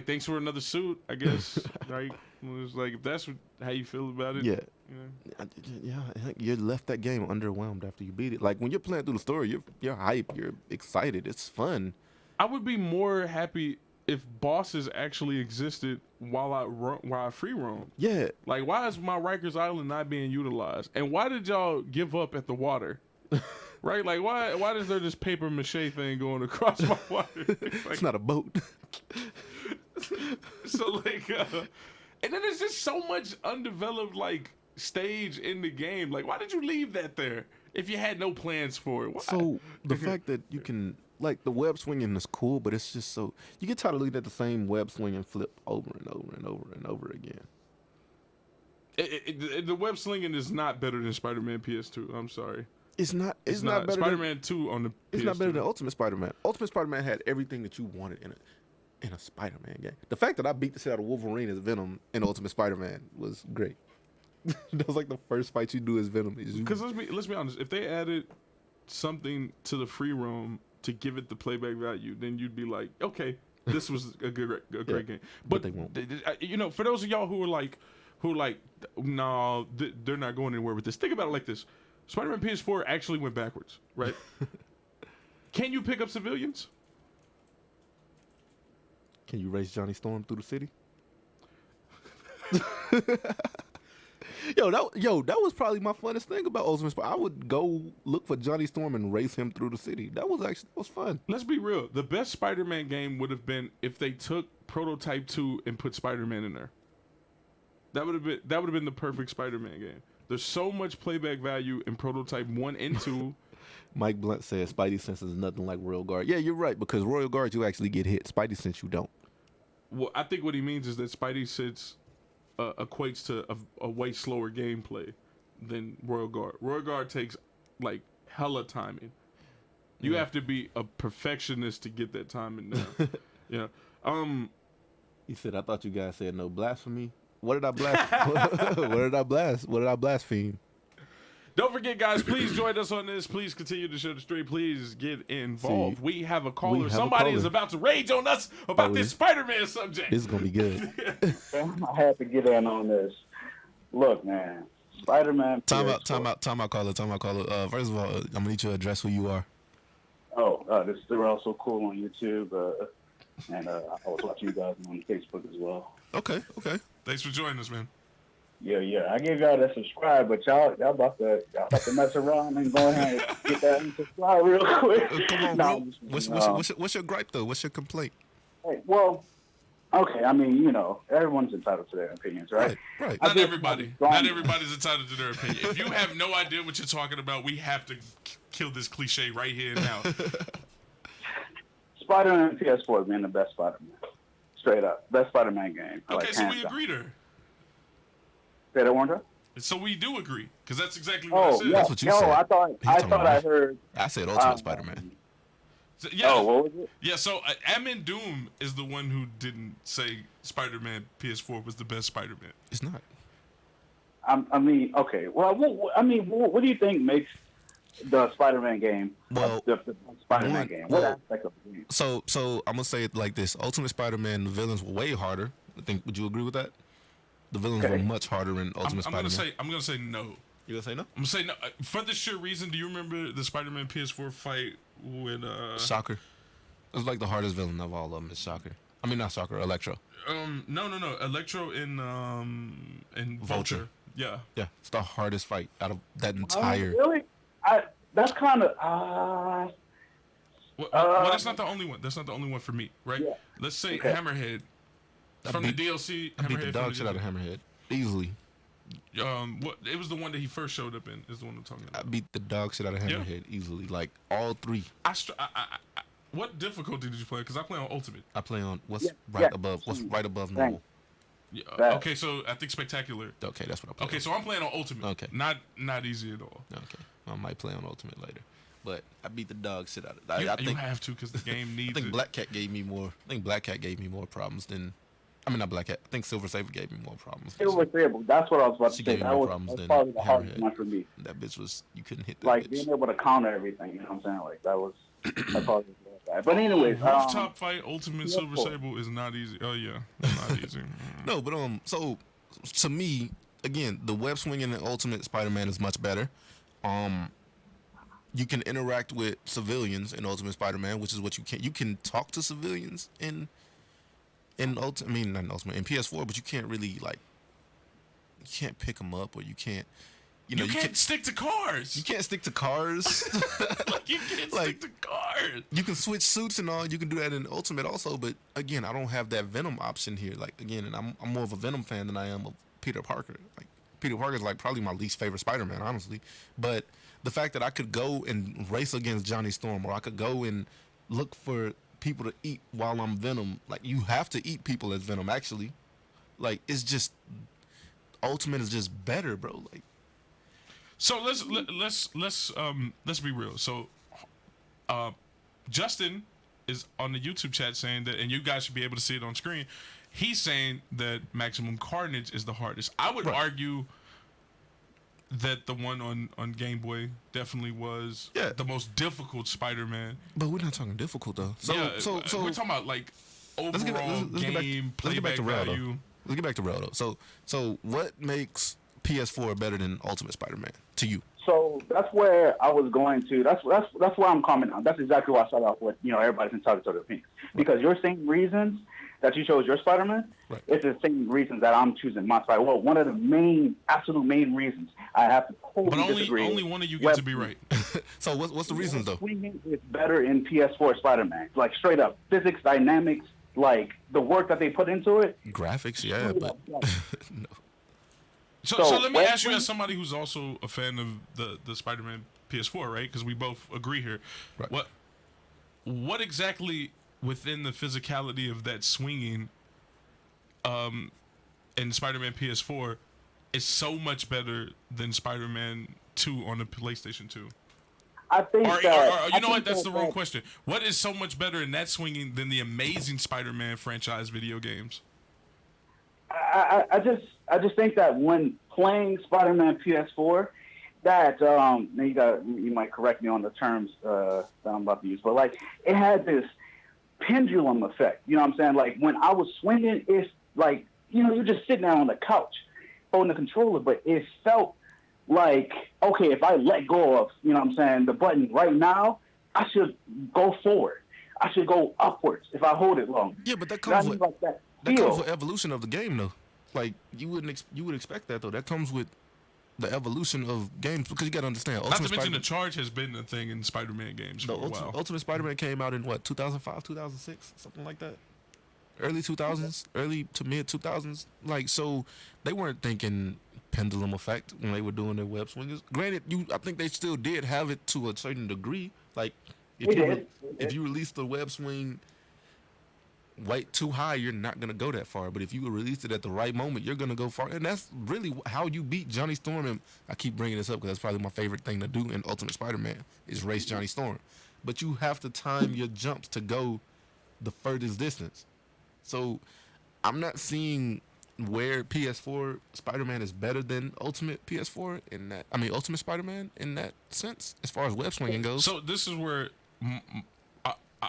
thanks for another suit, I guess. Right? It's like if that's how you feel about it. Yeah. You know? Yeah. You're left that game underwhelmed after you beat it. Like when you're playing through the story, you're hyped, you're excited, it's fun. I would be more happy if bosses actually existed while I free roam. Yeah. Like why is my Rikers Island not being utilized? And why did y'all give up at the water? Right? Like why is there this paper mache thing going across my water? Like, it's not a boat. So like, and then there's just so much undeveloped like stage in the game. Like, why did you leave that there if you had no plans for it? Why? So the fact that you can like the web swinging is cool, but it's just so you get tired of looking at the same web swinging flip over and over and over and over again. The web slinging is not better than Spider-Man PS2. I'm sorry. It's not better Spider-Man 2 on the PS2. It's not better than Ultimate Spider-Man. Ultimate Spider-Man had everything that you wanted in a Spider-Man game. The fact that I beat the shit out of Wolverine as Venom in Ultimate Spider-Man was great. That was like the first fight you do as Venom. Because let's be honest, if they added something to the free roam to give it the playback value, then you'd be like, okay, this was a great game. But they won't. You know, for those of y'all who are like, no, they're not going anywhere with this. Think about it like this: Spider-Man PS4 actually went backwards, right? Can you pick up civilians? Can you race Johnny Storm through the city? That was probably my funnest thing about Ultimate Spider. I would go look for Johnny Storm and race him through the city. That was fun. Let's be real. The best Spider-Man game would have been if they took Prototype 2 and put Spider-Man in there. That would have been the perfect Spider-Man game. There's so much playback value in Prototype 1 and 2. Mike Blunt says Spidey Sense is nothing like Royal Guard. Yeah, you're right, because Royal Guard you actually get hit. Spidey Sense you don't. Well, I think what he means is that Spidey Sense equates to a way slower gameplay than Royal Guard. Royal Guard takes like hella timing. You have to be a perfectionist to get that timing down. Yeah. He said, I thought you guys said no blasphemy. What did I blast? What did I blast? What did I blaspheme? Don't forget, guys, please join us on this. Please continue to share the stream. Please get involved. We have a caller. Somebody is about to rage on us about this Spider-Man subject. This is going to be good. I had to get in on this. Look, man. Spider-Man. Time out, caller. First of all, I'm going to need you to address who you are. This is also cool on YouTube. And I was watching you guys on Facebook as well. Okay. Thanks for joining us, man. Yeah. I gave y'all that subscribe, but y'all about to mess around and go ahead and get that and subscribe real quick. Come on, bro. What's your gripe though? What's your complaint? Hey, well, okay. I mean, everyone's entitled to their opinions, right? Right. Not everybody's entitled to their opinion. If you have no idea what you're talking about, we have to kill this cliche right here and now. Spider-Man PS4 being the best Spider-Man. Straight up. Best Spider-Man game. Okay, so we agree there. Say that one time? So we do agree, because that's exactly what I said. That's what you said. I thought I heard. I said Ultimate Spider-Man. So, yeah, what was it? Yeah, so Admin Doom is the one who didn't say Spider-Man PS4 was the best Spider-Man. It's not. I mean, okay. Well, what do you think makes the Spider-Man game the Spider-Man game? What aspect of the game? So I'm gonna say it like this: Ultimate Spider-Man, the villains were way harder. Would you agree with that? The villains were much harder in Ultimate Spider-Man. I'm gonna say no. You gonna say no? I'm gonna say no. For the sure reason, do you remember the Spider-Man PS4 fight with Shocker? It was like the hardest villain of all of them is Shocker. I mean, not Shocker, Electro. No. Electro and Vulture. Yeah. Yeah, it's the hardest fight out of that entire. Really? That's kind of. Well, that's not the only one. That's not the only one for me, right? Yeah. Let's say Hammerhead from the DLC. I beat the dog shit out of Hammerhead easily. It was the one that he first showed up in. Is the one I'm talking about. I beat the dog shit out of Hammerhead easily, like all three. What difficulty did you play? Because I play on Ultimate. I play on what's right above normal. Yeah. Okay, so I think Spectacular. Okay, that's what I play. Okay, so I'm playing on Ultimate. Okay. Not easy at all. Okay. I might play on Ultimate later. But I beat the dog shit out of it. I think you have to because the game needs I think Black Cat gave me more. Problems than. I mean, not Black Cat. I think Silver Saber gave me more problems. Silver Saber. That's what I was about to say. That was probably the hardest one for me. That bitch was. You couldn't hit that like bitch. Being able to counter everything. You know what I'm saying? Like that was. That's all. But anyways, rooftop fight Ultimate Silver Sable is not easy. Oh yeah, not easy. No, but so to me, again, the web swinging in Ultimate Spider-Man is much better. You can interact with civilians in Ultimate Spider-Man, which is what you can. You can talk to civilians in Ultimate. I mean, not in Ultimate in PS4, but you can't really you can't pick them up or you can't you can't stick to cars. You can't stick to cars. Like, you can't stick to cars. You can switch suits and all. You can do that in Ultimate also. But again, I don't have that Venom option here. Like again, and I'm more of a Venom fan than I am of Peter Parker. Like Peter Parker is like probably my least favorite Spider-Man, honestly. But the fact that I could go and race against Johnny Storm, or I could go and look for people to eat while I'm Venom. Like you have to eat people as Venom, actually. Like it's just Ultimate is just better, bro. Like. So let's be real. So, Justin is on the YouTube chat saying that, and you guys should be able to see it on screen. He's saying that Maximum Carnage is the hardest. I would argue that the one on Game Boy definitely was the most difficult Spider-Man. But we're not talking difficult though. So we're talking about like overall game playback value. Let's get back to Rail though. So what makes PS4 better than Ultimate Spider-Man to you? So that's where I was going to. That's where I'm coming on. That's exactly why I started off with. Everybody's entitled to their opinions because your same reasons that you chose your Spider-Man, it's the same reasons that I'm choosing my Spider-Man. Well, one of the absolute main reasons I have to totally disagree. But only one of you gets to be right. So what's the reasons though? Swinging is better in PS4 Spider-Man. Like straight up physics, dynamics, like the work that they put into it. Graphics, yeah, but no. So let me ask you, as somebody who's also a fan of the Spider-Man PS4, right? Because we both agree here. Right. What exactly within the physicality of that swinging, in Spider-Man PS4, is so much better than Spider-Man 2 on the PlayStation 2? I think you know what? That's the wrong question. What is so much better in that swinging than the Amazing Spider-Man franchise video games? I just think that when playing Spider-Man PS4, that you might correct me on the terms that I'm about to use, but like it had this pendulum effect. You know what I'm saying? Like when I was swinging, it's like you're just sitting there on the couch holding the controller, but it felt like, okay, if I let go of the button right now, I should go forward. I should go upwards if I hold it long. Yeah, but that comes with that comes with evolution of the game, though. Like you would expect that though. That comes with the evolution of games because you got to understand. Not to mention the charge has been a thing in Spider-Man games for a while. Ultimate Spider-Man came out in 2005, 2006, something like that. Early 2000s, early to mid 2000s. Like so, they weren't thinking pendulum effect when they were doing their web swingers. Granted, I think they still did have it to a certain degree. Like if you release the web swing weight too high, you're not going to go that far. But if you release it at the right moment, you're going to go far. And that's really how you beat Johnny Storm. And I keep bringing this up because that's probably my favorite thing to do in Ultimate Spider-Man is race Johnny Storm. But you have to time your jumps to go the furthest distance. So I'm not seeing where PS4 Spider-Man is better than Ultimate PS4 in that. I mean, Ultimate Spider-Man in that sense, as far as web swinging goes. So this is where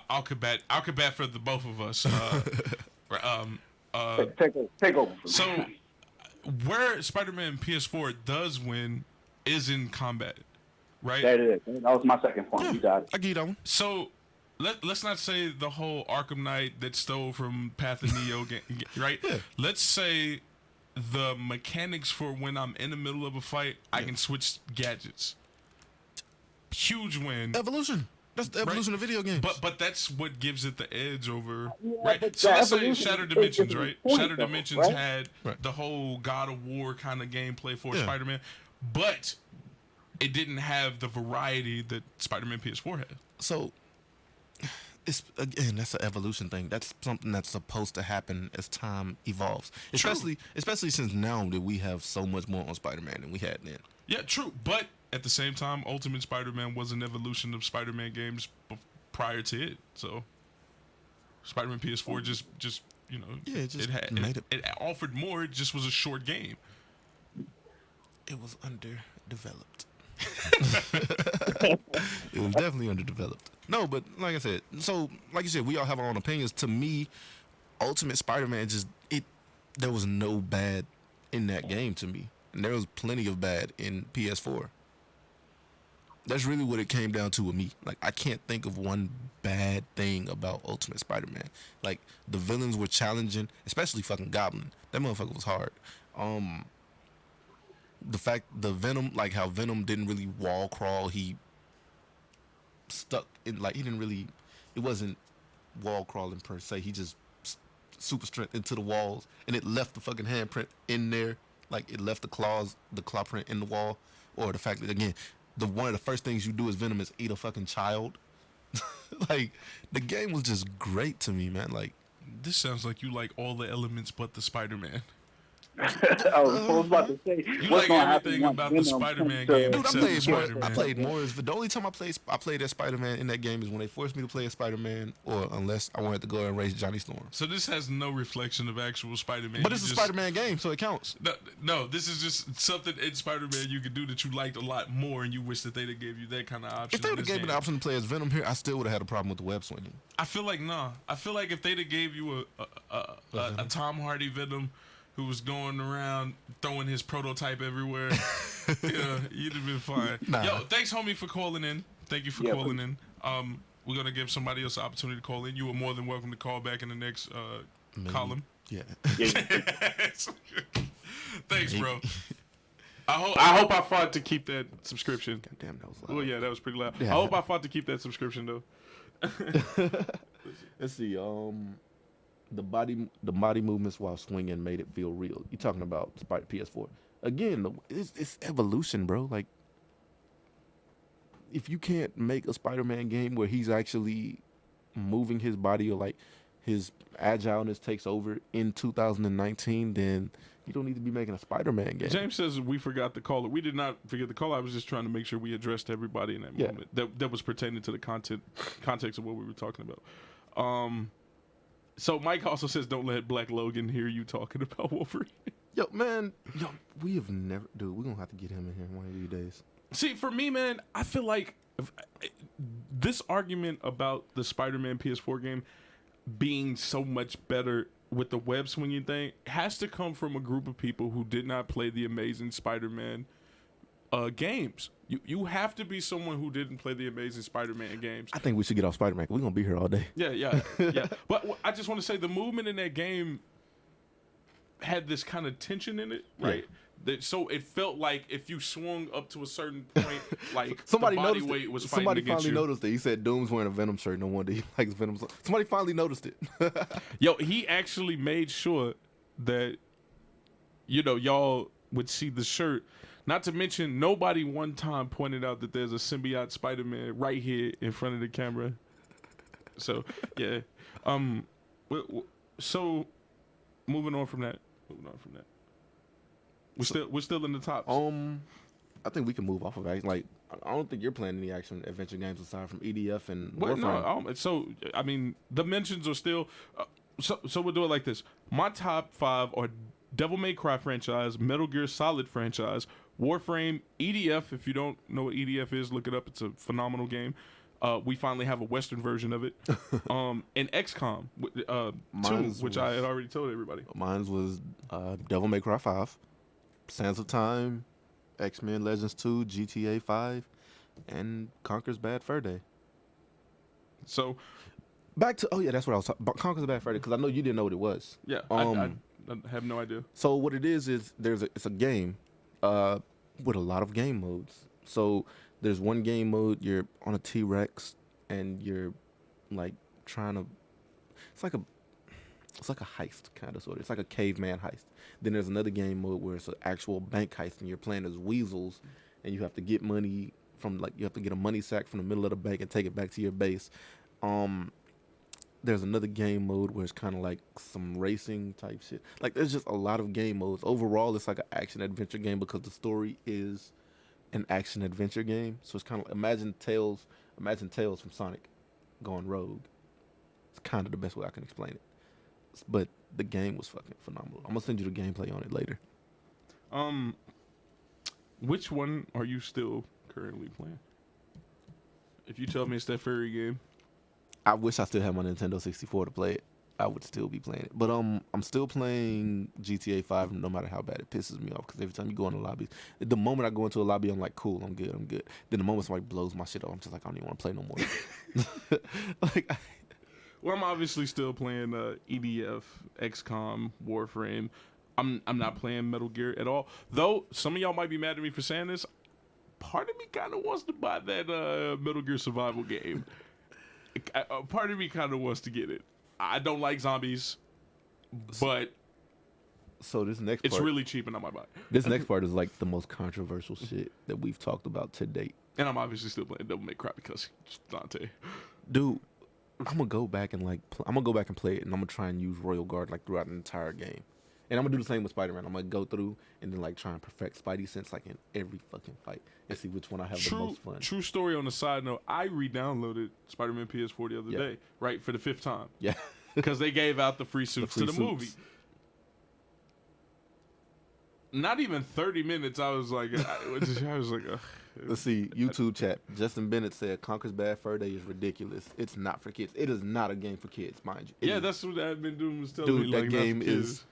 I'll combat for the both of us. Take over. So where Spider-Man PS4 does win is in combat, right? That is. That was my second point. Yeah, you got it. I get it on. So let's not say the whole Arkham Knight that stole from Path of Neo game, right? Yeah. Let's say the mechanics for when I'm in the middle of a fight, I can switch gadgets. Huge win. Evolution. That's the evolution of video games. But that's what gives it the edge over, Yeah, right? So let's say evolution Shattered is Dimensions, the right? point, Shattered though, Dimensions right? had the whole God of War kind of gameplay for Spider-Man, but it didn't have the variety that Spider-Man PS4 had. So, it's again, that's an evolution thing. That's something that's supposed to happen as time evolves. Especially since now that we have so much more on Spider-Man than we had then. Yeah, true. But at the same time, Ultimate Spider-Man was an evolution of Spider-Man games prior to it. So Spider-Man PS4 just it offered more. It just was a short game. It was underdeveloped. It was definitely underdeveloped. No, but like I said, so like you said, we all have our own opinions. To me, Ultimate Spider-Man there was no bad in that game to me. And there was plenty of bad in PS4. That's really what it came down to with me. Like, I can't think of one bad thing about Ultimate Spider-Man. Like, the villains were challenging, especially fucking Goblin. That motherfucker was hard. The fact the Venom, like how Venom didn't really wall crawl, he stuck in, like he didn't really, it wasn't wall crawling per se. He just super strength into the walls, and it left the fucking handprint in there, like it left the claw print in the wall, or the fact that again, one of the first things you do as Venom is eat a fucking child. Like the game was just great to me, man. Like This sounds like you like all the elements but the Spider-Man. I was about to say, You what's like gonna happen everything once about the Venom Spider-Man turns game to- dude, except I Spider-Man. played more. The only time I played as Spider-Man in that game is when they forced me to play as Spider-Man, or unless I wanted to go and race Johnny Storm. So this has no reflection of actual Spider-Man. But You it's a just- Spider-Man game, so it counts. No, this is just something in Spider-Man you could do that you liked a lot more, and you wish that they'd have gave you that kind of option. If they in would have this gave me the game. option to play as Venom here, I still would have had a problem with the web swinging. I feel like I feel like if they'd have gave you a Tom Hardy Venom who was going around throwing his prototype everywhere, yeah, you'd have been fine. Nah. Yo, thanks, homie, for calling in. Thank you for calling in. We're gonna give somebody else an opportunity to call in. You are more than welcome to call back in the next column. Yeah. Thanks, bro. I hope I fought to keep that subscription. God damn, that was loud. Oh yeah, that was pretty loud. Yeah. I hope I fought to keep that subscription though. Let's see. The body movements while swinging made it feel real. You talking about PS4? Again, it's evolution, bro. Like, if you can't make a Spider-Man game where he's actually moving his body, or like his agileness takes over in 2019, then you don't need to be making a Spider-Man game. James says we forgot the caller. We did not forget the caller. I was just trying to make sure we addressed everybody in that Yeah. moment that was pertaining to the context of what we were talking about. So Mike also says, "Don't let Black Logan hear you talking about Wolverine." Yo, man, we have never, dude. We're gonna have to get him in here one of these days. See, for me, man, I feel like this argument about the Spider-Man PS4 game being so much better with the web swinging thing has to come from a group of people who did not play the Amazing Spider-Man games. You have to be someone who didn't play the Amazing Spider-Man games. I think we should get off Spider-Man. We're gonna be here all day. Yeah. But I just want to say the movement in that game had this kind of tension in it, right? So it felt like if you swung up to a certain point, like Somebody the body noticed weight it. was fighting Somebody against finally you. noticed it. He said Doom's wearing a Venom shirt. No wonder he likes Venom. Somebody finally noticed it. Yo, he actually made sure that, y'all would see the shirt. Not to mention, nobody one time pointed out that there's a symbiote Spider-Man right here in front of the camera. So, yeah. So, moving on from that. We're still in the top. I think we can move off of action. Like, I don't think you're playing any action adventure games aside from EDF and Well, Warframe. no. So, I mean, the mentions are still. So we'll do it like this. My top 5 are Devil May Cry franchise, Metal Gear Solid franchise, Warframe, EDF. If you don't know what EDF is, look it up. It's a phenomenal game. We finally have a Western version of it. And XCOM 2, which I had already told everybody. Mine was Devil May Cry 5, Sands of Time, X-Men Legends 2, GTA 5, and Conker's Bad Fur Day. So, Back to that's what I was talking about. Conker's Bad Fur Day, because I know you didn't know what it was. yeah, I have no idea. So what it is it's a game with a lot of game modes. So there's one game mode you're on a T-Rex and you're like trying to it's like a heist kind of sort of. It's like a caveman heist. Then there's another game mode where it's an actual bank heist and you're playing as weasels and you have to get money you have to get a money sack from the middle of the bank and take it back to your base. There's another game mode where it's kind of like some racing type shit. Like, there's just a lot of game modes. Overall, it's like an action-adventure game because the story is an action-adventure game. So it's kind of imagine Tails from Sonic going rogue. It's kind of the best way I can explain it. But the game was fucking phenomenal. I'm going to send you the gameplay on it later. Which one are you still currently playing? If you tell me it's that furry game. I wish I still had my Nintendo 64 to play it. I would still be playing it. But I'm still playing GTA 5 no matter how bad it pisses me off, because every time you go in the lobbies, the moment I go into a lobby, I'm like, cool, I'm good. Then the moment somebody blows my shit up, I'm just like, I don't even want to play no more. Well, I'm obviously still playing EDF, XCOM, Warframe. I'm not playing Metal Gear at all. Though some of y'all might be mad at me for saying this. Part of me kind of wants to buy that Metal Gear Survival game. Part of me kind of wants to get it. I don't like zombies, but So this next it's part, really cheap and I might buy it. this next part is like the most controversial shit that we've talked about to date. And I'm obviously still playing Devil May Cry because it's Dante. Dude, I'm gonna go back and I'm gonna go back and play it, and I'm gonna try and use Royal Guard like throughout the entire game. And I'm gonna do the same with Spider-Man. I'm gonna go through and then like try and perfect Spidey sense like in every fucking fight and see which one I have the most fun. True story on the side note, I re-downloaded Spider-Man PS4 the other day, right, for the 5th time. Yeah. Because they gave out the free suits to the movie. Not even 30 minutes, I was like, ugh. Let's see, YouTube chat. Justin Bennett said Conker's Bad Fur Day is ridiculous. It's not for kids. It is not a game for kids, mind you. Yeah, that's what I've been doing. Was telling me, Dude, like, that game is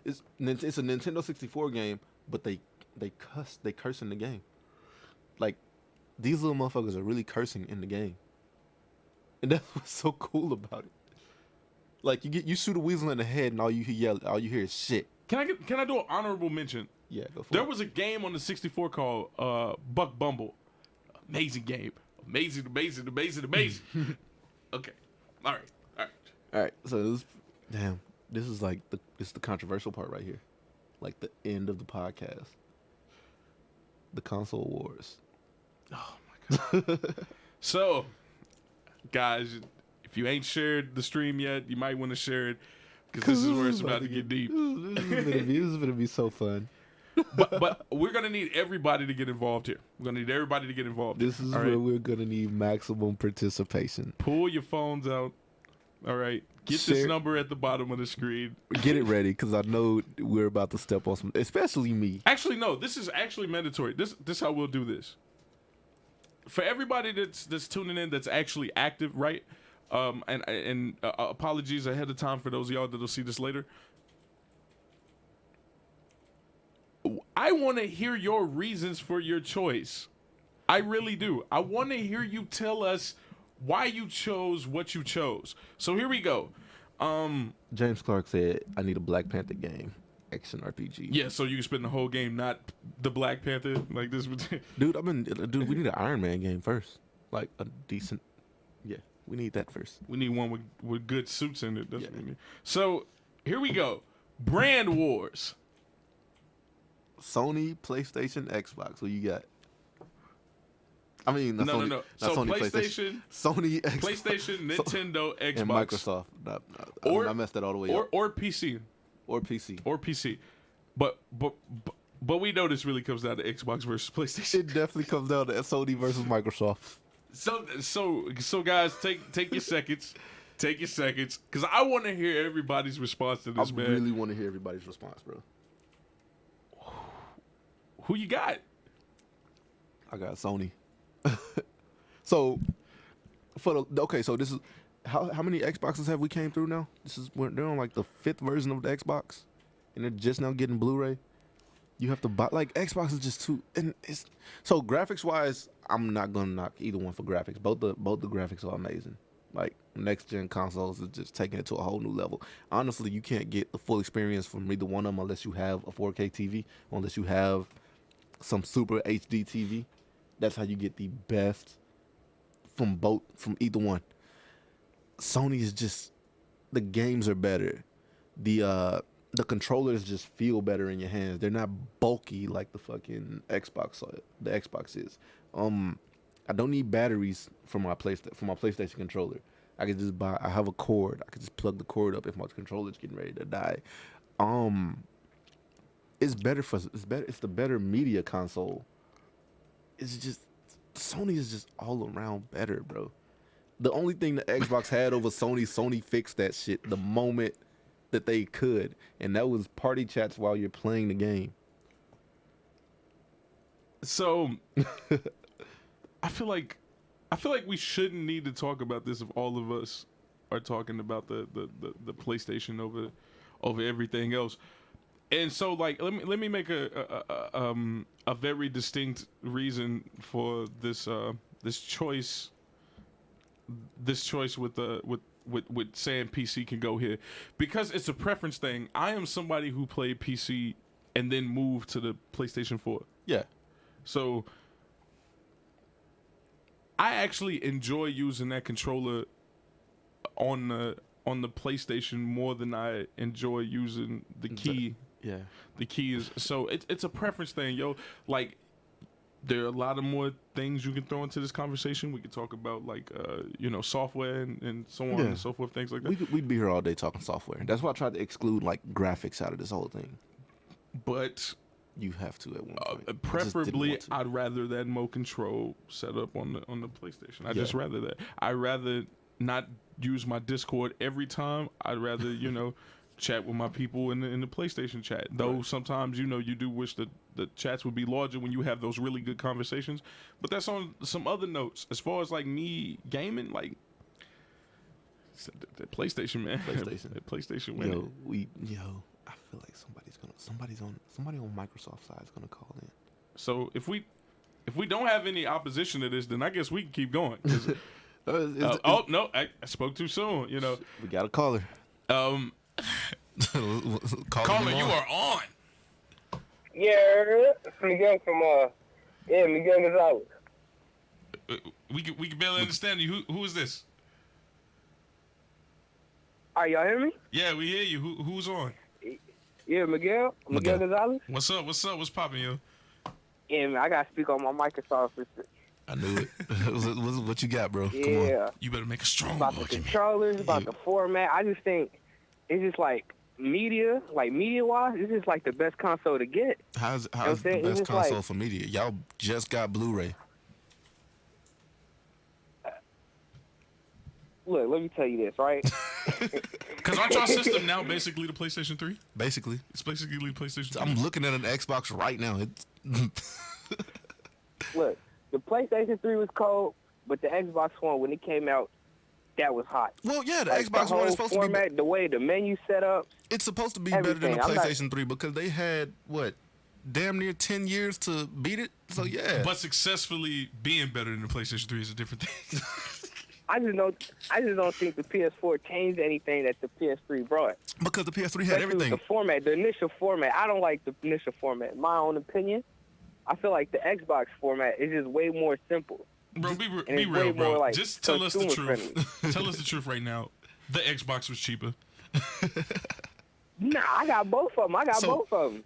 it's a Nintendo 64 game, but they curse in the game. Like these little motherfuckers are really cursing in the game, and that's what's so cool about it. Like you shoot a weasel in the head, and all you hear is shit. Can I do an honorable mention? Yeah, go for it. There was a game on the 64 called Buck Bumble. Amazing game. Amazing. Okay. All right. So this is like the controversial part right here, like the end of the podcast. The console wars. Oh my god. So, guys, if you ain't shared the stream yet, you might want to share it because this is where it's about to get deep. This is gonna be so fun. But we're gonna need everybody to get involved here. We're gonna need everybody to get involved. This is where we're gonna need maximum participation. Pull your phones out. All right. Get this number at the bottom of the screen. Get it ready, because I know we're about to step on some, especially me. Actually, no. This is actually mandatory. This how we'll do this. For everybody that's tuning in, that's actually active, right? And apologies ahead of time for those of y'all that'll see this later. I want to hear your reasons for your choice. I really do. I want to hear you tell us why you chose what you chose. So here we go. James Clark said, "I need a Black Panther game, action RPG." Yeah, so you can spend the whole game not the Black Panther like this. Dude, we need an Iron Man game first, like a decent. Yeah, we need that first. We need one with good suits in it. That's what we need. So here we go. Brand Wars. Sony, PlayStation, Xbox. What you got? I mean, not Sony, no. Not So Sony, PlayStation, Sony, Xbox, PlayStation, Nintendo, Xbox, and Microsoft. I messed that all the way up. Or PC. Or PC. Or PC. But we know this really comes down to Xbox versus PlayStation. It definitely comes down to Sony versus Microsoft. So guys, take your seconds. Take your seconds, because I want to hear everybody's response to this, man. I really want to hear everybody's response, bro. Who you got? I got Sony. So so this is how many Xboxes have we came through now? They're on like the 5th version of the Xbox, and they're just now getting Blu-ray. You have to buy, like, Xbox is just too, and it's so graphics wise. I'm not gonna knock either one for graphics. Both the graphics are amazing. Like, next gen consoles is just taking it to a whole new level. Honestly, you can't get the full experience from either one of them unless you have a 4K TV, unless you have some super HD TV. That's how you get the best from either one. Sony is just, the games are better. The controllers just feel better in your hands. They're not bulky like the fucking Xbox. The Xbox is. I don't need batteries for my PlayStation controller. I could just I have a cord. I could just plug the cord up if my controller's getting ready to die. It's the better media console. It's just, Sony is just all around better, bro. The only thing the Xbox had over Sony fixed that shit the moment that they could, and that was party chats while you're playing the game. So I feel like we shouldn't need to talk about this if all of us are talking about the PlayStation over everything else. And so, like, let me make a very distinct reason for this choice with with saying PC can go here, because it's a preference thing. I am somebody who played PC and then moved to the PlayStation 4. Yeah. So I actually enjoy using that controller on the PlayStation more than I enjoy using the key. Yeah. The key is, so it's a preference thing, yo. Like, there are a lot of more things you can throw into this conversation. We could talk about, like, software and so on and so forth, things like that. We'd be here all day talking software. That's why I tried to exclude, like, graphics out of this whole thing. But you have to at one point. Preferably, I'd rather that Mo Control set up on the PlayStation. I'd just rather that. I'd rather not use my Discord every time. I'd rather, chat with my people in the PlayStation chat. Though sometimes, you do wish that the chats would be larger when you have those really good conversations. But that's on some other notes. As far as, like, me gaming, like, the PlayStation, man. The PlayStation winning. I feel like somebody on Microsoft side is gonna call in. So if we don't have any opposition to this, then I guess we can keep going. No, I spoke too soon. We got a caller. Caller, you are on. Yeah, it's Miguel from Miguel Gonzalez. We can barely understand you. Who is this? Are y'all hear me? Yeah, we hear you. Who's on? Yeah, Miguel Gonzalez. What's up? What's popping, yo? Yeah, man, I gotta speak on my Microsoft. I knew it. What you got, bro? Yeah. Come on. You better make a strong about the controllers, about the format. I just think it's just like media-wise, it's just like the best console to get. How's the best console for media? Y'all just got Blu-ray. Look, let me tell you this, right? Because aren't y'all system now basically the PlayStation 3? Basically. It's basically the PlayStation 3. I'm looking at an Xbox right now. Look, the PlayStation 3 was cold, but the Xbox One, when it came out, that was hot. Well, yeah, the Xbox One is supposed format, to be... the way the menu set up. It's supposed to be better than the PlayStation 3 because they had, damn near 10 years to beat it? So, yeah. But successfully being better than the PlayStation 3 is a different thing. I just don't think the PS4 changed anything that the PS3 brought. Because the PS3 had everything. The format, the initial format. I don't like the initial format. In my own opinion, I feel like the Xbox format is just way more simple. Bro, be real, bro. Like, just tell us the truth. Tell us the truth right now. The Xbox was cheaper. Nah, I got both of them.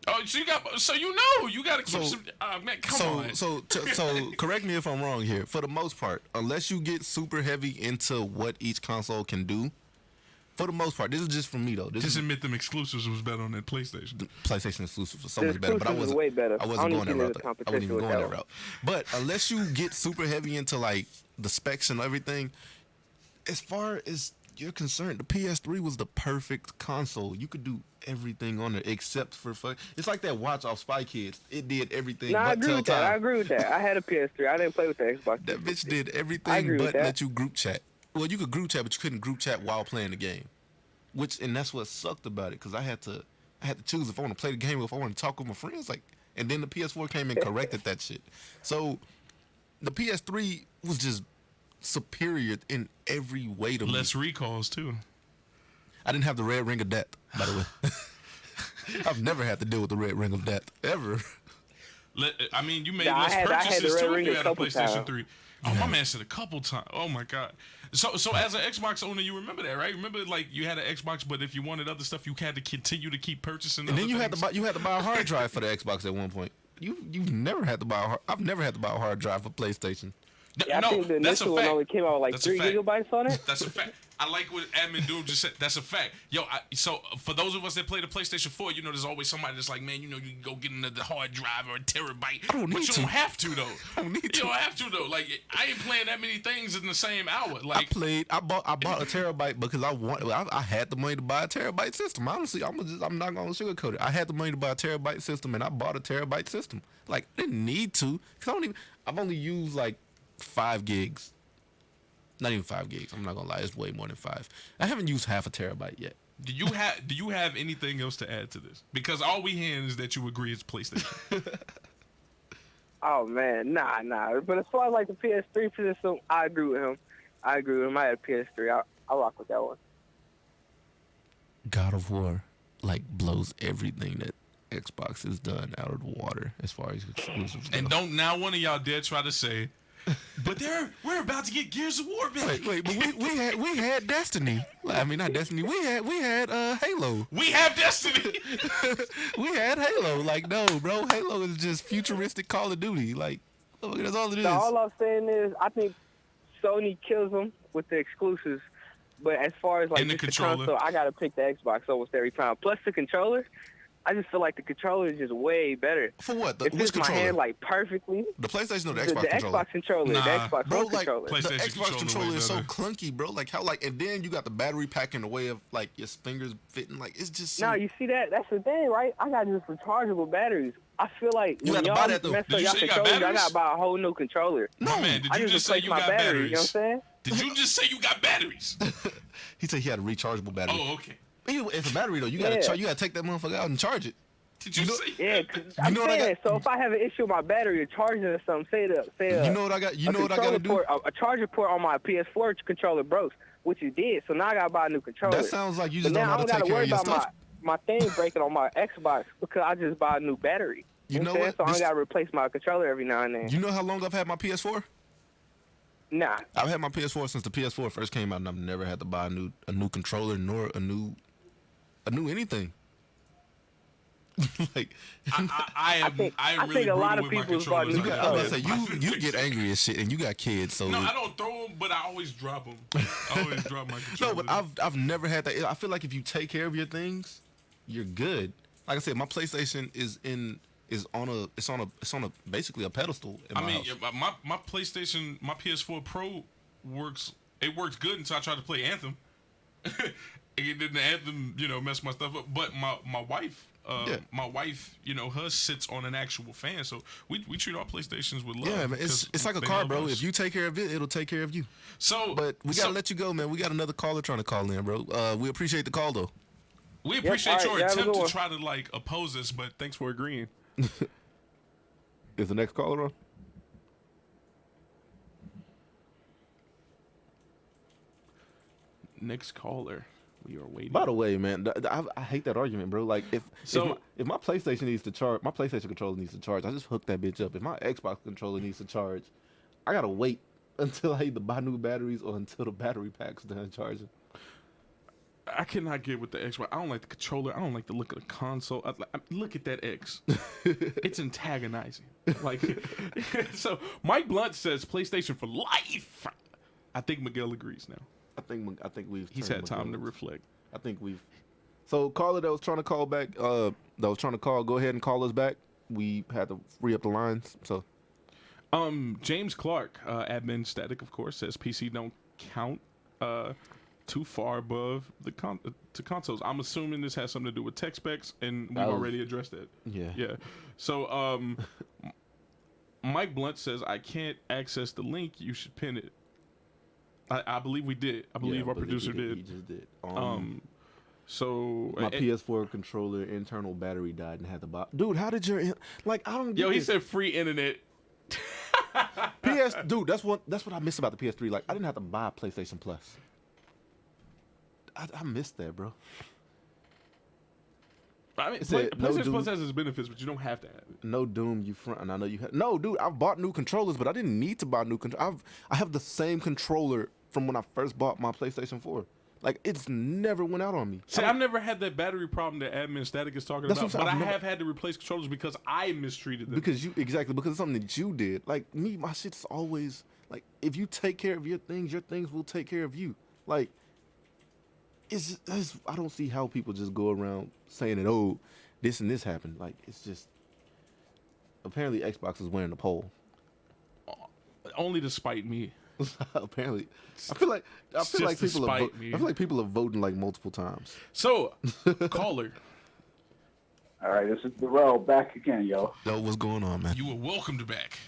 Oh, so you got to keep some. Man, come on. So correct me if I'm wrong here. For the most part, unless you get super heavy into what each console can do, for the most part, this is just for me though. Just admit them exclusives was better on that PlayStation. The PlayStation exclusives was so much better, but I wasn't. Way better. I wasn't going that route. I wasn't even going that route. But unless you get super heavy into like the specs and everything, as far as you're concerned, the PS3 was the perfect console. You could do everything on it except for fuck. It's like that watch off Spy Kids. It did everything. I agree with that. I had a PS3. I didn't play with the Xbox. That bitch did everything but let you group chat. Well, you could group chat, but you couldn't group chat while playing the game. And that's what sucked about it, because I had to choose if I want to play the game or if I want to talk with my friends. And then the PS4 came and corrected that shit. So the PS3 was just superior in every way to me. Less recalls too. I didn't have the red ring of death, by the way. I've never had to deal with the red ring of death ever. I mean, you made less purchases too if you had a PlayStation 3. Oh, my man said a couple times. Oh my God. So as an Xbox owner, you remember that, right? Remember, like, you had an Xbox, but if you wanted other stuff, you had to continue to keep purchasing. And then you had to buy a hard drive for the Xbox at one point. You've never had to buy I've never had to buy a hard drive for PlayStation. Yeah, I think the initial one only came out with like 3 gigabytes on it. That's a fact. I like what Admin Doom just said. That's a fact. Yo, so for those of us that play the PlayStation 4, there's always somebody that's like, man, you can go get another hard drive or a terabyte. But you don't have to, though. You don't have to, though. Like, I ain't playing that many things in the same hour. Like, I bought a terabyte because I had the money to buy a terabyte system. Honestly, I'm not gonna sugarcoat it. I had the money to buy a terabyte system, and I bought a terabyte system. Like, I didn't need to, because I've only used like 5 gigs. Not even 5 gigs. I'm not gonna lie, it's way more than 5. I haven't used half a terabyte yet. Do you have anything else to add to this? Because all we hear is that you agree it's PlayStation. Oh man, nah. But as far as like the PS3 system, I agree with him. I had a PS3. I rock with that one. God of War like blows everything that Xbox has done out of the water as far as exclusives go. And don't now one of y'all dare try to say, but we're about to get Gears of War back. Wait, but we had Destiny. I mean, not Destiny. We had Halo. We have Destiny. We had Halo. Like, no, bro, Halo is just futuristic Call of Duty. Like, oh, that's all it is. So all I'm saying is, I think Sony kills them with the exclusives. But as far as like And the just the controller. console, I gotta pick the Xbox almost every time. Plus the controller, I just feel like the controller is just way better. For what? It Which fits my controller? hand like perfectly. The PlayStation or the The Xbox controller? Xbox controller. Nah, the Xbox Bro, One like controller. the PlayStation Xbox controller way is so better. clunky, bro. Like how and then you got the battery pack in the way of like your fingers fitting. Like it's just so. No, you see that? That's the thing, right? I got just rechargeable batteries. I feel like You when got to y'all buy that, though. mess Did up you y'all say you got controllers, I batteries? gotta buy a whole new controller. No, man, did I you just just say replaced you my got batteries. batteries? You know what I'm saying? Did you just say you got batteries? He said he had a rechargeable battery. Oh, okay. It's a battery though. You gotta Yeah. you gotta take that motherfucker out and charge it. Did you say? Yeah, cause I'm know what I saying. got? So if I have an issue with my battery or charging or something, say You know what I got? You know what I gotta do? port, a charger port on my PS4 controller broke, which it did. So now I gotta buy a new controller. That sounds like you But just don't now know I how don't to take gotta care worry of your about stuff. my thing breaking on my Xbox because I just buy a new battery. You know what I'm saying? what? So I This- don't gotta replace my controller every now and then. You know how long I've had my PS4? Nah. I've had my PS4 since the PS4 first came out, and I've never had to buy a new controller nor a new anything. Like I think really a lot brutal of with my people's bought controllers. new you I got, I was controllers. about to say you get angry as shit, and you got kids, so No, I don't throw them, but I always drop them. I always drop my no. controllers. But I've never had that. I feel like if you take care of your things, you're good. Like I said, my PlayStation is on a basically a pedestal in my I mean, house. yeah, my PlayStation, my PS4 Pro works. It works good until I try to play Anthem. And then the Anthem, messed my stuff up. But my wife, Yeah. my wife, hers sits on an actual fan, so we treat our PlayStations with love. Yeah, man, it's 'cause like a they car, help bro. us. If you take care of it, it'll take care of you. So, But we gotta let you go, man. We got another caller trying to call in, bro. We appreciate the call, though. we appreciate all right, your yeah, have a attempt good to one. try to oppose us, but thanks for agreeing. Is the next caller on? Next caller, we are waiting. By the way, man, I hate that argument, bro. Like, if my PlayStation needs to charge, my PlayStation controller needs to charge. I just hook that bitch up. If my Xbox controller needs to charge, I gotta wait until I either buy new batteries or until the battery pack's done charging. I cannot get with the Xbox. I don't like the controller. I don't like the look of the console. Look at that X. It's antagonizing. Like, so Mike Blunt says PlayStation for life. I think Miguel agrees now. I think we've. He's turned had time to McDonald's. reflect. I think we've. So caller that was trying to call back, go ahead and call us back. We had to free up the lines. So James Clark, admin static, of course, says PC don't count too far above the to consoles. I'm assuming this has something to do with tech specs, and we've already addressed that. yeah. So Mike Blunt says I can't access the link. You should pin it. I believe we did. I believe our producer did. He just did. So My PS4 controller internal battery died and had to buy. Dude, how did your I don't. Yo, get he this. said free internet. Dude, that's what I miss about the PS3. Like, I didn't have to buy PlayStation Plus. I missed that, bro. I mean, said, no PlayStation dude. Plus has its benefits, but you don't have to have it. No Doom, you front, and I know you have. No, dude, I've bought new controllers, but I didn't need to buy new controllers. I have the same controller from when I first bought my PlayStation 4. Like, it's never went out on me. See, I've never had that battery problem that admin static is talking That's about, what I'm but I saying. I've have had to replace controllers because I mistreated them. Because it's something that you did. Like me, my shit's always like, if you take care of your things will take care of you. Like, I don't see how people just go around saying that, oh, this and this happened. Like, it's just, apparently Xbox is winning the poll. Only to spite me. Apparently, I feel like just people to spite me. I feel like people are voting like multiple times. So, caller, All right, this is Darrell back again, yo. Yo, what's going on, man? you were welcomed back.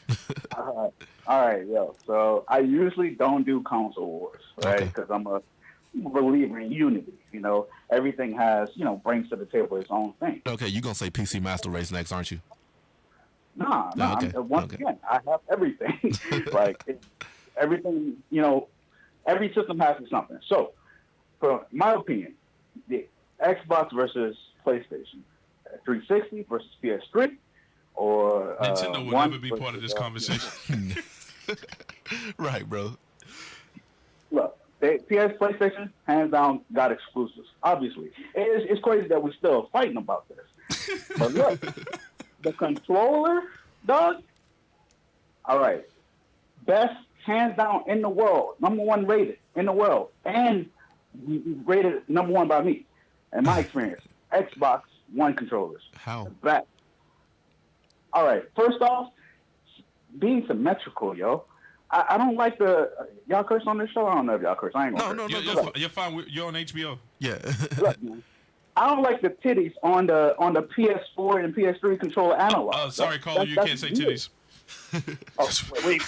All right, yo. So I usually don't do console wars, right? Okay. Because I'm a believer in unity. Everything has, brings to the table its own thing. Okay, you gonna say PC Master Race next, aren't you? Nah. Okay, Once okay. again, I have everything. Everything, every system has something. So for my opinion, the Xbox versus PlayStation, 360 versus PS3, or Nintendo will one never be versus, part of this conversation. Right, bro. Look, PlayStation, hands down, got exclusives. Obviously, it's crazy that we're still fighting about this. But look, the controller, dog. All right, best hands down in the world, number one rated in the world, and rated number one by me, in my experience. Xbox One controllers. How? Back. All right, first off, being symmetrical, yo. I don't like the y'all curse on this show. I don't know if y'all curse. I ain't gonna curse. You're fine. You're on HBO. Yeah. Look, man, I don't like the titties on the PS4 and PS3 controller analog. Sorry, caller, you can't say titties. Oh, wait.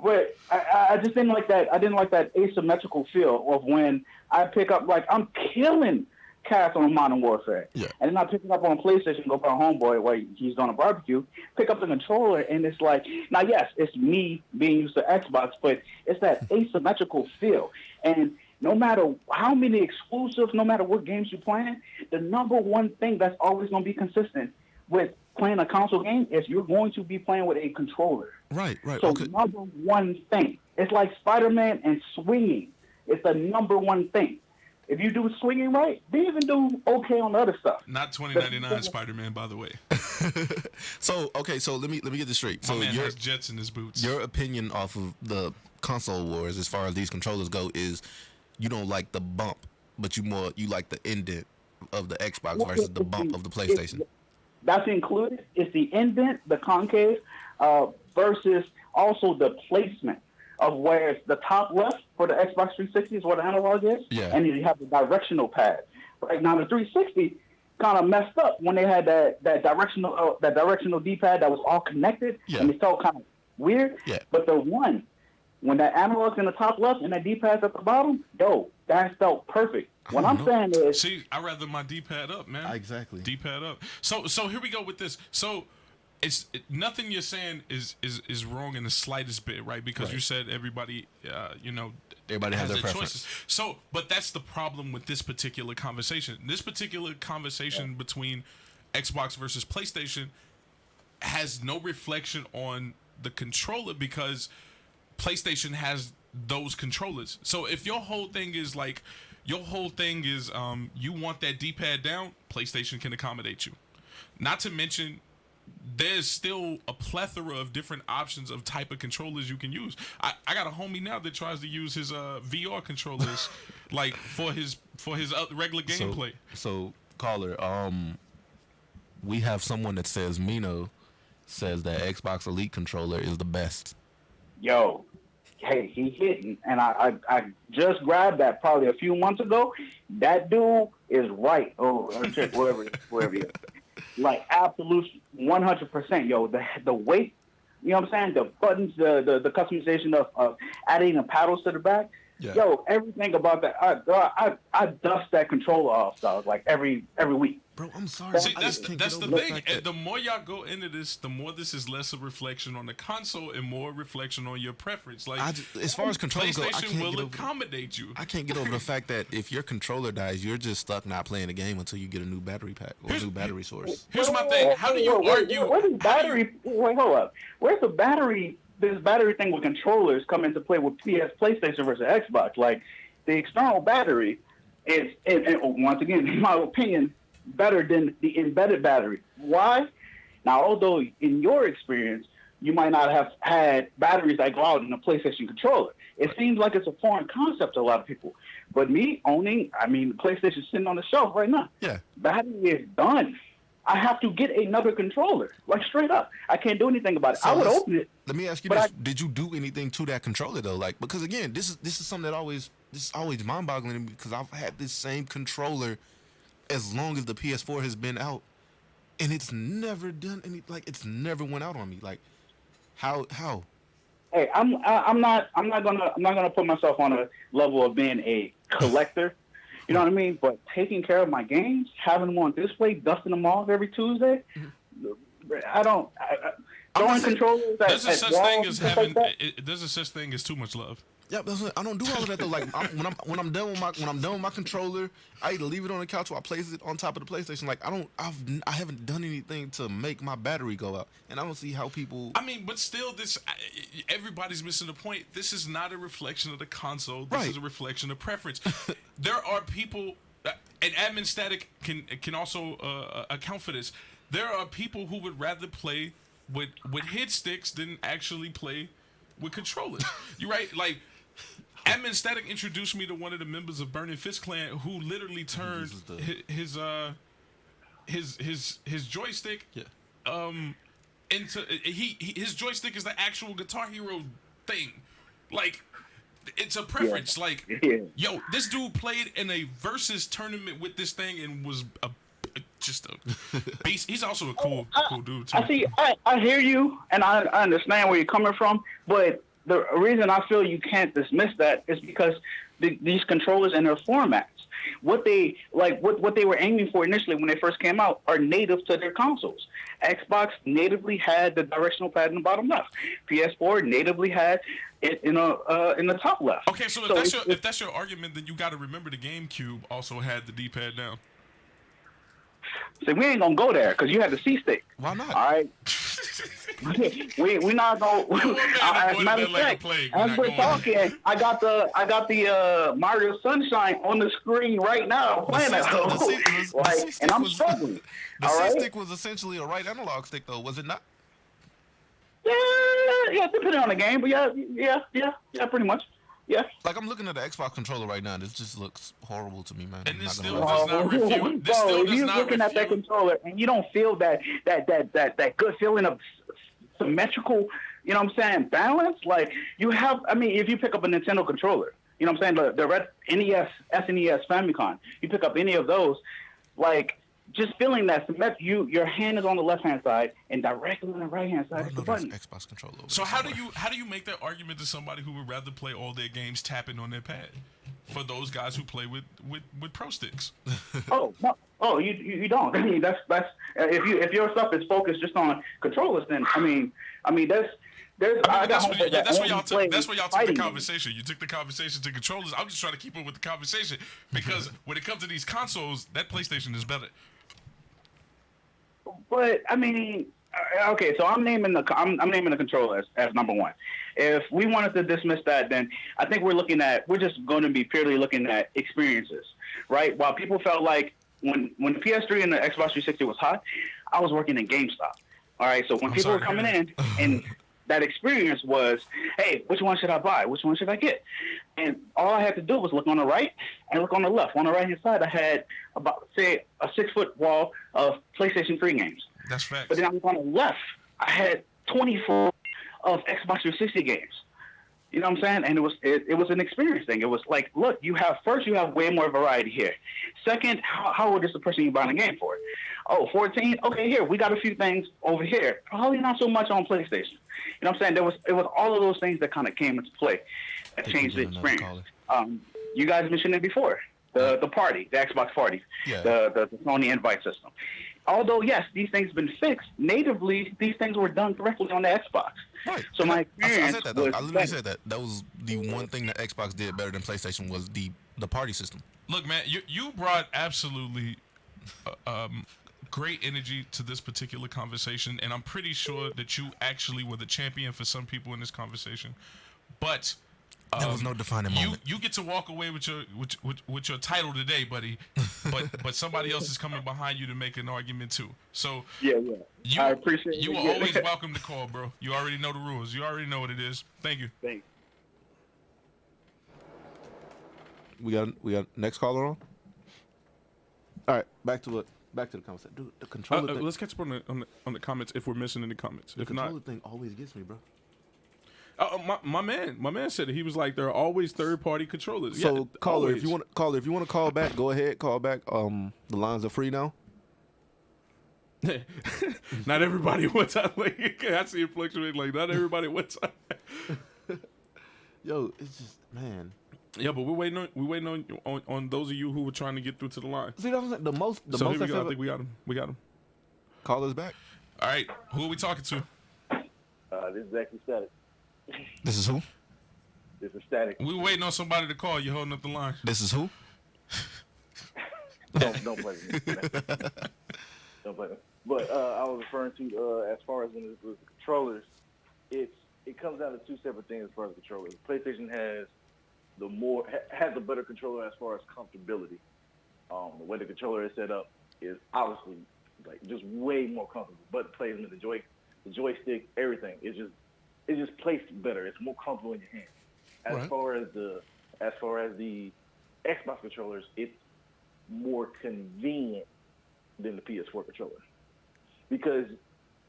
But I just didn't like that. I didn't like that asymmetrical feel of when I pick up, like, I'm killing cats on Modern Warfare. Yeah. And then I pick it up on PlayStation, go for a homeboy while he's on a barbecue, pick up the controller, and it's like, now, yes, it's me being used to Xbox, but it's that asymmetrical feel. And no matter how many exclusives, no matter what games you're playing, the number one thing that's always going to be consistent with playing a console game is you're going to be playing with a controller. Right. So Okay. number one thing. It's like Spider-Man and swinging. It's the number one thing. If you do swinging right, they even do okay on the other stuff. Not 2099 Spider-Man, by the way. So let me get this straight. My So man has jets in his boots. your opinion off of the console wars as far as these controllers go is you don't like the bump, but you like the indent of the Xbox versus the bump of the PlayStation. That's included. It's the indent, the concave, versus also the placement of where it's the top left for the Xbox 360 is where the analog is, and you have the directional pad. Right now, the 360 kind of messed up when they had that directional D-pad that was all connected, and it felt kind of weird. Yeah. But the one, when that analog's in the top left and that D-pad's at the bottom, that felt perfect. What I'm saying is, see, I'd rather my D-pad up, man. Exactly. D-pad up. So here we go with this. So nothing you're saying is wrong in the slightest bit, right? Because you said everybody, everybody has their preference. choices. So, but that's the problem with this particular conversation. This particular conversation between Xbox versus PlayStation has no reflection on the controller because PlayStation has those controllers. So if your whole thing is you want that D-pad down, PlayStation can accommodate you. Not to mention there's still a plethora of different options of type of controllers you can use. I got a homie now that tries to use his VR controllers like for his regular gameplay. So caller, we have someone that says Mino says that Xbox Elite controller is the best. yo, hey, he hitting, and I just grabbed that probably a few months ago. That dude is right. Oh, check wherever he is. Like absolute 100%, yo. The weight, you know what I'm saying? The buttons, the customization of adding the paddles to the back. Yeah. Yo, everything about that. I dust that controller off, dog. Like every week. Bro, I'm sorry. See, that's the thing. And the more y'all go into this, the more this is less a reflection on the console and more reflection on your preference. Like as far as controllers go, PlayStation will accommodate you. I can't get over the fact that if your controller dies, you're just stuck not playing the game until you get a new battery pack or a new battery source. Here's my thing. How do you argue? Where's the battery? Wait, hold up. Where's the battery? This battery thing with controllers come into play with PlayStation versus Xbox. Like the external battery is, and once again, in my opinion, better than the embedded battery. Why? Now, although in your experience, you might not have had batteries that go out in a PlayStation controller. It seems like it's a foreign concept to a lot of people. But me owning, the PlayStation's sitting on the shelf right now. Yeah. Battery is done. I have to get another controller, like straight up. I can't do anything about it. So I would open it. Let me ask you this: did you do anything to that controller though? Like, because again, this is something that this is always mind-boggling to me because I've had this same controller as long as the PS4 has been out, and it's never done any. Like, it's never went out on me. Like, how? Hey, I'm not gonna put myself on a level of being a collector. You know what I mean? But taking care of my games, having them on display, dusting them off every Tuesday, throwing controllers at There's a such thing as too much love. Yeah, I don't do all of that though. Like when I'm done with my controller, I either leave it on the couch or I place it on top of the PlayStation. Like I haven't done anything to make my battery go out, and I don't see how people. I mean, but still, everybody's missing the point. This is not a reflection of the console. This is a reflection of preference. There are people, and admin static can also account for this. There are people who would rather play with hit sticks than actually play with controllers. You're right, like. Admin Static introduced me to one of the members of Burning Fist Clan who literally turned his joystick into his joystick is the actual Guitar Hero thing. Like, it's a preference. Yeah. Like, yo, this dude played in a versus tournament with this thing and was just a beast. He's also a cool dude too. I hear you and I understand where you're coming from, but the reason I feel you can't dismiss that is because these controllers and their formats, what they were aiming for initially when they first came out, are native to their consoles. Xbox natively had the directional pad in the bottom left. PS4 natively had it in the top left. Okay, so if that's your argument, then you got to remember the GameCube also had the D-pad down. So we ain't gonna go there because you had the C-stick. Why not? All right. we not gonna. As a matter of fact, as we're talking, I got the Mario Sunshine on the screen right now playing at home. And I'm struggling. The C-stick was essentially a right analog stick, though, was it not? Yeah, depending on the game, but yeah, pretty much. Yeah. Like, I'm looking at the Xbox controller right now, and this just looks horrible to me, man. And this still does not refute. This still does not looking at that controller, and you don't feel that good feeling of symmetrical, you know what I'm saying, balance. Like, you have, I mean, if you pick up a Nintendo controller, you know what I'm saying, the Red NES, SNES, Famicom, you pick up any of those, like, just feeling that your hand is on the left-hand side and directly on the right-hand side is the button. Xbox controller. So how do you make that argument to somebody who would rather play all their games tapping on their pad? For those guys who play with pro sticks. Oh no! Oh, you don't. I mean, that's if your stuff is focused just on controllers, then I mean there's. That's where y'all took the conversation. You took the conversation to controllers. I'm just trying to keep up with the conversation because when it comes to these consoles, that PlayStation is better. But I mean, okay, so I'm naming the controller as number one. If we wanted to dismiss that, then I think we're just going to be purely looking at experiences, right? While people felt like when the PS3 and the Xbox 360 was hot, I was working in GameStop. All right, so when people were coming in and that experience was, hey, which one should I buy? Which one should I get? And all I had to do was look on the right and look on the left. On the right-hand side, I had about, say, a 6-foot wall of PlayStation 3 games. That's facts. But then on the left, I had 24 of Xbox 360 games. You know what I'm saying? And it was an experience thing. It was like, look, you have way more variety here. Second, how old is the person you're buying a game for? Oh, 14? Okay, here, we got a few things over here. Probably not so much on PlayStation. You know what I'm saying? It was all of those things that kind of came into play that changed the experience. You guys mentioned it before. The party, the Xbox party, the Sony invite system. Although, yes, these things have been fixed, natively, these things were done directly on the Xbox. Right. So my experience I said that, though. I literally said that. That was the one thing that Xbox did better than PlayStation was the party system. Look, man, you brought absolutely great energy to this particular conversation, and I'm pretty sure that you actually were the champion for some people in this conversation. But there was no defining moment. You get to walk away with your title today, buddy. But somebody else is coming behind you to make an argument too. So yeah. I appreciate you. You are always welcome to call, bro. You already know the rules. You already know what it is. Thank you. Thanks. We got next caller on. All right, back to the conversation. Dude, the controller. Let's catch up on the comments if we're missing any comments. The if not, controller thing always gets me, bro. My man said it. He was like, there are always third-party controllers. So, yeah, caller, always. if you want to call back, go ahead, call back. The lines are free now. Not everybody wants out. Like, I see it fluctuate. Like, not everybody wants out. Yo, it's just, man. Yeah, but we're waiting on those of you who were trying to get through to the line. See, that was the most. So here we go. I think we got him. Call us back. All right, who are we talking to? This is Zachary Static. This is who? This is Static. We waiting on somebody to call. You holding up the line. This is who? Don't play with me. Don't play with me. But I was referring to as far as when it was the controllers, it comes down to two separate things as far as controllers. PlayStation has a better controller as far as comfortability. The way the controller is set up is obviously like just way more comfortable. But placement, the joystick, everything is just placed better. It's more comfortable in your hand. As far as the Xbox controllers, it's more convenient than the PS4 controller. Because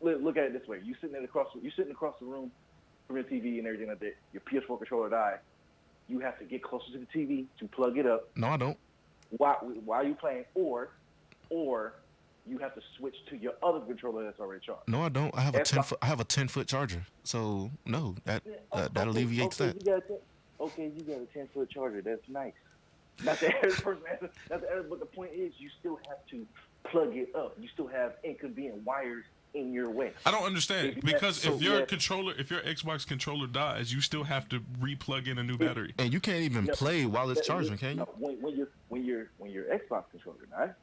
look at it this way: you're sitting across the room from your TV and everything like that. Your PS4 controller died. You have to get closer to the TV to plug it up. No, I don't. While you playing, or you have to switch to your other controller that's already charged. No, I don't. I have a 10-foot charger. So no, that alleviates that. You got a 10-foot charger. That's nice. Not the average person. But the point is, you still have to plug it up. You still have inconvenient wires in your way. I don't understand because if your Xbox controller dies, you still have to re-plug in a new battery. And you can't even play while it's charging, can you? No, when your Xbox controller dies,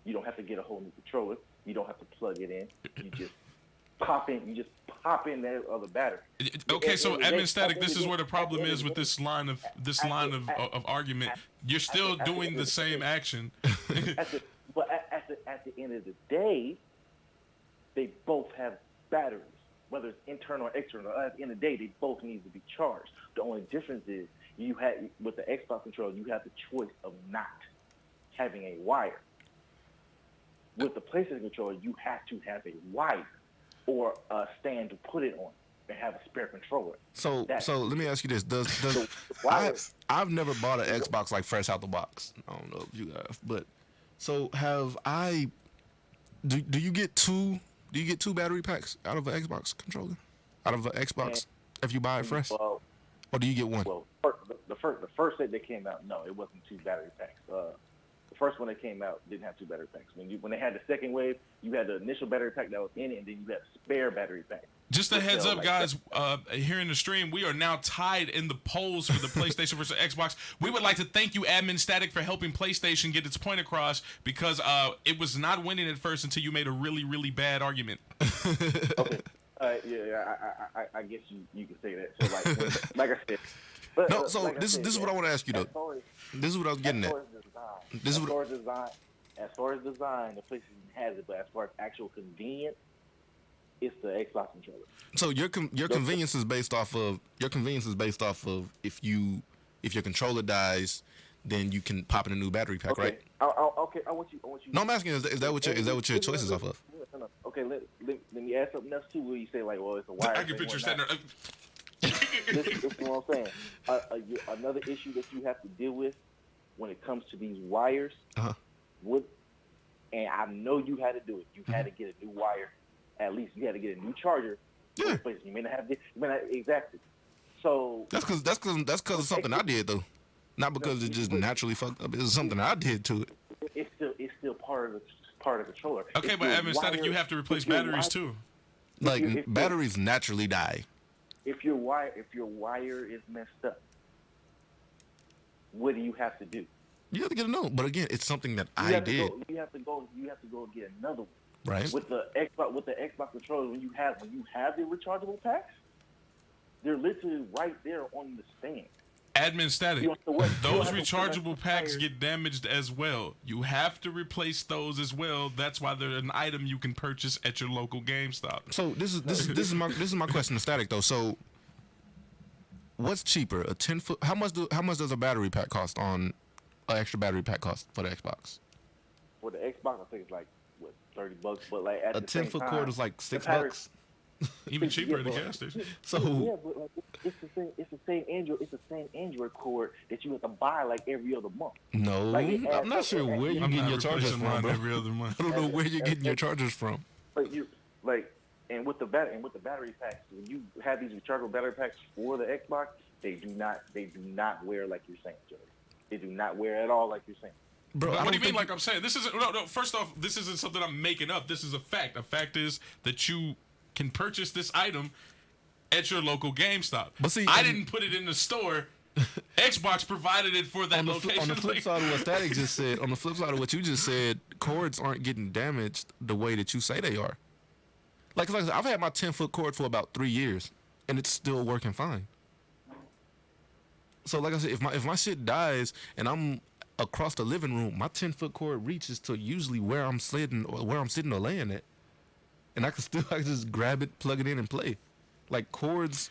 you don't have to get a whole new controller. You don't have to plug it in. You just pop in that other battery. Okay, so Admin Static, this is where the problem is with this line of argument. You're still doing the same action. But at the end of the day, they both have batteries, whether it's internal or external. At the end of the day, they both need to be charged. The only difference is with the Xbox controller, you have the choice of not having a wire. With the PlayStation controller, you have to have a wire or a stand to put it on and have a spare controller. So let me ask you this: I've never bought an Xbox like fresh out the box. I don't know if you guys, but so have I. Do you get two battery packs out of an Xbox controller? Out of an Xbox if you buy it fresh? Or do you get one? Well, the first set that came out, no, it wasn't 2 battery packs. The first one that came out didn't have 2 battery packs. When they had the second wave, you had the initial battery pack that was in it, and then you had a spare battery pack. Just a heads up, guys, here in the stream, we are now tied in the polls for the PlayStation versus Xbox. We would like to thank you, Admin Static, for helping PlayStation get its point across because it was not winning at first until you made a really, really bad argument. Okay. I guess you can say that. So like I said. But, no, so this is what I want to ask you, though. This is what I was getting at. As far as design, the PlayStation has it, but as far as actual convenience, it's the Xbox controller. So your convenience is based off of if your controller dies, then you can pop in a new battery pack, right? Okay. I want you. No, I'm asking, is that what your choice is off of? No. Okay, let me add something else too. Where you say like, well, it's a wire. I can picture standing. This is what I'm saying. Another issue that you have to deal with when it comes to these wires, and I know you had to do it. You had to get a new wire. At least you had to get a new charger. Yeah. You may not have this. Exactly. So that's because of something I did though, not because it just naturally fucked up. It's something I did to it. It's still part of the controller. Okay, but Admin Static, you have to replace batteries too. Like batteries naturally die. If your wire is messed up, what do you have to do? You have to get a new one. But again, it's something that I did. You have to go and get another one. Right. With the Xbox controller, when you have the rechargeable packs, they're literally right there on the stand. Admin Static, those rechargeable packs get damaged as well. You have to replace those as well. That's why they're an item you can purchase at your local GameStop. So this is my question to Static though. So what's cheaper, a 10-foot? How much does a battery pack cost on an extra battery pack cost for the Xbox? For the Xbox, I think it's like $30, but like at a the same 10-foot time, cord is like $6. Even cheaper at the gas station. So yeah, but like, it's the same Android cord that you have to buy like every other month. No, I'm not sure where you're getting your chargers from, bro. Every other month. I don't know where you're getting your chargers from. And with the battery packs, when you have these rechargeable battery packs for the Xbox, they do not wear like you're saying, Joey. They do not wear at all like you're saying. Bro, what do you mean like I'm saying? This isn't no. First off, this isn't something I'm making up. This is a fact. A fact is that you can purchase this item at your local GameStop. But see, I didn't put it in the store Xbox provided it for that location. On the flip side of what Static just said, on the flip side of what you just said, cords aren't getting damaged the way that you say they are. Like I said, I've had my 10-foot cord for about 3 years, and it's still working fine. So like I said, if my shit dies and I'm across the living room, my 10-foot cord reaches to usually where I'm sitting or laying at, and I can just grab it, plug it in, and play. Like cords.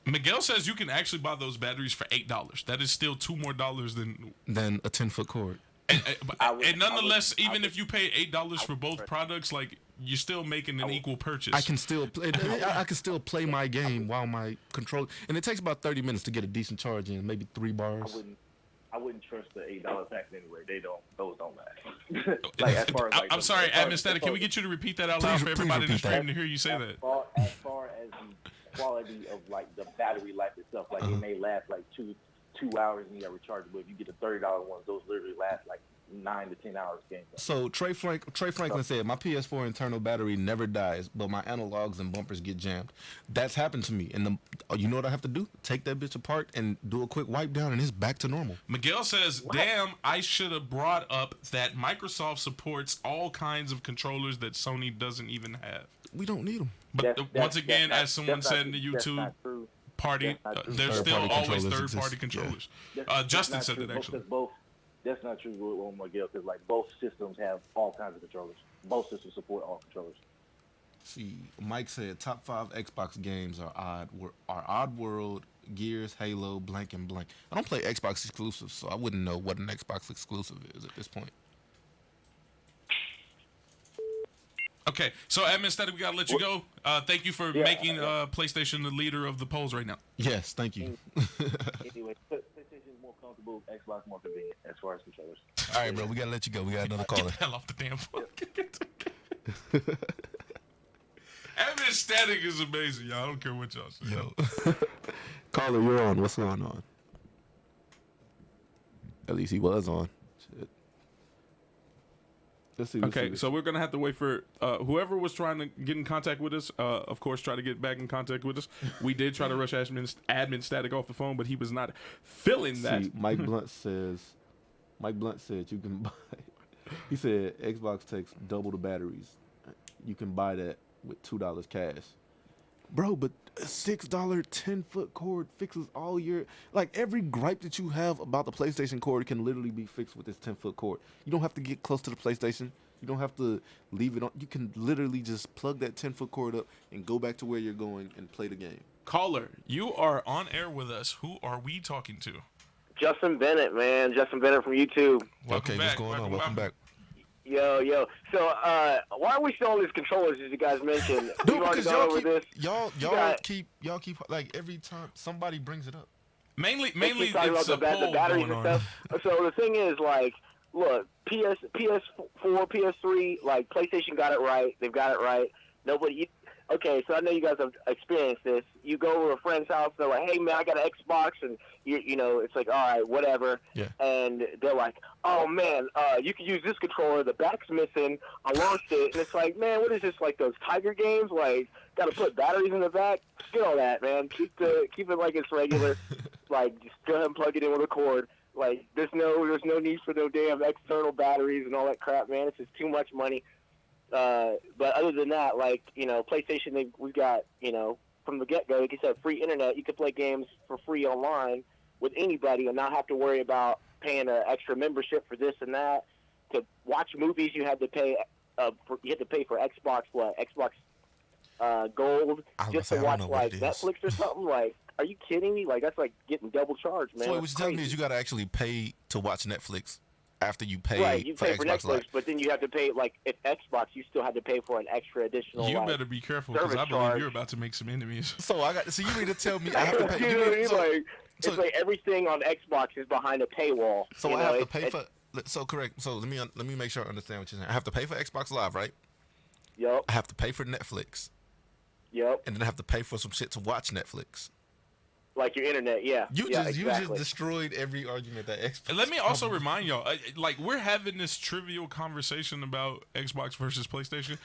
Miguel says you can actually buy those batteries for $8. That is still $2 more than a 10-foot cord. And nonetheless, even if you pay $8 for both products, like you're still making an equal purchase. I can still play my game while my controller, and it takes about 30 minutes to get a decent charge in, maybe 3 bars. I wouldn't trust the $8 packs anyway. Those don't last. Like, as far as, like, I'm sorry, Admin Static. Can we get you to repeat that out loud for everybody in the stream to hear you say that? As far as the quality of like the battery life itself, like it may last like two hours and you got rechargeable. If you get the $30 ones, those literally last like 9 to 10 hours game. So Trey Franklin said my PS4 internal battery never dies, but my analogs and bumpers get jammed. That's happened to me, and you know what I have to do? Take that bitch apart and do a quick wipe down, and it's back to normal. Miguel says, "Damn, I should have brought up that Microsoft supports all kinds of controllers that Sony doesn't even have. We don't need them." But once again, as someone said in the YouTube party, there's still always third-party controllers. Justin said that actually. That's not true with Miguel, because like both systems have all kinds of controllers. Both systems support all controllers. See, Mike said top 5 Xbox games are Oddworld, Gears, Halo, blank and blank. I don't play Xbox exclusives, so I wouldn't know what an Xbox exclusive is at this point. Okay, so Admin Static, we gotta let you go. Thank you for making PlayStation the leader of the polls right now. Yes, thank you. Anyway, PlayStation is more comfortable, Xbox more convenient as far as controllers. All right, bro, we gotta let you go. We got another caller. Get the hell off the damn phone. Admin Static is amazing, y'all. I don't care what y'all say. Yo. Caller, you're on. What's going on? At least he was on. Shit. Let's see. Okay, so we're gonna have to wait for whoever was trying to get in contact with us. Of course, try to get back in contact with us. We did try to rush Admin Static off the phone, but he was not feeling that. See, Mike Blunt said you can buy. He said Xbox takes double the batteries. You can buy that with $2 cash. Bro, but a $6 10-foot cord fixes all your, like, every gripe that you have about the PlayStation cord can literally be fixed with this 10-foot cord. You don't have to get close to the PlayStation. You don't have to leave it on. You can literally just plug that 10-foot cord up and go back to where you're going and play the game. Caller, you are on air with us. Who are we talking to? Justin Bennett, man. Justin Bennett from YouTube. Welcome back. What's going on? Welcome back. Yo. So, why are we selling these controllers, as you guys mentioned? Dude, We've already because gone over this. y'all keep like every time somebody brings it up. Mainly Talking about it's a the poll batteries going and on. stuff. So the thing is, like, look, PS4, PS3, like, PlayStation got it right. They've got it right. Okay, so I know you guys have experienced this. You go over to a friend's house, they're like, hey, man, I got an Xbox, and, you know, it's like, all right, whatever. Yeah. And they're like, oh, man, you can use this controller. The back's missing. I launched it. And it's like, man, what is this, like those Tiger games? Like, got to put batteries in the back? Forget all that, man. Keep it like it's regular. Like, just go ahead and plug it in with a cord. Like, there's no need for no damn external batteries and all that crap, man. It's just too much money. But other than that, like, you know, PlayStation, we've got, you know, from the get-go, like you said, free internet. You can play games for free online with anybody and not have to worry about paying an extra membership for this and that. To watch movies, you had to pay. You had to pay for Xbox Gold just to watch like Netflix or something. Like, are you kidding me? Like, that's like getting double charged, man. So what you're telling me is you got to actually pay to watch Netflix after you pay. Right, you pay for Xbox Netflix, Live. but then you have to pay, like, if Xbox, you still had to pay for an extra additional. You like, better be careful, because I believe you're about to make some enemies. So you mean to tell me I have to pay? You know what I mean? It's like everything on Xbox is behind a paywall. So I have to pay for. So correct. So let me make sure I understand what you're saying. I have to pay for Xbox Live, right? Yep. I have to pay for Netflix. Yep. And then I have to pay for some shit to watch Netflix. Like your internet, yeah. You just destroyed every argument that Xbox. And let me also remind y'all, like, we're having this trivial conversation about Xbox versus PlayStation,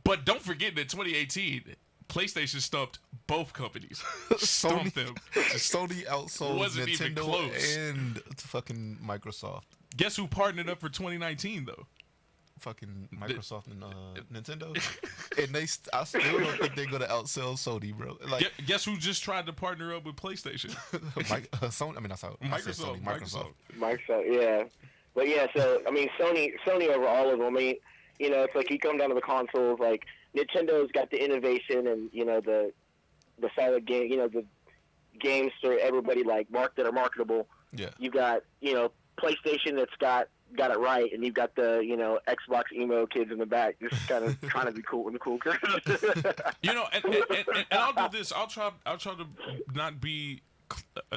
but don't forget that 2018, PlayStation stumped both companies. Sony, Stumped them. Sony outsold Wasn't even Nintendo close. and fucking Microsoft. Guess who partnered up for 2019 though? Fucking Microsoft and Nintendo, and I still don't think they're gonna outsell Sony, bro. Like, Guess who just tried to partner up with PlayStation? Sony. I mean, I said Sony, Microsoft. Microsoft, yeah. But yeah, so I mean, Sony over all of them. I mean, you know, it's like you come down to the consoles, like Nintendo's got the innovation and you know the solid game, you know, the games for everybody like that are marketable. Yeah. You got PlayStation that's got it right, and you've got the Xbox emo kids in the back just kind of trying to be cool in the cool curve. And I'll do this. I'll try to not be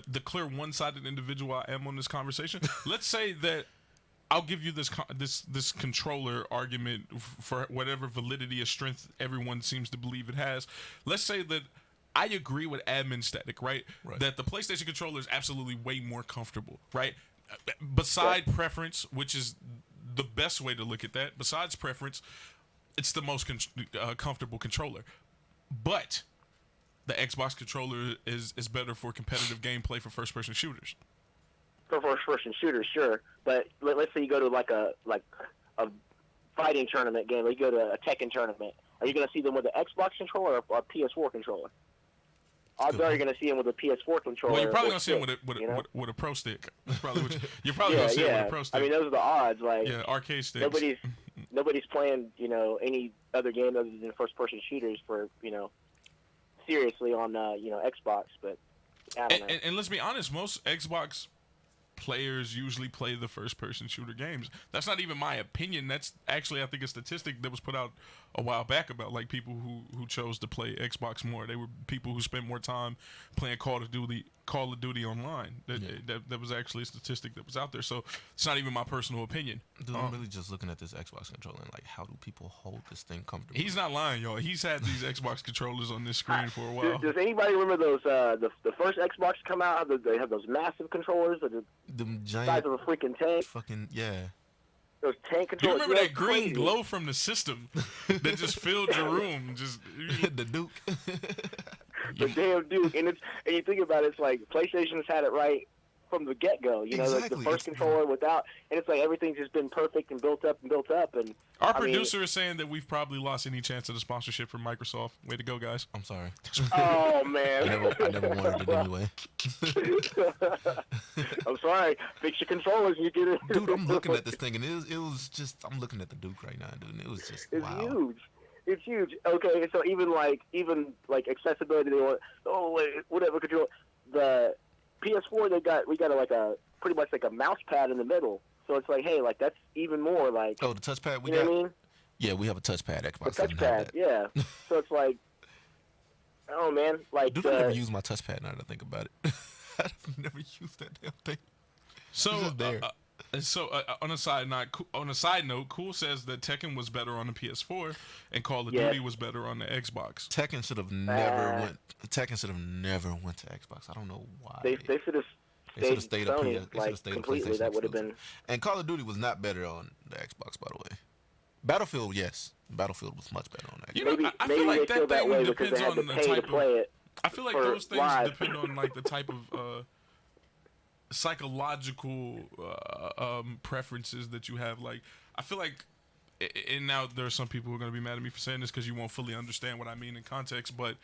the clear one-sided individual I am on this conversation. Let's say that I'll give you this controller argument for whatever validity or strength everyone seems to believe it has. Let's say that I agree with Admin Static, right? That the PlayStation controller is absolutely way more comfortable, right? Beside preference, which is the best way to look at that, besides preference, it's the most comfortable controller. But the Xbox controller is better for competitive gameplay for first-person shooters. For first-person shooters, sure. But let's say you go to like a fighting tournament game, or you go to a Tekken tournament. Are you going to see them with an Xbox controller or a PS4 controller? Odds are you're going to see him with a PS4 controller. Well, you're probably going to see him with a Pro Stick. That's probably what you're probably going to see him with a Pro Stick. I mean, those are the odds. Like, arcade sticks. Nobody's playing, any other game other than first-person shooters for, seriously on, Xbox. But I don't know. And let's be honest, most Xbox players usually play the first-person shooter games. That's not even my opinion. That's actually, I think, a statistic that was put out a while back about like people who chose to play Xbox more. They were people who spent more time playing Call of Duty online. That was actually a statistic that was out there. So it's not even my personal opinion. Dude, I'm really just looking at this Xbox controller and like, how do people hold this thing comfortably? He's not lying, y'all. He's had these Xbox controllers on this screen for a while. Does anybody remember those the first Xbox come out? They have those massive controllers, the giant size of a freaking tank. Fucking yeah. Those tank You controllers. remember that green glow from the system that just filled your room? Just the Duke. The damn Duke, and you think about it, it's like PlayStation's had it right from the get-go. Like the first controller without, and it's like everything's just been perfect and built up. And our producer is saying that we've probably lost any chance of the sponsorship from Microsoft. Way to go, guys! I'm sorry. Oh man, I never wanted it anyway. I'm sorry. Fix your controllers, and you get it. Dude, I'm looking at this thing, and it was just. I'm looking at the Duke right now, dude, and it was just. It's wow. huge. It's huge. Okay, so even like accessibility, they want whatever control. The PS4 we got pretty much like a mouse pad in the middle. So it's like, hey, like that's even more like. Oh, the touchpad we got. What I mean? Yeah, we have a touchpad. Xbox. The touchpad, yeah. So it's like, oh man, like. Dude, I never use my touchpad now that I think about it. I've never used that damn thing. So on a side note, Cool says that Tekken was better on the PS4 and Call of Duty was better on the Xbox. Tekken should have never went. Tekken should have never went to Xbox. I don't know why. They should have stayed up Sony, here. They should have stayed completely. That would have been. And Call of Duty was not better on the Xbox, by the way. Battlefield, yes. Battlefield was much better on that. I feel like they feel that way because they had to pay to play it. I feel like those things depend on like the type of psychological preferences that you have. Like, I feel like, and now there are some people who are going to be mad at me for saying this because you won't fully understand what I mean in context, but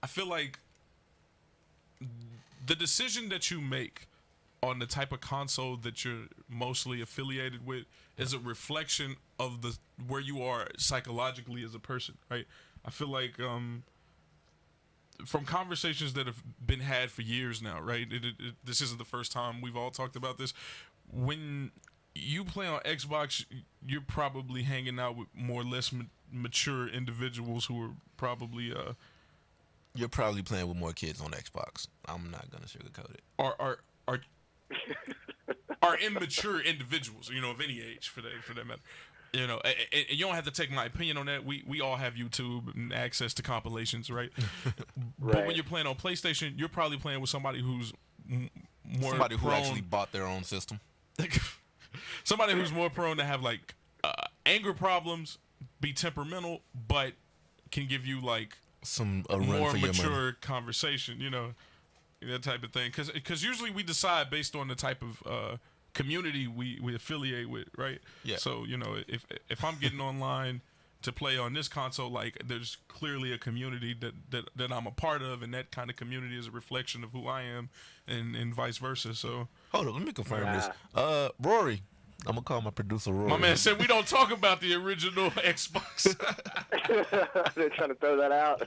I feel like the decision that you make on the type of console that you're mostly affiliated with is a reflection of where you are psychologically as a person, right? I feel like from conversations that have been had for years now, right? This isn't the first time we've all talked about this. When you play on Xbox, you're probably hanging out with more or less mature individuals who are probably you're probably playing with more kids on Xbox. I'm not gonna sugarcoat it. Are immature individuals, of any age for that matter. And you don't have to take my opinion on that. We all have YouTube and access to compilations, right? But when you're playing on PlayStation, you're probably playing with somebody who's more somebody who actually bought their own system. Somebody who's more prone to have like anger problems, be temperamental, but can give you like a run more for your mature money. conversation, you know, that type of thing. Because usually we decide based on the type of community we affiliate with, right? Yeah. So, you know, if I'm getting online to play on this console, like there's clearly a community that I'm a part of, and that kind of community is a reflection of who I am, and vice versa. So Hold on, let me confirm this. Rory, I'm gonna call my producer Rory. my man said we don't talk about the original Xbox. They're trying to throw that out.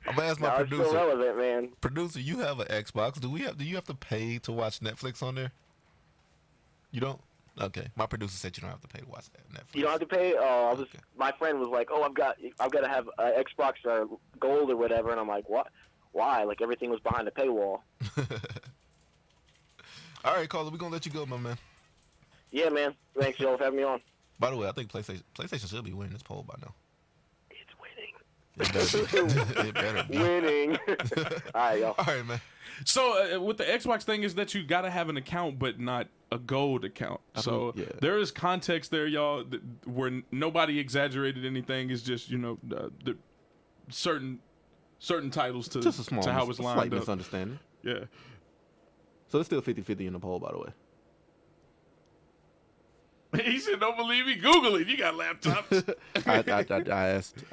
I'm gonna ask my No, it's still producer. relevant, man. Producer, you have an Xbox. Do you have to pay to watch Netflix on there? You don't? Okay. My producer said you don't have to pay to watch that Netflix. You don't have to pay. Okay. My friend was like, "Oh, I've got to have Xbox Gold or whatever," and I'm like, "What? Why?" Like everything was behind a paywall. All right, Carla, we're gonna let you go, my man. Yeah, man. Thanks, Joe, for having me on. By the way, I think PlayStation should be winning this poll by now. It's winning. It better be. It better be. Winning. All right, y'all. All right, man. So with the Xbox thing is that you got to have an account, but not a gold account. So there is context there, y'all, where nobody exaggerated anything. It's just, you know, the certain titles to Just a small, to how it's lined slight up. misunderstanding. Yeah. So it's still 50-50 in the poll, by the way. He said, "Don't believe me? Google it. You got laptops."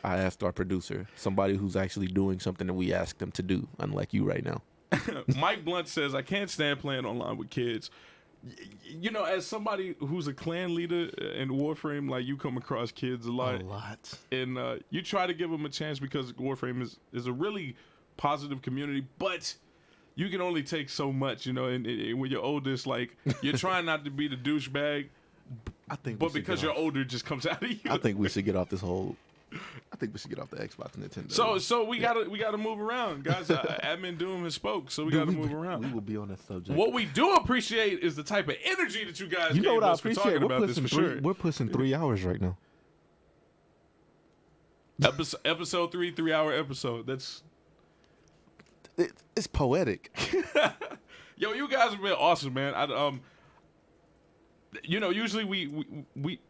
I asked our producer, somebody who's actually doing something that we asked them to do, unlike you right now. Mike Blunt says, "I can't stand playing online with kids." You know, as somebody who's a clan leader in Warframe, like you come across kids a lot. And you try to give them a chance because Warframe is a really positive community, but you can only take so much, you know. And when you're oldest, like you're trying not to be the douchebag. But because you're older, it just comes out of you. I think we should get off this whole. I think we should get off the Xbox and Nintendo. So we gotta move around, guys. Admin Doom has spoke, so we gotta move around. We will be on that subject. What we do appreciate is the type of energy that you guys. You know gave what I us for appreciate? talking about this for sure. We're pushing 3 hours right now. Episode 3-hour episode. That's it's poetic. Yo, you guys have been awesome, man. You know, usually we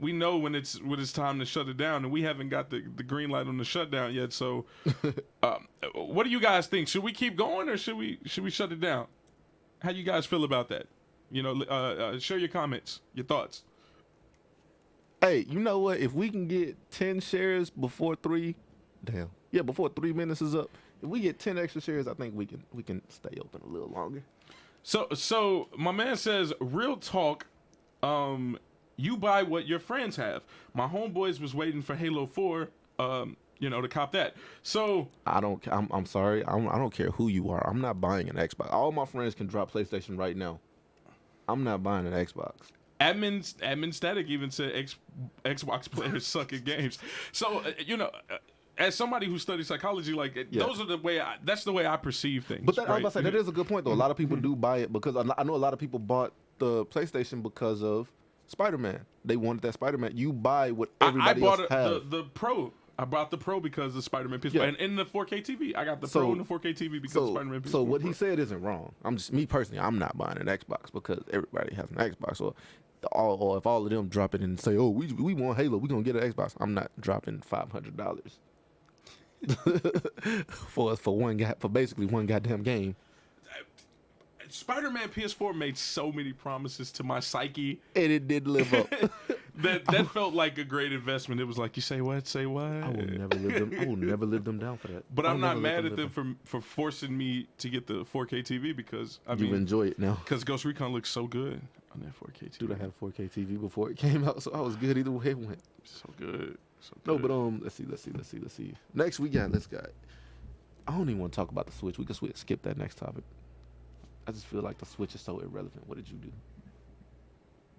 know when it's time to shut it down, and we haven't got the green light on the shutdown yet. So, what do you guys think? Should we keep going, or should we shut it down? How you guys feel about that? You know, share your comments, your thoughts. Hey, you know what? If we can get 10 shares before 3 minutes is up. If we get 10 extra shares, I think we can stay open a little longer. So my man says, real talk. You buy what your friends have. My homeboys was waiting for Halo 4, you know, to cop that. So I'm sorry. I don't care who you are. I'm not buying an Xbox. All my friends can drop PlayStation right now. I'm not buying an Xbox. Admin Static even said Xbox players suck at games. So you know, as somebody who studies psychology, like those are that's the way I perceive things. But I was about to say that is a good point though. A lot of people do buy it because I know a lot of people bought the PlayStation because of Spider-Man. They wanted that Spider-Man. You buy what everybody else has. The Pro. I bought the Pro because of Spider-Man PS4. Yeah. And in the 4K TV. I got the Pro and the 4K TV because of Spider-Man PS4. So what he said isn't wrong. Me personally, I'm not buying an Xbox because everybody has an Xbox. Or if all of them drop it and say, "Oh, we want Halo, we're gonna get an Xbox." I'm not dropping $500 for basically one goddamn game. Spider-Man PS4 made so many promises to my psyche, and it did live up. that felt like a great investment. It was like, you say what? Say what? I will never live them down for that. But I'm not mad at them for forcing me to get the 4K TV because you enjoy it now. Because Ghost Recon looks so good on that 4K TV. Dude, I had a 4K TV before it came out, so I was good either way it went. So good. No, but let's see. Next we got I don't even want to talk about the Switch. We can skip that next topic. I just feel like the Switch is so irrelevant. What did you do?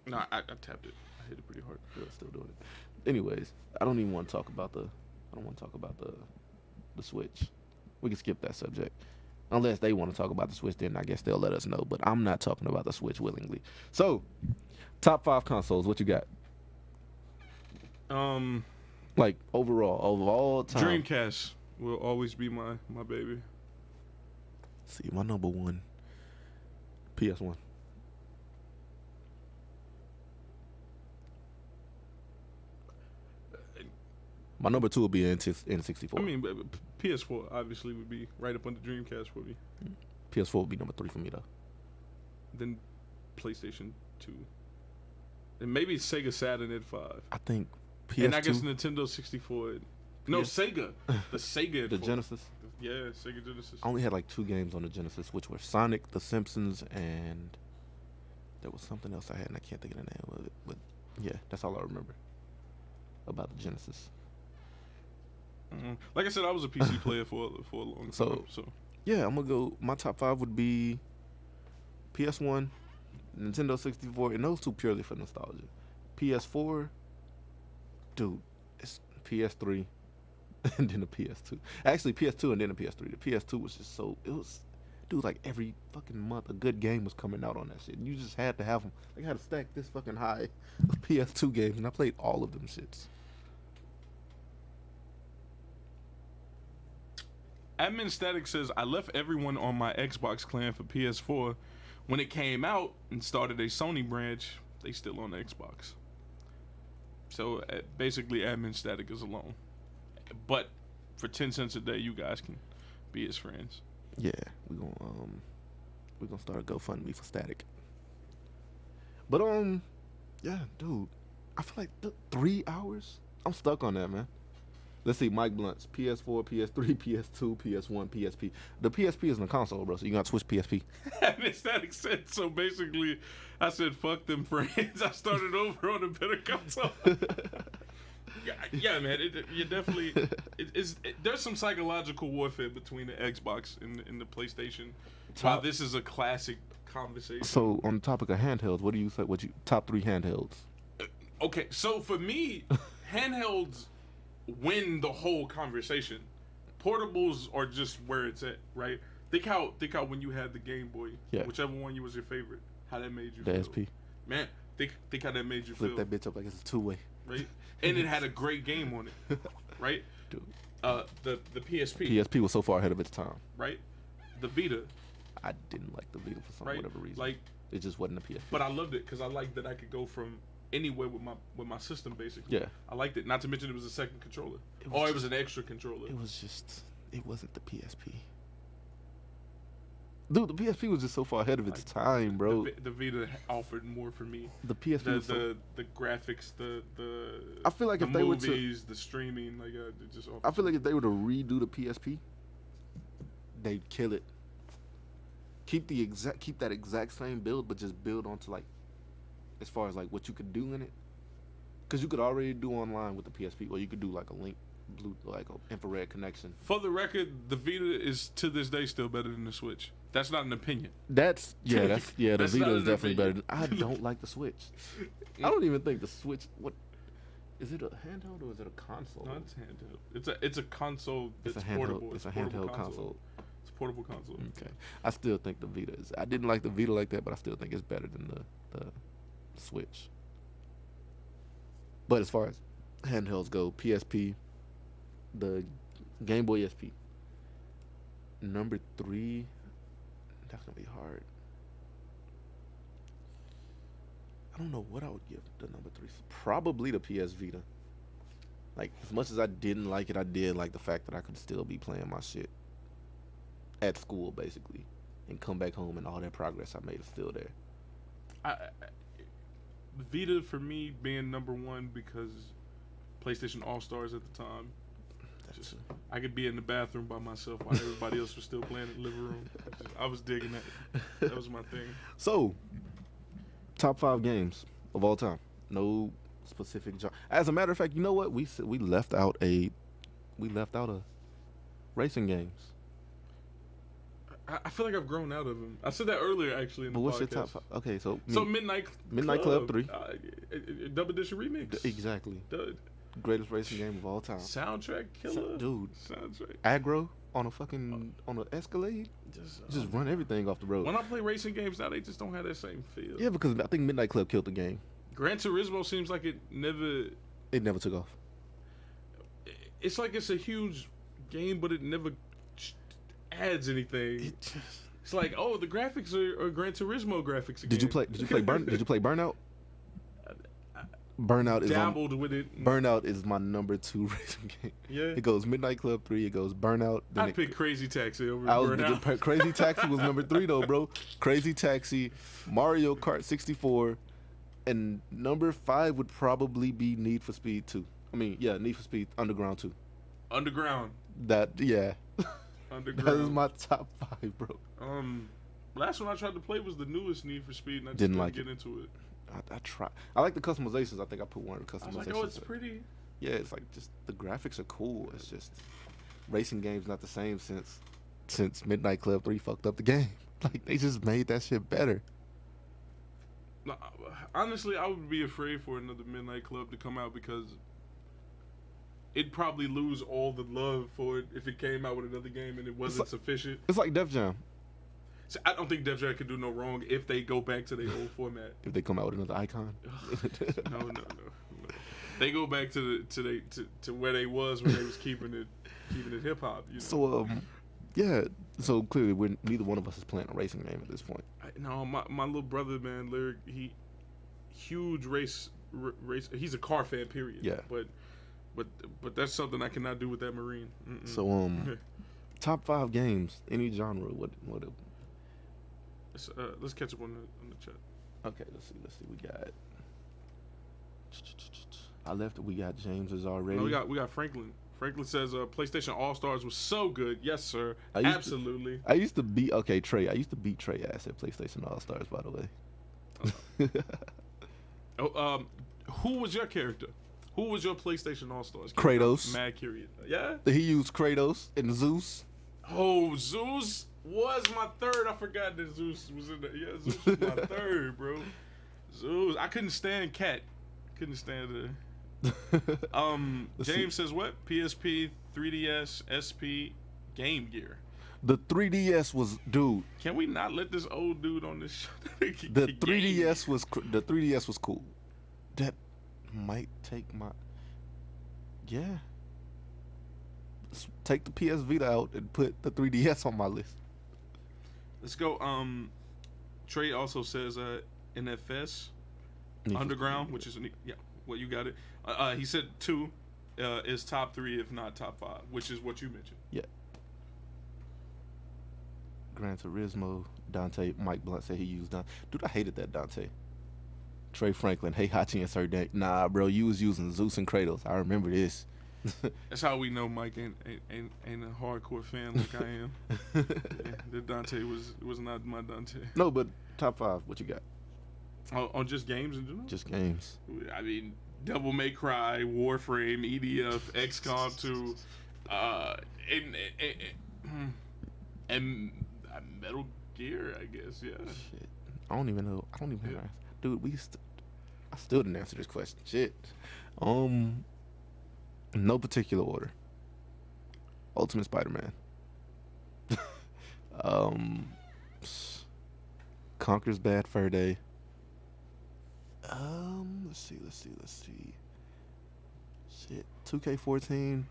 No, I tapped it. I hit it pretty hard. Yeah, still doing it. Anyways, I don't even want to talk about the Switch. We can skip that subject. Unless they want to talk about the Switch, then I guess they'll let us know. But I'm not talking about the Switch willingly. So, top 5 consoles. What you got? Like overall, of all time. Dreamcast will always be my baby. See, my number 1, PS1. My number 2 would be N64. I mean, PS4 obviously would be right up on the Dreamcast for me. PS4 would be number 3 for me though. Then PlayStation 2. And maybe Sega Saturn at 5. I think PS2. And I guess Nintendo 64. No, Sega. The Sega at the 4. Genesis. Yeah, Sega Genesis. I only had like 2 games on the Genesis, which were Sonic, The Simpsons, and there was something else I had, and I can't think of the name of it. But yeah, that's all I remember about the Genesis. Like I said, I was a PC player for a long time. So yeah, I'm gonna go. My top 5 would be PS1, Nintendo 64, and those 2 purely for nostalgia. PS4, dude, it's PS3, and then the PS2. Actually, PS2 and then the PS3. The PS2 was just dude, like every fucking month a good game was coming out on that shit. You just had to have them. Like I had to stack this fucking high of PS2 games, and I played all of them shits. Admin Static says, I left everyone on my Xbox clan for PS4. When it came out and started a Sony branch, they still on the Xbox. So basically, Admin Static is alone. But for 10 cents a day, you guys can be his friends. Yeah, we're gonna start a GoFundMe for Static. But yeah, dude, I feel like 3 hours. I'm stuck on that, man. Let's see, Mike Blunt's PS4, PS3, PS2, PS1, PSP. The PSP is in the console, bro, so you gotta switch PSP. Admin Static said, so basically, I said, fuck them friends. I started over on a better console. Yeah, man, you definitely. There's some psychological warfare between the Xbox and the PlayStation. While this is a classic conversation. So on the topic of handhelds, what do you say? Top 3 handhelds? Okay, so for me, handhelds win the whole conversation. Portables are just where it's at, right? Think how when you had the Game Boy, whichever one was your favorite, how that made you feel. The SP. Man, think how that made you Flip feel. that bitch up like it's a 2-way. Right? And it had a great game on it, right? Dude. The PSP. PSP was so far ahead of its time. Right? The Vita. I didn't like the Vita for whatever reason. Like, it just wasn't a PSP. But I loved it because I liked that I could go from anywhere with my system, basically. Yeah. I liked it. Not to mention it was a second controller. It was an extra controller. It wasn't the PSP. Dude, the PSP was just so far ahead of its time, bro. The Vita offered more for me. The PSP was the graphics, the I feel like the if they were movies, the streaming, like it just. I feel like if they were to redo the PSP, they'd kill it. Keep that exact same build, but just build onto like, as far as like what you could do in it, because you could already do online with the PSP, or you could do like a link, like an infrared connection. For the record, the Vita is to this day still better than the Switch. That's not an opinion. The Vita is definitely better. I don't like the Switch. I don't even think the Switch. What is it, a handheld or is it a console? No, it's handheld. It's a console. It's portable. It's a handheld console. It's a portable console. Okay, I still think the Vita is. I didn't like the Vita like that, but I still think it's better than the Switch. But as far as handhelds go, PSP, the Game Boy SP. Number 3, that's gonna be hard. I don't know what I would give the number 3. Probably the PS Vita. Like, as much as I didn't like it, I did like the fact that I could still be playing my shit at school, basically, and come back home and all that progress I made is still there. Vita for me being number 1 because PlayStation All Stars at the time. I could be in the bathroom by myself while everybody else was still playing in the living room. I was digging that. That was my thing. So, top 5 games of all time. No specific genre. As a matter of fact, you know what? We left out a racing games. I feel like I've grown out of them. I said that earlier, actually. In the what's podcast. your top 5? Okay, so Midnight Club 3. Double Edition remix. Exactly. Greatest racing game of all time. Soundtrack killer. Dude. Soundtrack. Aggro on an Escalade. Just run everything off the road. When I play racing games now, they just don't have that same feel. Yeah, because I think Midnight Club killed the game. Gran Turismo seems like it never took off. It's like it's a huge game, but it never adds anything. It's like, oh, the graphics are Gran Turismo graphics again. Did you play Burnout? Burnout is dabbled with it. Burnout is my number 2 racing game. Yeah. It goes Midnight Club 3. It goes Burnout. Then I'd pick Crazy Taxi over I was Burnout. Crazy Taxi was number 3 though, bro. Crazy Taxi, Mario Kart 64, and number 5 would probably be Need for Speed 2. I mean, yeah, Need for Speed Underground 2. Underground. That Underground. that is my top 5, bro. Last one I tried to play was the newest Need for Speed, and I just Didn't couldn't like get into it. I try. I like the customizations. I think I put one of the customizations. I was like, oh, it's pretty. Yeah, it's like just the graphics are cool. It's just racing games not the same since Midnight Club 3 fucked up the game. Like they just made that shit better. No, honestly, I would be afraid for another Midnight Club to come out because it'd probably lose all the love for it if it came out with another game and it wasn't sufficient. It's like Def Jam. So I don't think Def Jam could do no wrong if they go back to their old format. If they come out with another icon. No. They go back to where they was when they was keeping it hip hop. You know? So yeah. So clearly, neither one of us is playing a racing game at this point. My little brother, man, Lyric, he huge race. He's a car fan, period. Yeah. But that's something I cannot do with that Marine. Mm-mm. So top 5 games, any genre. What? Let's catch up on the chat. Okay, let's see. We got. I left it. We got James's already. No, we got Franklin. Franklin says PlayStation All Stars was so good. Yes, sir. Absolutely. I used to beat Trey. I used to beat Trey ass at PlayStation All Stars. By the way. Who was your character? Who was your PlayStation All Stars? Kratos. Mad curious. Yeah. He used Kratos and Zeus. Oh, Zeus was my third. I forgot that Zeus was in there. Yeah, Zeus was my third, bro. Zeus. I couldn't stand Cat. Couldn't stand it. James says what? PSP, 3DS, SP, Game Gear. The 3DS was, dude. Can we not let this old dude on this show? The 3DS was cool. That might take my. Yeah. Let's take the PS Vita out and put the 3DS on my list. Let's go. Trey also says NFS Underground, which is well, you got it. He said 2 is top 3, if not top 5, which is what you mentioned. Yeah. Gran Turismo, Dante, Mike Blunt said he used Dante. Dude, I hated that Dante. Trey Franklin, hey Hachi and Sir Dank. Nah, bro, you was using Zeus and Kratos. I remember this. That's how we know Mike ain't a hardcore fan like I am. Yeah, that Dante was not my Dante. No, but top 5, what you got? On just games in general? Just games. I mean, Devil May Cry, Warframe, EDF, XCOM 2, and Metal Gear, I guess. Yeah. Shit, I don't even know. Yeah. Dude, I still didn't answer this question. Shit. No particular order. Ultimate Spider-Man. Conker's Bad Fur Day. Let's see. Shit. 2K14.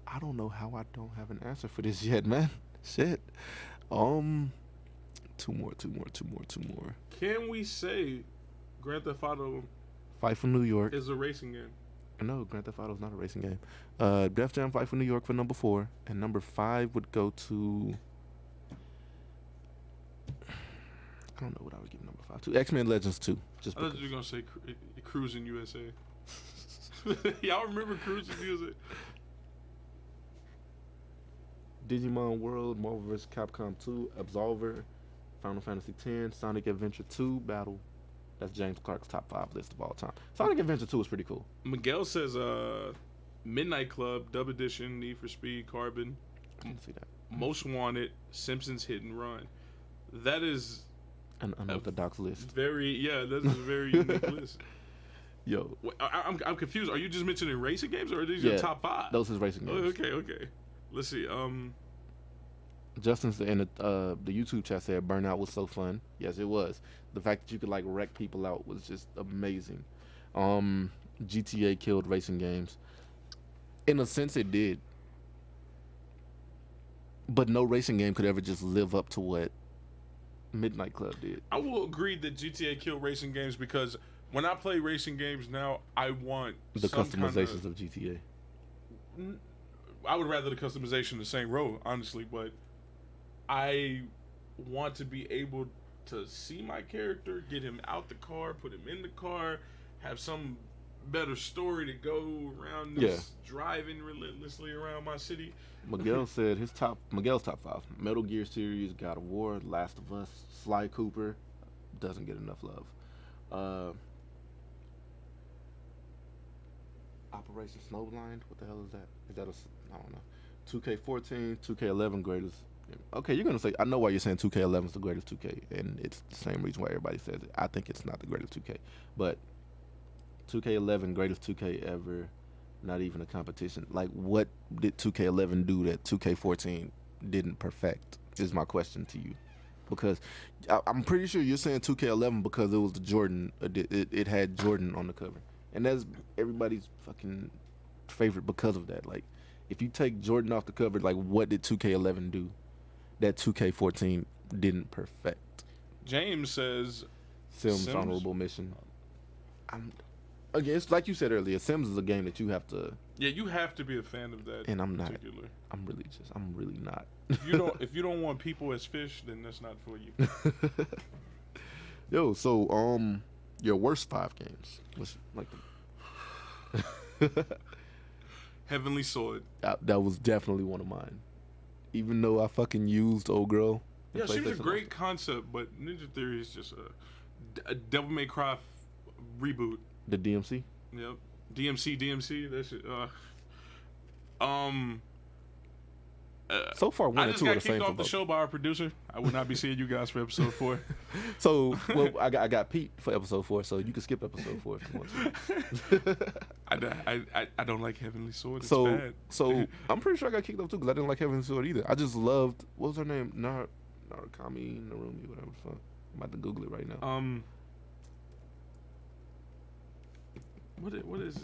I don't know how I don't have an answer for this yet, man. Shit. Two more. Can we say Grand Theft Auto Fight for New York is a racing game? No, Grand Theft Auto is not a racing game. Def Jam Fight for New York for number 4, and number 5 would go to. I don't know what I would give number 5 to. X-Men Legends 2. Just I thought you were gonna say Cruising USA. Y'all remember Cruising USA? Digimon World, Marvel vs. Capcom 2, Absolver, Final Fantasy X, Sonic Adventure 2, Battle. That's James Clark's top 5 list of all time. Sonic Adventure 2 is pretty cool. Miguel says Midnight Club, Dub Edition, Need for Speed, Carbon. I didn't see that. Most Wanted, Simpsons Hit and Run. That is an unorthodox list. That's a very unique list. Yo, I'm confused. Are you just mentioning racing games, or are these your top 5? Those is racing games. Okay. Let's see. Justin's in the YouTube chat said Burnout was so fun. Yes, it was. The fact that you could like wreck people out was just amazing. GTA killed racing games. In a sense, it did. But no racing game could ever just live up to what Midnight Club did. I will agree that GTA killed racing games because when I play racing games now, I want The some customizations of GTA. I would rather the customization the same road, honestly, but I want to be able to see my character, get him out the car, put him in the car, have some better story to go around this driving relentlessly around my city. Miguel said Miguel's top 5: Metal Gear series, God of War, Last of Us, Sly Cooper. Doesn't get enough love. Operation Snowblind. What the hell is that? Is that I don't know. 2K14, 2K11 greatest. Okay, you're gonna say I know why you're saying 2K11 is the greatest 2K, and it's the same reason why everybody says it. I think it's not the greatest 2K, but 2K11 greatest 2K ever. Not even a competition. Like, what did 2K11 do that 2K14 didn't perfect? Is my question to you, because I'm pretty sure you're saying 2K11 because it was the Jordan. It had Jordan on the cover, and that's everybody's fucking favorite because of that. Like, if you take Jordan off the cover, like, what did 2K11 do that 2K14 didn't perfect? James says Sims honorable mission. Again, it's like you said earlier, Sims is a game that you have to. Yeah, you have to be a fan of that. And I'm not. Particular. I'm really not. If you don't want people as fish, then that's not for you. Yo, so your worst 5 games. What's like Heavenly Sword. That was definitely one of mine. Even though I fucking used old girl. Yeah, she was a great concept, but Ninja Theory is just a Devil May Cry reboot. The DMC? Yep. DMC, that shit. So far, 1 and 2 are the same. I just got kicked off the show by our producer. I will not be seeing you guys for episode 4. So, well, I got Pete for episode 4, so you can skip episode 4 if you want to. I don't like Heavenly Sword. It's so bad. So I'm pretty sure I got kicked off too because I didn't like Heavenly Sword either. I just loved, what was her name? Narukami, Narumi, whatever the fuck. I'm about to Google it right now. What is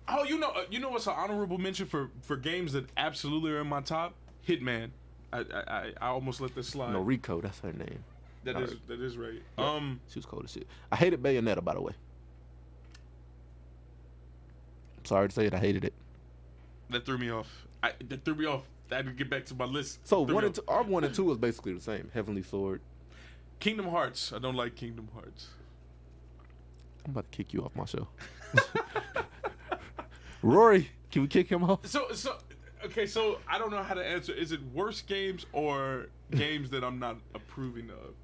oh, you know what's an honorable mention for games that absolutely are in my top? Hitman. I almost let this slide. Noriko, that's her name. That is right. Yeah, she was cold as shit. I hated Bayonetta, by the way. I'm sorry to say it, I hated it. That threw me off. I had to get back to my list. So our 1 and 2 is basically the same. Heavenly Sword. Kingdom Hearts. I don't like Kingdom Hearts. I'm about to kick you off my show. Rory, can we kick him off? So I don't know how to answer. Is it worst games or games that I'm not approving of?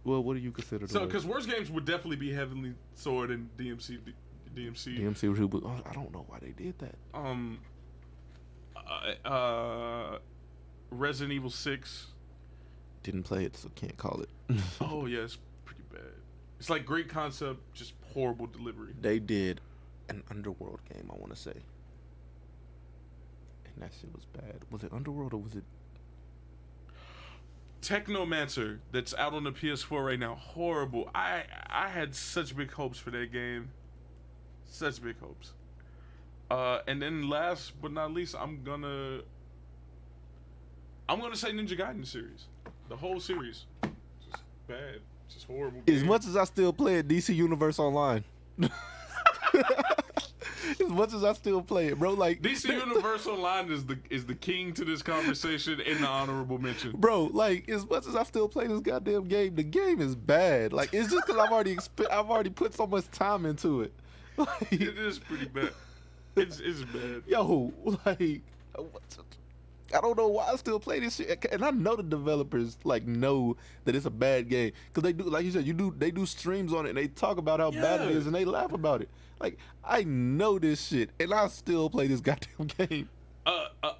Well, what do you consider? So, because worst games would definitely be Heavenly Sword and DMC. Oh, I don't know why they did that. Resident Evil 6. Didn't play it, so can't call it. Oh yeah, it's pretty bad. It's like great concept, just horrible delivery. They did an Underworld game, I want to say. And that shit was bad. Was it Underworld or was it... Technomancer, that's out on the PS4 right now. Horrible. I had such big hopes for that game. Such big hopes. And then last but not least, I'm gonna say Ninja Gaiden series. The whole series. Just bad. Just horrible. As much as I still play it, DC Universe Online. As much as I still play it, bro, like DC Universe Online is the king to this conversation in the honorable mention. Bro, like as much as I still play this goddamn game, the game is bad. Like it's just because I've already put so much time into it. Like, it is pretty bad. It's bad. Yo, like I don't know why I still play this shit, and I know the developers like know that it's a bad game because they do, like you said, they do streams on it and they talk about how bad it is and they laugh about it. Like I know this shit and I still play this goddamn game.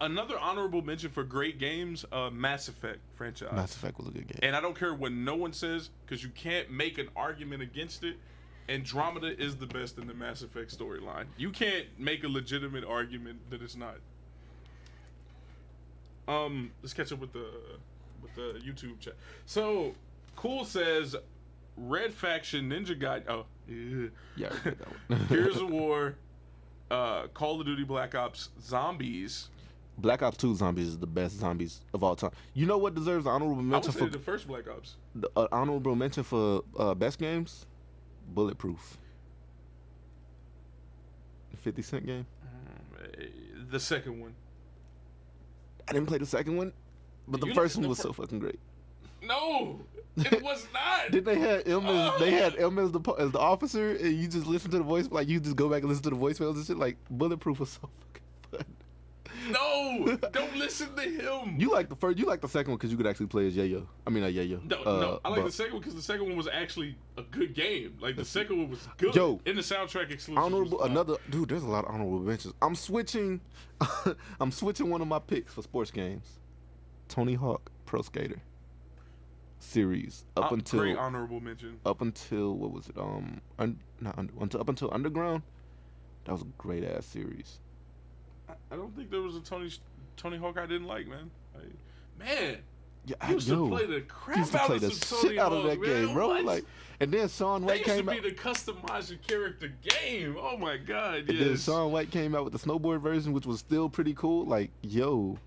Another honorable mention for great games, Mass Effect franchise. Mass Effect was a good game, and I don't care what no one says because you can't make an argument against it. Andromeda is the best in the Mass Effect storyline. You can't make a legitimate argument that it's not. Let's catch up with the YouTube chat. So, Cool says, Red Faction, Ninja Gaiden. Oh, yeah, I read that one. Gears of War, Call of Duty Black Ops, Zombies, Black Ops 2 Zombies is the best zombies of all time. You know what deserves an honorable I would mention say for the first Black Ops. the honorable mention for best games? Bulletproof. 50 Cent game. The second one. I didn't play the second one, but the You first know- one the was fir- so fucking great. No, it was not. Did they have M as they had M as the officer, and you just listen to the voice, like you just go back and listen to the voicemails and shit. Like Bulletproof was so fucking fun. No, don't listen to him. You like the first, you like the second one because you could actually play as Yayo. I mean, not Yayo. No, I like but the second one because the second one was actually a good game. Like the second one was good. Yo, in the soundtrack exclusive. honorable another dude. There's a lot of honorable mentions. I'm switching. I'm switching one of my picks for sports games. Tony Hawk Pro Skater series up until great honorable mention. up until what was it? Up until Underground. That was a great ass series. I don't think there was a Tony Hawk I didn't like, man. Man, Yeah, I used to play the crap used to out play of the some Tony shit out of Hawk, that man. game, bro. What? Like, and then Shaun That White used to came be out. the customize your character game. Oh my god, And then yes. Shaun White came out with the snowboard version, which was still pretty cool. Like, yo,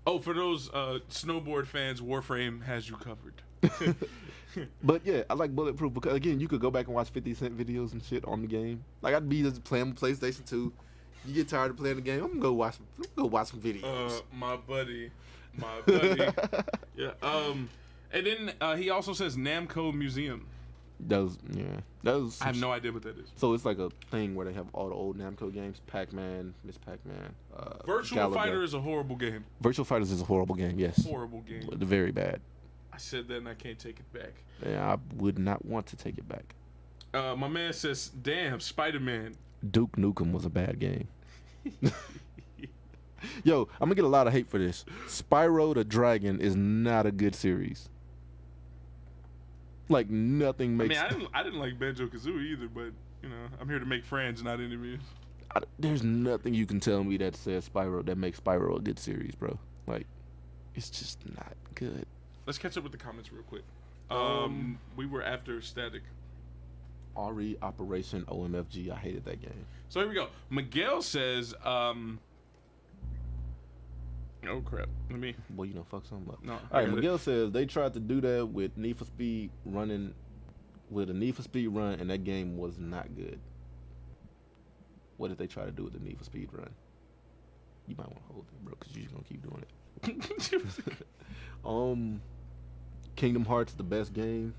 Oh, for those snowboard fans, Warframe has you covered. but yeah, I like Bulletproof because again, you could go back and watch 50 Cent videos and shit on the game. Like, I'd be just playing on PlayStation 2. You get tired of playing the game, I'm gonna go watch some videos. My buddy. Yeah. And then he also says Namco Museum. Those. I have no idea what that is. So it's like a thing where they have all the old Namco games: Pac-Man, Miss Pac-Man. Virtual Galaga. Fighter is a horrible game. Virtual Fighters is a horrible game. Yes, Horrible game. very bad. I said that and I can't take it back. Yeah, I would not want to take it back. My man says, "Damn, Spider-Man." Duke Nukem was a bad game. Yo, I'm gonna get a lot of hate for this. Spyro the Dragon is not a good series. Like, nothing makes. I didn't like Banjo-Kazooie either, but you know, I'm here to make friends, not enemies. There's nothing you can tell me that says Spyro that makes Spyro a good series, bro. Like, it's just not good. Let's catch up with the comments real quick. We were after Static. RE Operation OMFG. I hated that game. So here we go. Miguel says, oh crap. Let me. Well, you know, fuck something up. No. All I right, got it. Miguel says they tried to do that with Need for Speed running, with a Need for Speed run, and that game was not good. What did they try to do with the Need for Speed run? You might want to hold it, bro, because you're just gonna keep doing it. Kingdom Hearts, the best game.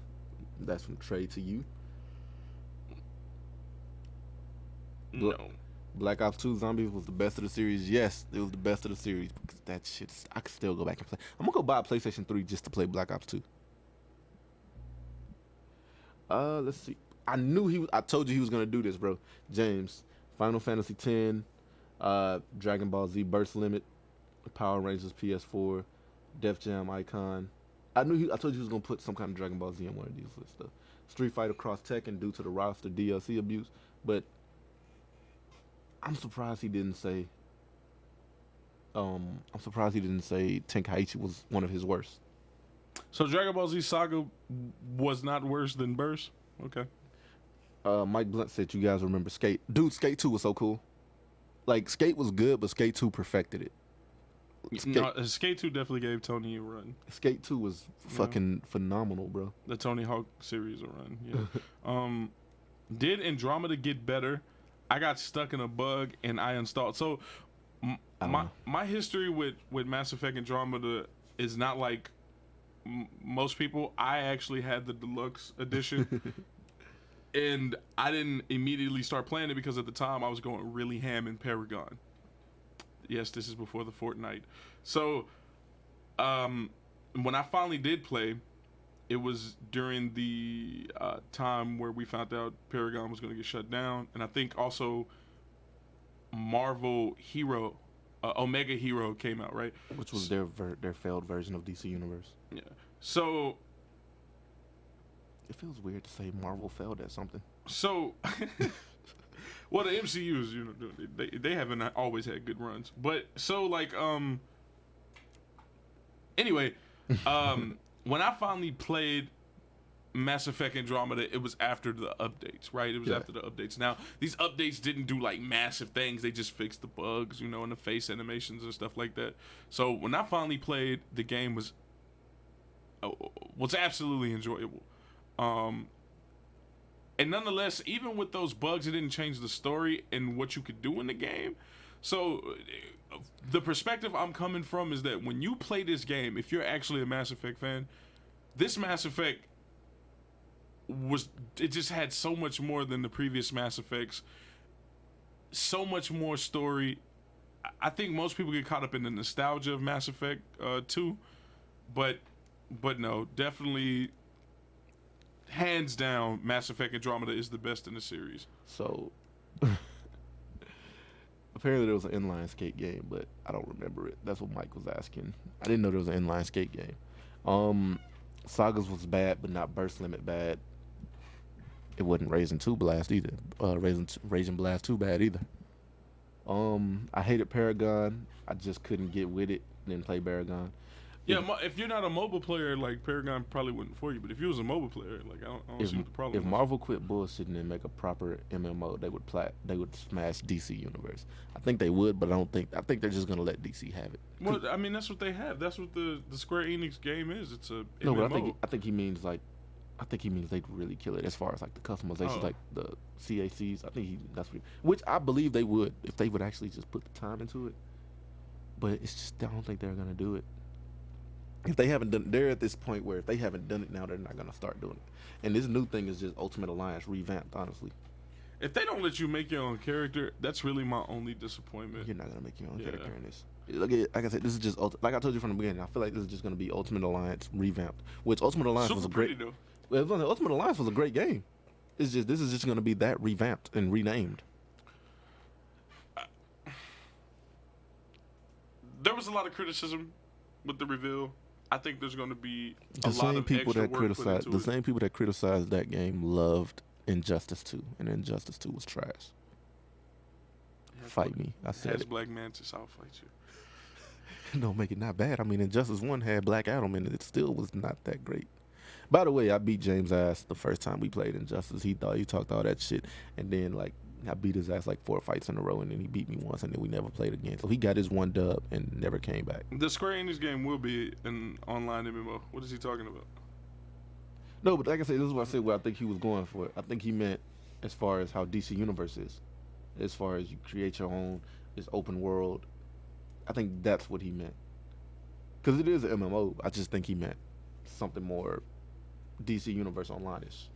That's from Trey to you. No. Black Ops 2 Zombies was the best of the series. Yes, it was the best of the series because that shit, I could still go back and play. I'm gonna go buy a PlayStation 3 just to play Black Ops 2. Let's see. I told you he was gonna do this, bro. James, Final Fantasy X, Dragon Ball Z Burst Limit, Power Rangers PS4, Def Jam Icon. I told you he was gonna put some kind of Dragon Ball Z on one of these lists stuff. Street Fighter Cross Tekken due to the roster DLC abuse, but I'm surprised he didn't say. Tenkaichi was one of his worst. So Dragon Ball Z Saga was not worse than Burst? Okay. Mike Blunt said you guys remember Skate. Dude, Skate 2 was so cool. Like, Skate was good, but Skate 2 perfected it. Skate 2 definitely gave Tony a run. Skate 2 was fucking phenomenal, bro. The Tony Hawk series a run, yeah. Did Andromeda get better? I got stuck in a bug and I installed. So my history with Mass Effect Andromeda is not like most people. I actually had the deluxe edition. And I didn't immediately start playing it because at the time I was going really ham in Paragon. Yes, this is before the Fortnite. So, when I finally did play, it was during the time where we found out Paragon was going to get shut down. And I think also Marvel Hero, Omega Hero came out, right? Which was their failed version of DC Universe. Yeah. So it feels weird to say Marvel failed at something. So, well, the MCUs, you know, they haven't always had good runs. But so like, anyway, when I finally played Mass Effect Andromeda, it was after the updates, right? It was after the updates. Now, these updates didn't do like massive things. They just fixed the bugs, you know, and the face animations and stuff like that. So when I finally played, the game was absolutely enjoyable. And nonetheless, even with those bugs, it didn't change the story and what you could do in the game. So the perspective I'm coming from is that when you play this game, if you're actually a Mass Effect fan, this Mass Effect it just had so much more than the previous Mass Effects, so much more story. I think most people get caught up in the nostalgia of Mass Effect 2, but no, definitely hands down, Mass Effect Andromeda is the best in the series. So apparently there was an inline skate game, but I don't remember it. That's what Mike was asking. I didn't know there was an inline skate game. Sagas was bad, but not Burst Limit bad. It wasn't Raisin 2 Blast either. Raisin Blast 2 bad either. I hated Paragon. I just couldn't get with it. Didn't play Paragon. Yeah, if you're not a mobile player, like Paragon probably wasn't for you. But if you was a mobile player, like I don't see what the problem. If Marvel quit bullshitting and make a proper MMO, they would smash DC Universe. I think they would, but I think they're just gonna let DC have it. Well, I mean that's what they have. That's what the Square Enix game is. It's a MMO. No, but I think he means they'd really kill it as far as like the customizations, like the CACs. I think which I believe they would if they would actually just put the time into it. But it's just I don't think they're gonna do it. If they haven't done, they're at this point where if they haven't done it now, they're not gonna start doing it. And this new thing is just Ultimate Alliance revamped, honestly. If they don't let you make your own character, that's really my only disappointment. You're not gonna make your own character in this. Like I said, this is just like I told you from the beginning. I feel like this is just gonna be Ultimate Alliance revamped, which Ultimate Alliance was a great. Well, Ultimate Alliance was a great game. It's just this is just gonna be that revamped and renamed. There was a lot of criticism with the reveal. I think there's going to be the same people that criticized that game loved Injustice 2, and Injustice 2 was trash. Fight me, I said it. Black Mantis, I'll fight you. Don't make it not bad. I mean, Injustice 1 had Black Adam in it. It still was not that great. By the way, I beat James' ass the first time we played Injustice. He thought he talked all that shit, and then like I beat his ass like 4 fights in a row, and then he beat me once, and then we never played again. So he got his one dub and never came back. The Square Enix game will be an online MMO. What is he talking about? No, but like I said, this is what I said. What I think he was going for. I think he meant as far as how DC Universe is, as far as you create your own, it's open world. I think that's what he meant. Because it is an MMO. I just think he meant something more DC Universe online-ish.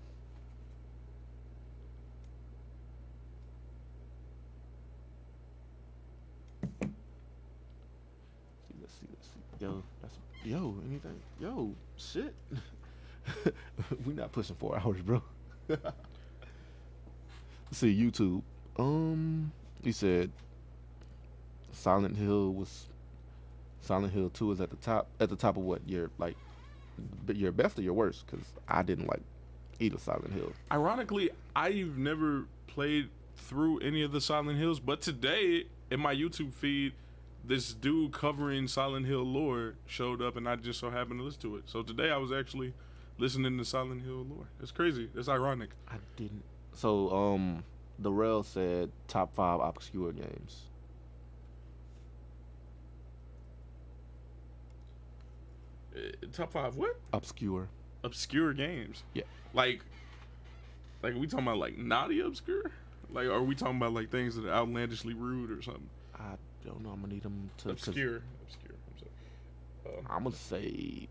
Let's see. Anything? Shit. We not pushing 4 hours, bro. Let's see, YouTube. He said Silent Hill 2 is at the top of what your best or your worst, because I didn't like either Silent Hill. Ironically, I've never played through any of the Silent Hills, but today in my YouTube feed, this dude covering Silent Hill lore showed up, and I just so happened to listen to it. So today I was actually listening to Silent Hill lore. It's crazy. It's ironic. I didn't. So the Rel said top 5 obscure games. Top 5 what? Obscure games. Yeah. Like we talking about like naughty obscure? Like are we talking about like things that are outlandishly rude or something? I don't know. I'm gonna need them to obscure. I'm sorry. I'm gonna say.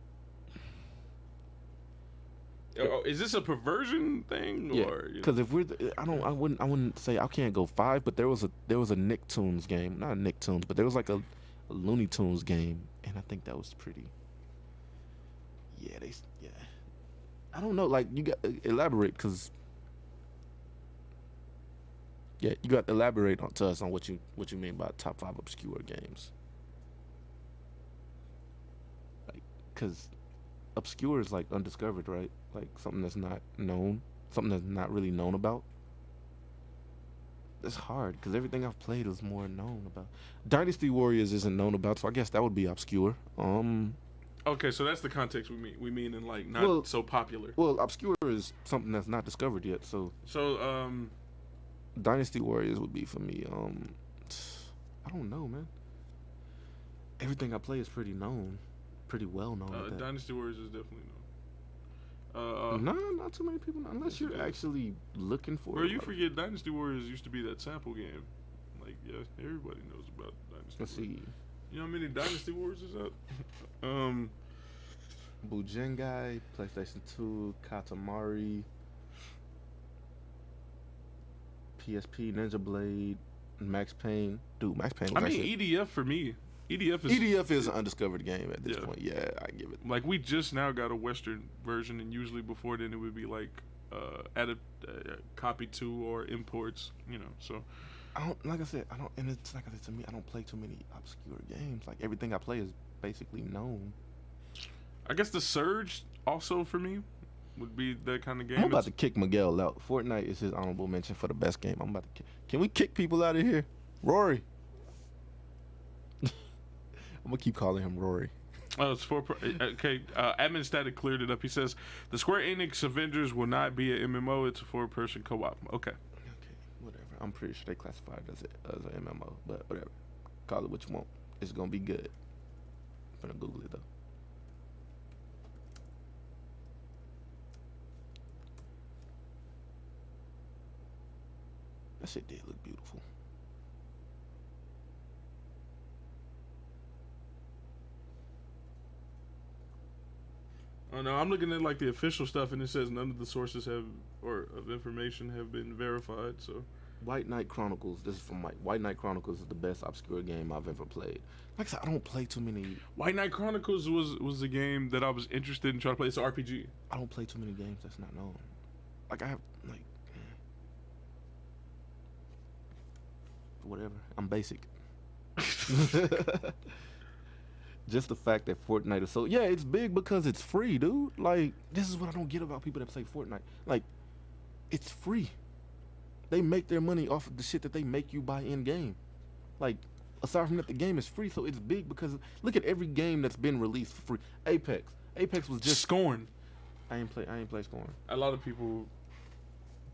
Is this a perversion thing? Yeah. Or Because if I wouldn't say I can't go 5, but there was a Nicktoons game, not a Nicktoons, but there was like a Looney Tunes game, and I think that was pretty. Yeah, I don't know. Like you got elaborate, because. Yeah, you got to elaborate to us on what you mean by top 5 obscure games. Like, because obscure is like undiscovered, right? Like something that's not known, something that's not really known about. It's hard because everything I've played is more known about. Dynasty Warriors isn't known about, so I guess that would be obscure. Okay, so that's the context we mean in like not Well- so popular. Well, obscure is something that's not discovered yet. So So Dynasty Warriors would be for me. I don't know, man. Everything I play is pretty well known. at that. Dynasty Warriors is definitely known. No, not too many people know, unless you're actually looking for Bro, it. you like- forget Dynasty Warriors used to be that sample game. Like, yeah, everybody knows about Dynasty Let's Warriors. see. You know how many Dynasty Warriors is out? Bujengai, PlayStation 2, Katamari, PSP, Ninja Blade, Max Payne. Dude, Max Payne was I mean, actually... EDF for me. EDF is EDF is an undiscovered game at this Yeah. point. Yeah, I give it. like we just now got a Western version, and usually before then it would be like added copy to or imports. You know, so I don't, like I said, I don't, and it's like I said to me, I don't play too many obscure games. Like everything I play is basically known. I guess the Surge also for me would be that kind of game. I'm about It's- to kick Miguel out. Fortnite is his honorable mention for the best game. I'm about to. Can we kick people out of here, Rory? I'm gonna keep calling him Rory. Oh, it's okay. Admin Static cleared it up. He says the Square Enix Avengers will not be an MMO. It's a 4-person co-op. Okay. Okay, whatever. I'm pretty sure they classified it as an MMO, but whatever. Call it what you want. It's gonna be good. I'm gonna Google it though. That shit did look beautiful. Oh no, I'm looking at like the official stuff, and it says none of the sources have or of information have been verified. So White Knight Chronicles. This is from White Knight Chronicles is the best obscure game I've ever played. Like I said, I don't play too many. White Knight Chronicles was the game that I was interested in trying to play. It's an RPG. I don't play too many games that's not known. Like I have like whatever. I'm basic. Just the fact that Fortnite is so it's big because it's free, dude. Like this is what I don't get about people that play Fortnite. Like it's free. They make their money off of the shit that they make you buy in game. Like aside from that, the game is free, so it's big because look at every game that's been released for free. Apex was just Scorn. I ain't play Scorn. A lot of people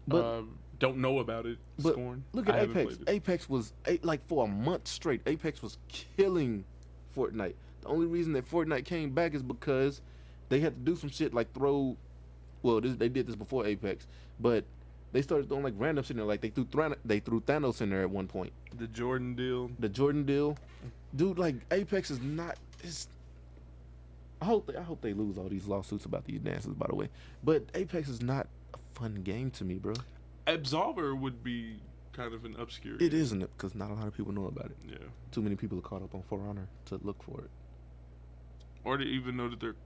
But don't know about it. But Scorn. look at I haven't Apex. played it. Apex was like for a month straight. Apex was killing Fortnite. The only reason that Fortnite came back is because they had to do some shit like throw. Well, they did this before Apex, but they started throwing like random shit in there. Like they threw Thanos in there at one point. The Jordan deal. The Jordan deal, dude. Like Apex is not. I hope they lose all these lawsuits about these dances. By the way, but Apex is not a fun game to me, bro. Absolver would be kind of an obscure. It isn't it because not a lot of people know about it. Yeah. Too many people are caught up on For Honor to look for it. Or to even know that they're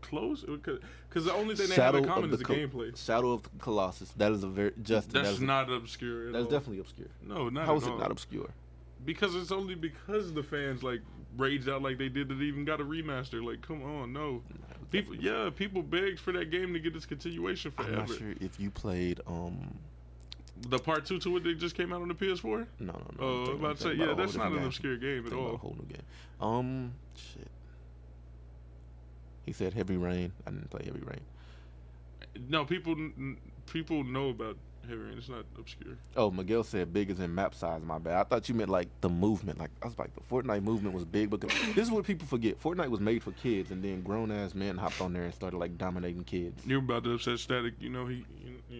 close, because the only thing they have in common is the gameplay. Shadow of the Colossus. That is a very That's not obscure at all. That's definitely obscure. No, not How at is it all. not obscure? Because it's only because the fans like raged out like they did that they even got a remaster. Like, come on, no. People begged for that game to get its continuation forever. I'm not sure if you played The part 2 to it that just came out on the PS4. No. Oh, I'm about to say, yeah, that's not an obscure game at A all. whole new game. Shit. He said Heavy Rain. I didn't play Heavy Rain. No, people know about Heavy Rain. It's not obscure. Oh, Miguel said big as in map size. My bad. I thought you meant like the movement. Like I was like the Fortnite movement was big because this is what people forget. Fortnite was made for kids, and then grown ass men hopped on there and started like dominating kids. You're about to upset Static. You know he He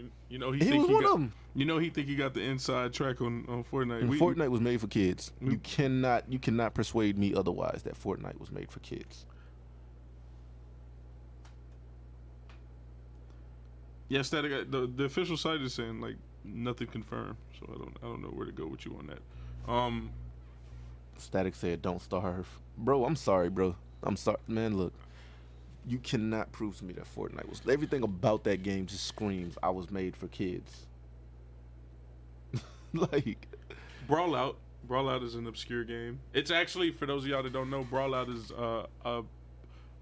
think was one got, of them. You know he think he got the inside track on Fortnite. And Fortnite was made for kids. You cannot persuade me otherwise that Fortnite was made for kids. Yeah, Static. The official site is saying like nothing confirmed, so I don't know where to go with you on that. Static said, "Don't starve, bro." I'm sorry, bro. I'm sorry, man. Look, you cannot prove to me that Fortnite was. Everything about that game just screams I was made for kids. Like, Brawlout is an obscure game. It's actually, for those of y'all that don't know, Brawlout is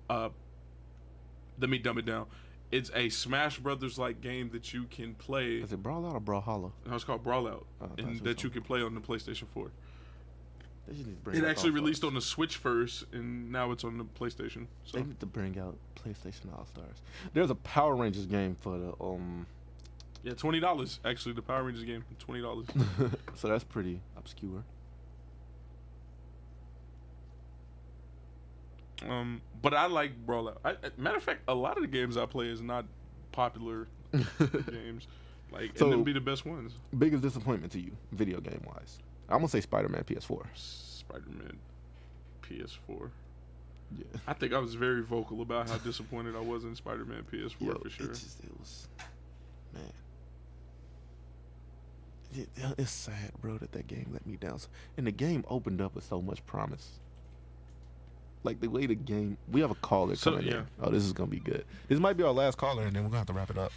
let me dumb it down. It's a Smash Brothers like game that you can play. is it Brawlout or Brawlhalla? No, it's called Brawlout, Oh, and that's that you what's can play on the PlayStation 4. They just need to bring It out actually All-Stars. released on the Switch first, and now it's on the PlayStation. So They need to bring out PlayStation All Stars. There's a Power Rangers game for the yeah, $20. Actually, the Power Rangers game, $20. so that's pretty obscure. But I like Brawl Out. Matter of fact, a lot of the games I play is not popular games. Like, So- and them be the best ones. Biggest disappointment to you, video game wise? I'm gonna say Spider-Man PS4. Spider-Man PS4. Yeah. I think I was very vocal about how disappointed I was in Spider-Man PS4 Yo, for sure. it was, man. It's sad, bro, that game let me down. And the game opened up with so much promise. Like the way the game, we have a caller So, coming yeah. in. Oh, this is gonna be good. This might be our last caller, and then we're gonna have to wrap it up.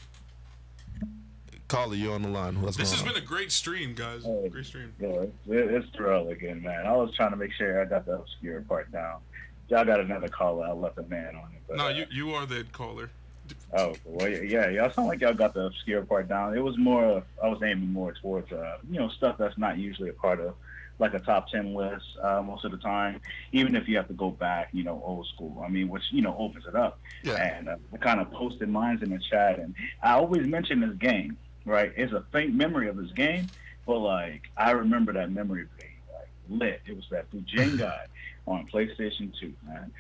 Caller, you're on the line. What's This has going been a great stream, guys. Hey. Great stream. Yeah, it's Terrell again, man. I was trying to make sure I got the obscure part down. Y'all got another caller. I left a man on it. But, No, you are that caller. Oh, well, yeah. Y'all sound like y'all got the obscure part down. It was more, I was aiming more towards, stuff that's not usually a part of, like a top 10 list most of the time, even if you have to go back, old school. I mean, which, opens it up. Yeah. And I kind of posted mines in the chat, and I always mention this game, right? It's a faint memory of this game, but, like, I remember that memory being, like, lit. It was that Fujin guy on PlayStation 2, man.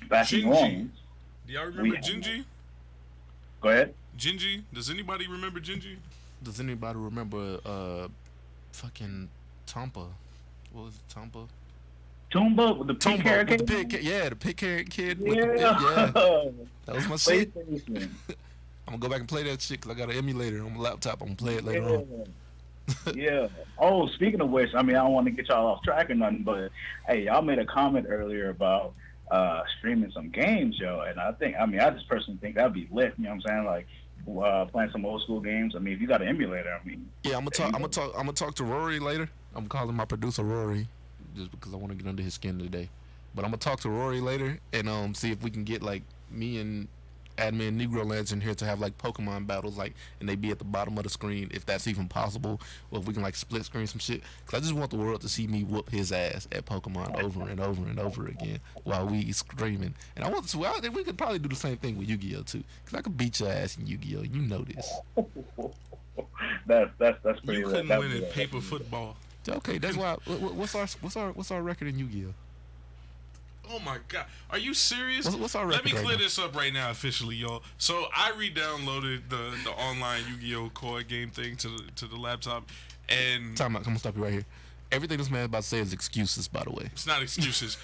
Back in Gingy. Rome. Do y'all remember We- Gingy? Go ahead. Gingy? Does anybody remember Gingy? Does anybody remember fucking Tompa? What was it, Tompa? Toomba with the pink hair with the kid? pig, yeah, the pig hair kid. Yeah. With the pig, yeah. That was my shit. PlayStation. I'm gonna go back and play that shit because I got an emulator on my laptop. I'm gonna play it later on. Yeah. Oh, speaking of which, I mean, I don't want to get y'all off track or nothing, but hey, y'all made a comment earlier about streaming some games, yo, and I just personally think that'd be lit. You know what I'm saying? Like playing some old school games. I mean, if you got an emulator, I mean. Yeah, I'm gonna talk to Rory later. I'm calling my producer Rory just because I want to get under his skin today. But I'm gonna talk to Rory later and see if we can get like me and Admin Negro Lands in here to have like Pokemon battles, like, and they be at the bottom of the screen if that's even possible, or if we can like split screen some shit. Cause I just want the world to see me whoop his ass at Pokemon over and over and over again while we screaming. And I want to. Well, we could probably do the same thing with Yu-Gi-Oh too, cause I could beat your ass in Yu-Gi-Oh. You know this. That's pretty You lit. couldn't That's win in lit. paper football. Okay, that's why. What's our record in Yu-Gi-Oh? Oh my god, are you serious? What's our Let me record right clear now? this up right now officially, y'all. So I re-downloaded the online Yu-Gi-Oh card game thing to the laptop, and Time out. I'm gonna stop you right here. Everything this man about to say is excuses, by the way. it's not excuses.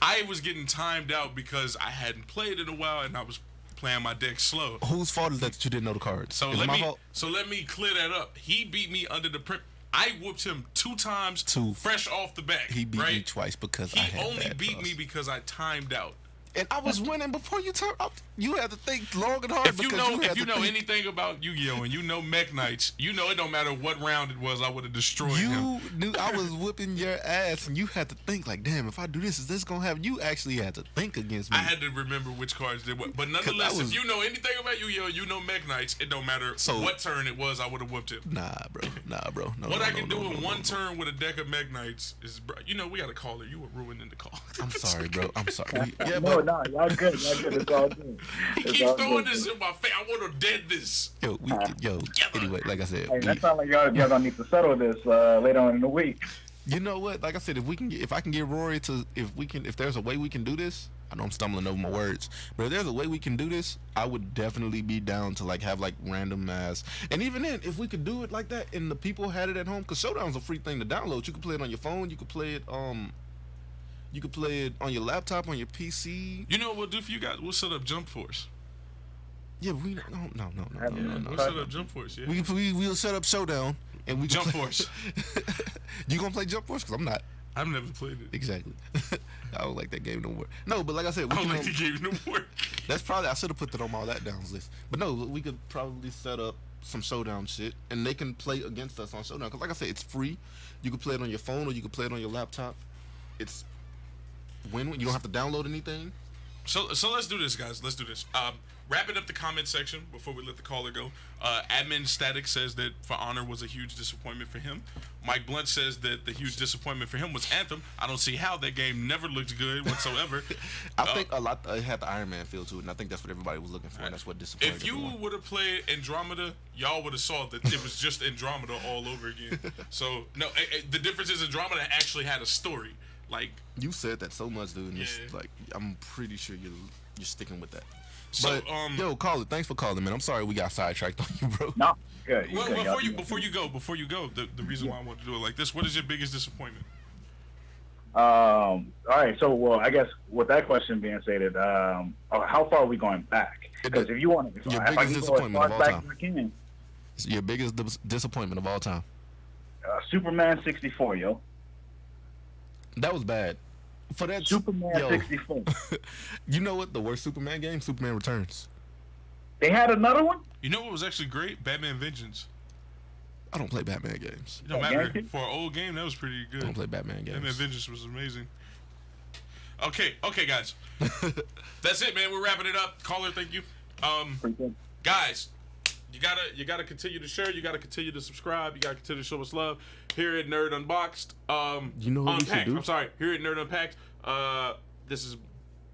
I was getting timed out because I hadn't played in a while and I was playing my deck slow. Whose fault is that you didn't know the cards? So is it my fault? let me clear that up. He beat me under the prep. I whooped him 2 times, Two. fresh off the bat. He beat right? me twice because I He had only bad beat draws. me because I timed out. And I was winning before you turned up. You had to think long and hard If you because know had if you to know think. anything about Yu-Gi-Oh and you know MMXIX, you know it don't matter what round it was, I would have destroyed him. You knew I was whipping your ass, and you had to think like, damn, if I do this, is this gonna happen? You actually had to think against me. I had to remember which cards did what. But nonetheless, was- if you know anything about Yu-Gi-Oh, you know MMXIX, it don't matter So- what turn it was, I would have whooped him. Nah, bro. No, What no, I no, can no, do no, in no, one no. turn with a deck of MMXIX is, we got a caller. You were ruining the call. I'm sorry, bro. I'm sorry. Yeah, No, but no, y'all good. It's all good. He It's keeps all throwing good. this in my face. I want to dead this. yo, anyway, like I said, Hey, that sounds like y'all gonna need to settle this later on in the week. you know what? Like I said, if I can get Rory to, if there's a way we can do this, I know I'm stumbling over my words, but if there's a way we can do this, I would definitely be down to like have like random ass. And even then, if we could do it like that, and the people had it at home, because Showdown's a free thing to download. You can play it on your phone. You could play it You could play it on your laptop, on your PC. You know what we'll do for you guys? We'll set up Jump Force. Yeah, no. We'll set up Jump Force, yeah. We'll set up Showdown and we can Jump play- Force. You gonna play Jump Force? Because I'm not. I've never played it. Exactly. I don't like that game no more. No, but like I said, we I don't can, like the game no more. that's probably, I should have put that on my That Downs list. But no, we could probably set up some Showdown shit, and they can play against us on Showdown. Because like I said, it's free. You can play it on your phone or you can play it on your laptop. It's win-win. You don't have to download anything. So let's do this, guys. Let's do this. wrapping up the comment section before we let the caller go. Admin Static says that For Honor was a huge disappointment for him. Mike Blunt says that the huge disappointment for him was Anthem. I don't see how that game never looked good whatsoever. I think a lot it had the Iron Man feel to it, and I think that's what everybody was looking for, and that's what disappointed. If you would have played Andromeda, y'all would have saw that it was just Andromeda all over again. So no, the difference is Andromeda actually had a story. Like, you said that so much, dude. And Yeah. it's like, I'm pretty sure you're sticking with that. So, But yo, caller, thanks for calling, man. I'm sorry we got sidetracked on you, bro. No, good. well, good. before you go, the reason why I want to do it like this, what is your biggest disappointment? All right. So, well, I guess with that question being stated, how far are we going back? Because if you want to, Your if I biggest can go as disappointment far of all back time. as I can, It's your biggest disappointment of all time. Superman 64, yo. That was bad. For that Superman 64. You know what? The worst Superman game? Superman Returns. They had another one? You know what was actually great? Batman Vengeance. I don't play Batman games. It don't Yeah, matter. guaranteed. For an old game, that was pretty good. I don't play Batman games. Batman Vengeance was amazing. Okay, guys. That's it, man. We're wrapping it up. Caller, thank you. Pretty good. Guys, you gotta continue to share. You gotta continue to subscribe. You gotta continue to show us love here at Nerd Unboxed. You know what we should Unpacked. do? I'm sorry. Here at Nerd Unpacked. This is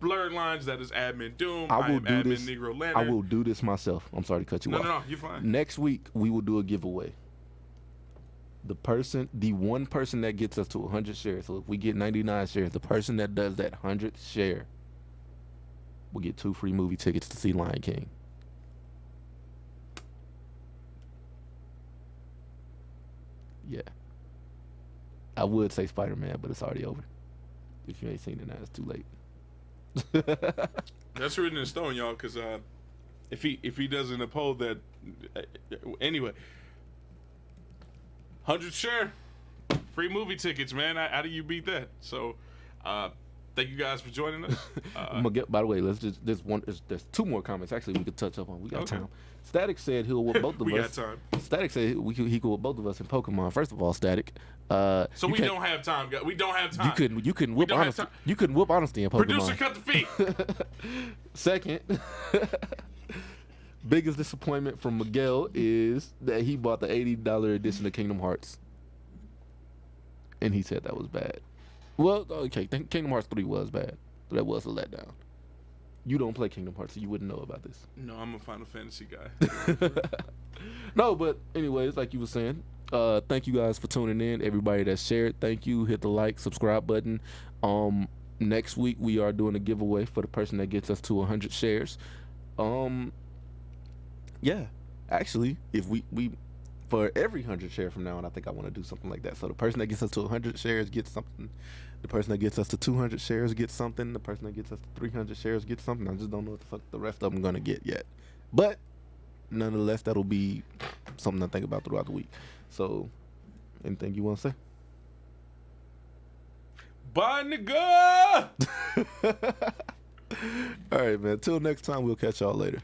Blerd Lines. That is Admin Doom. I I will am do Admin this. Negro Lantern. I will do this myself. I'm sorry to cut you off. No, you're fine. Next week we will do a giveaway. The one person that gets us to 100 shares. So if we get 99 shares, the person that does that 100th share will get 2 free movie tickets to see Lion King. Yeah. I would say Spider-Man, but it's already over. If you ain't seen it now, it's too late. That's written in stone, y'all. Because if he doesn't uphold that, anyway, 100 share, free movie tickets, man. How do you beat that? So, thank you guys for joining us. By the way, there's 2 more comments actually we could touch up on. We got Okay. time. Static said he'll whoop both of We us. got time. Static said he could whoop both of us in Pokemon. First of all, Static. So we don't have time, guys. We don't have time. You couldn't whoop don't have honesty. time. You couldn't whoop honesty in Pokemon. Producer, cut the feet. Second, biggest disappointment from Miguel is that he bought the $80 edition of Kingdom Hearts, and he said that was bad. Well, okay, Kingdom Hearts 3 was bad. That was a letdown. You don't play Kingdom Hearts, so you wouldn't know about this. No, I'm a Final Fantasy guy. No, but anyways, like you were saying, thank you guys for tuning in. Everybody that shared, thank you. Hit the like, subscribe button. Next week we are doing a giveaway for the person that gets us to 100 shares. Yeah, actually, if we for every 100 share from now on, I think I want to do something like that. So the person that gets us to 100 shares gets something. The person that gets us to 200 shares gets something. The person that gets us to 300 shares gets something. I just don't know what the fuck the rest of them gonna get yet. But nonetheless, that'll be something to think about throughout the week. So, anything you want to say? Bye, nigga. All right, man. Till next time, we'll catch y'all later.